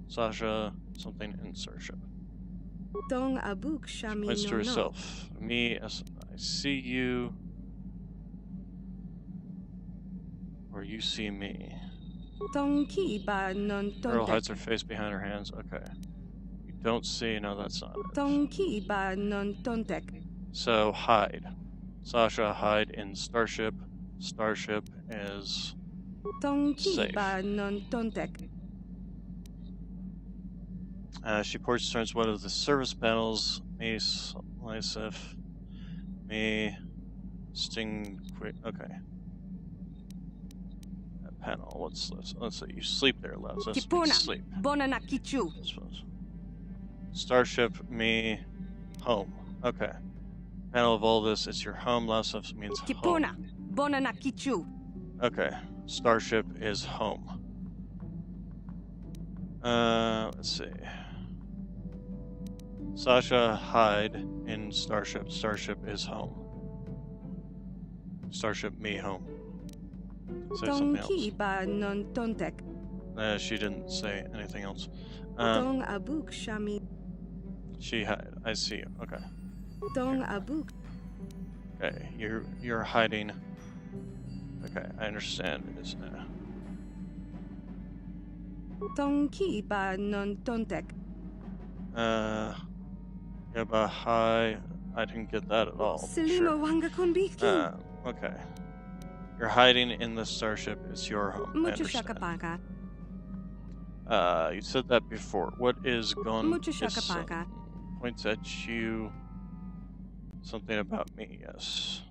[SPEAKER 1] Sasha. Something in starship. She points to herself. Me, as I see you. Or you see me. Girl hides her face behind her hands. Okay. You don't see. No, that's not it. So, hide. Sasha, hide in starship. Starship is safe. She points towards one of the service panels. Me, Lysif. Me, Sting. Okay. Panel. What's this? Let's see. You sleep there, Lev. Let's sleep. Starship, me, home. Okay. Panel of all this is your home. Last stuff means home. Okay. Starship is home. Let's see. Sasha, hide in Starship. Starship is home. Starship, me home. Say something else. She didn't say anything else. She hide. I see you. Okay. Okay, you're hiding. Okay, I understand this now. Yeah, but hi. I didn't get that at all. Sure. Okay. You're hiding in the Starship. It's your home. I understand. You said that before. What is gone? Points at you. Something about me, yes.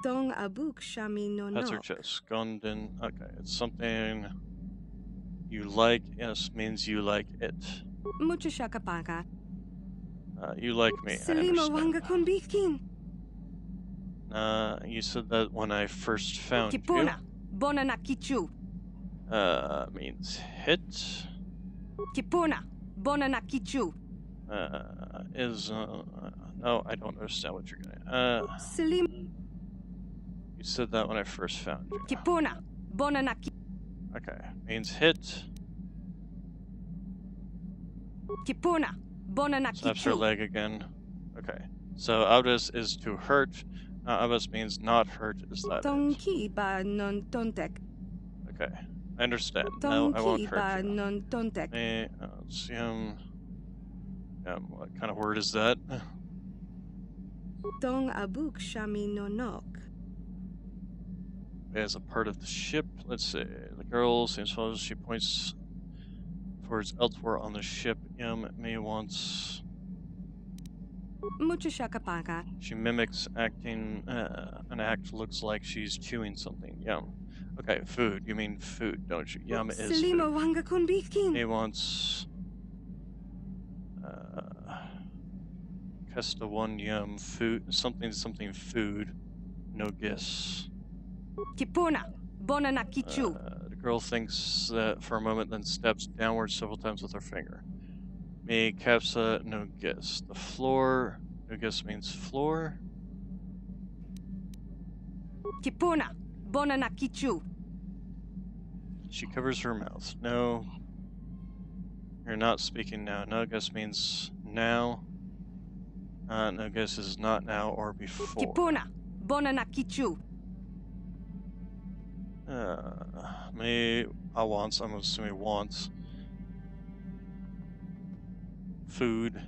[SPEAKER 1] That's her chest. Gondin. Okay, it's something you like. Yes, means you like it. You like me. I understand. You said that when I first found you. Means hit. No, I don't understand what you're getting. You said that when I first found you. Okay, means hit. Slaps her leg again. Okay, so Audis is to hurt. Audis means not hurt. Is that it? Okay, I understand. No, I won't hurt you. What kind of word is that? As a part of the ship, let's see. The girl seems close. She points towards elsewhere on the ship. Me wants. She mimics acting. An act looks like she's chewing something. Yum. Okay, food. You mean food, don't you? Yum is food. Me wants. Kesta one yum food. Something food. No guess. The girl thinks that for a moment, then steps downward several times with her finger. Me capsa, no guess. The floor, no guess means floor. She covers her mouth. No. You're not speaking now. No guess means now. No guess is not now or before. Me, I wants, I'm assuming wants. Food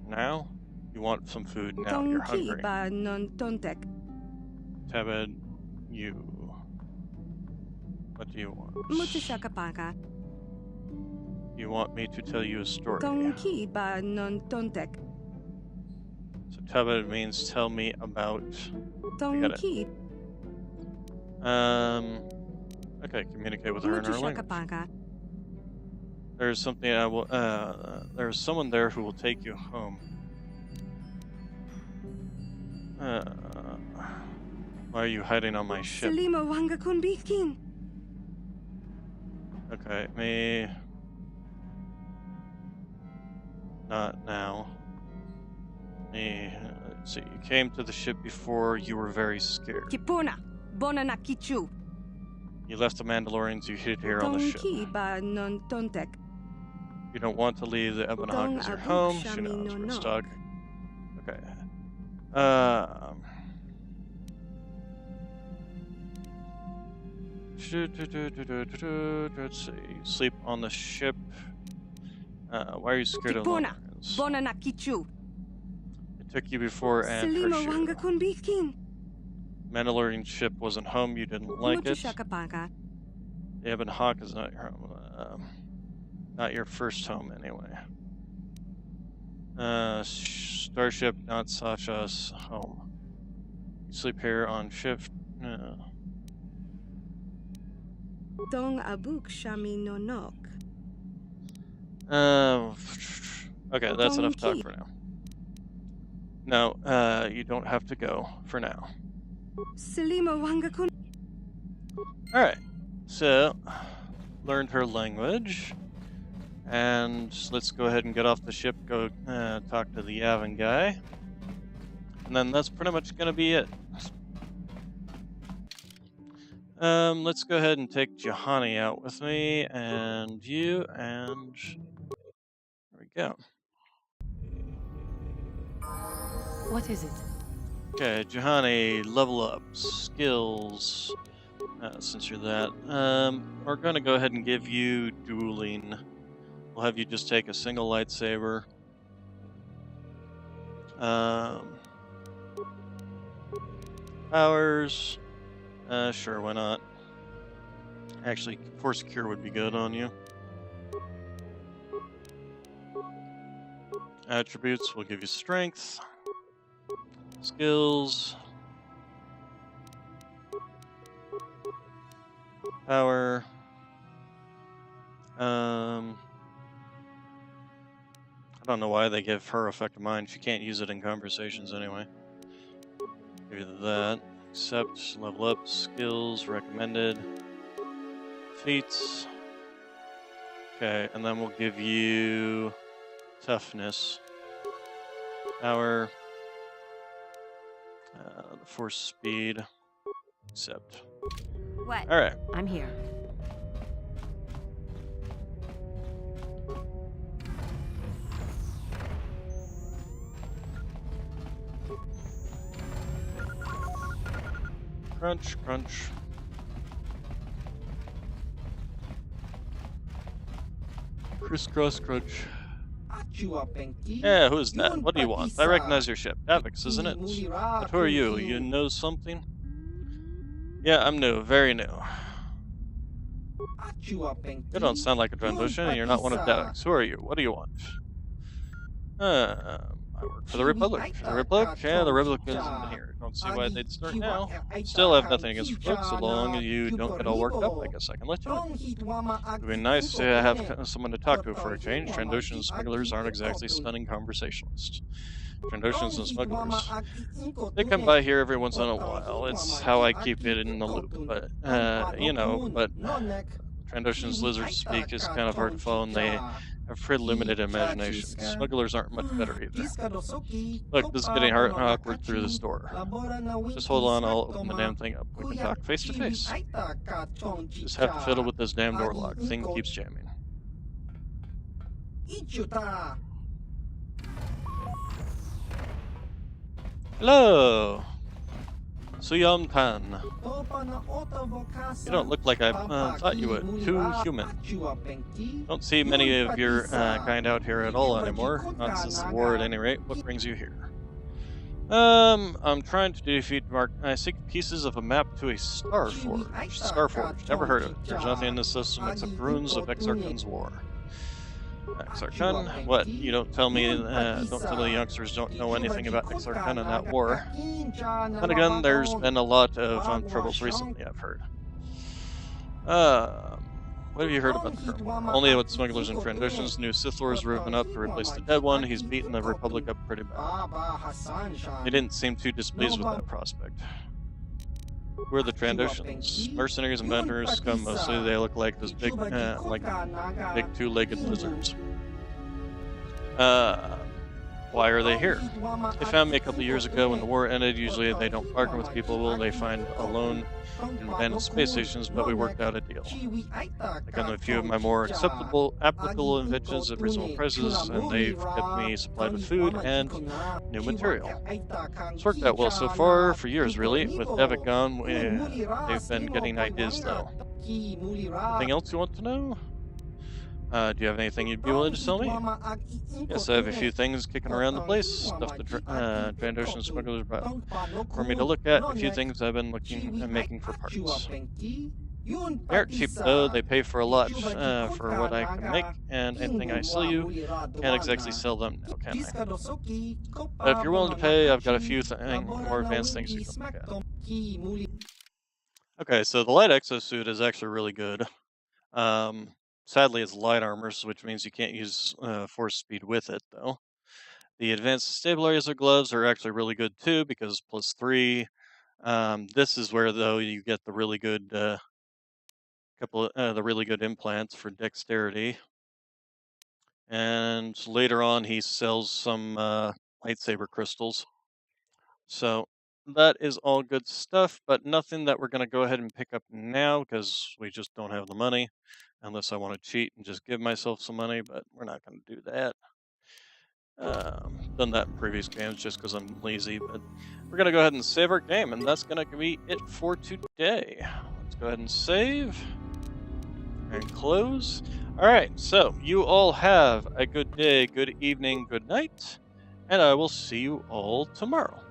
[SPEAKER 1] now? You want some food now, you're hungry. Tabed, you. What do you want? You want me to tell you a story. So Tabed means tell me about. Okay, communicate with her in her language. There's something I will. There's someone there who will take you home. Why are you hiding on my ship? Okay, me. Not now. Me. Let's see. You came to the ship before. You were very scared. You left the Mandalorians. You hid here on the ship. You don't want to leave the Ebonhawk as your home. She knows we're stuck. Okay. Let's see. Sleep on the ship. Why are you scared of Mandalorians? It took you before and hurt you. Mandalorian ship wasn't home. You didn't like it. The Ebonhawk is not your home. Not your first home, anyway. Starship, not Sasha's home. You sleep here on shift. Okay, that's enough talk for now. No, you don't have to go for now. Alright, so learned her language. And let's go ahead and get off the ship, go talk to the Yavin guy. And then that's pretty much going to be it. Let's go ahead and take Juhani out with me, and you, and there we go.
[SPEAKER 7] What is it?
[SPEAKER 1] Okay, Juhani, level up, skills, since you're that. We're going to go ahead and give you dueling. We'll have you just take a single lightsaber. Powers. Sure, why not? Actually, Force Cure would be good on you. Attributes will give you strength. Skills. Power. I don't know why they give her Effect of Mind. She can't use it in conversations anyway. Give you that. Accept, level up, skills, recommended, feats. Okay, and then we'll give you toughness, power, the force speed, accept.
[SPEAKER 8] What?
[SPEAKER 1] All right.
[SPEAKER 7] I'm here.
[SPEAKER 1] Crunch, crunch. Crisscross crunch. Yeah, who's that? What do you want? I recognize your ship. Davix, isn't it? But who are you? You know something? Yeah, I'm new. Very new. You don't sound like a Trandoshan, and you're not one of Davix. Who are you? What do you want? I work for the Republic. The Republic? Yeah, the Republic isn't here. Don't see why they'd start now. Still have nothing against Republic, so long as you don't get all worked up, I guess I can let you in. It'd be nice to have someone to talk to for a change. Trandoshan smugglers aren't exactly stunning conversationalists. Trandoshans and smugglers. They come by here every once in a while. It's how I keep it in the loop, but, you know, but Trandoshan's lizard speak is kind of hard to follow, and they have pretty limited imagination. Smugglers aren't much better either. Look, this is getting awkward through this door. Just hold on, I'll open the damn thing up. We can talk face to face. Just have to fiddle with this damn door lock. Thing keeps jamming. Hello! Suyam Tan. You don't look like I thought you would. Too human. Don't see many of your kind out here at all anymore. Not since the war at any rate. What brings you here? I'm trying to defeat Mark. I seek pieces of a map to a Starforge. Starforge. Never heard of it. There's nothing in this system except ruins of Exarchon's war. Exarchon? What? You don't tell me, don't tell the youngsters don't know anything about Exarchon and that war. And again, there's been a lot of troubles recently, I've heard. What have you heard about the current war? Only what smugglers and Trandoshans. New Sith Lord's risen up to replace the dead one. He's beaten the Republic up pretty bad. They didn't seem too displeased with that prospect. Who are the Trandoshans? Mercenaries and vendors come mostly. They look like this big, big two-legged lizards. Why are they here? They found me a couple years ago when the war ended. Usually they don't bargain with people. They find alone in abandoned space stations, but we worked out a deal. I got a few of my more applicable inventions at reasonable prices, and they've kept me supplied with food and new material. It's worked out well so far, for years really. With Davik gone, they've been getting ideas though. Anything else you want to know? Do you have anything you'd be willing to sell me? Yes, I have a few things kicking around the place. Stuff the Trandoshan smugglers brought for me to look at. A few things I've been looking and making for parts. They aren't cheap though. They pay for a lot for what I can make, and anything I sell you, can't exactly sell them now, can I? But if you're willing to pay, I've got a few more advanced things you can look at. Okay, so the light exosuit is actually really good. Sadly, it's light armor, which means you can't use force speed with it, though. The advanced stabilizer gloves are actually really good too, because +3. This is where, though, you get the really good the really good implants for dexterity. And later on, he sells some lightsaber crystals. So that is all good stuff, but nothing that we're going to go ahead and pick up now because we just don't have the money. Unless I want to cheat and just give myself some money, but we're not going to do that. Done that in previous games just because I'm lazy, but we're going to go ahead and save our game, and that's going to be it for today. Let's go ahead and save and close. Alright, so you all have a good day, good evening, good night, and I will see you all tomorrow.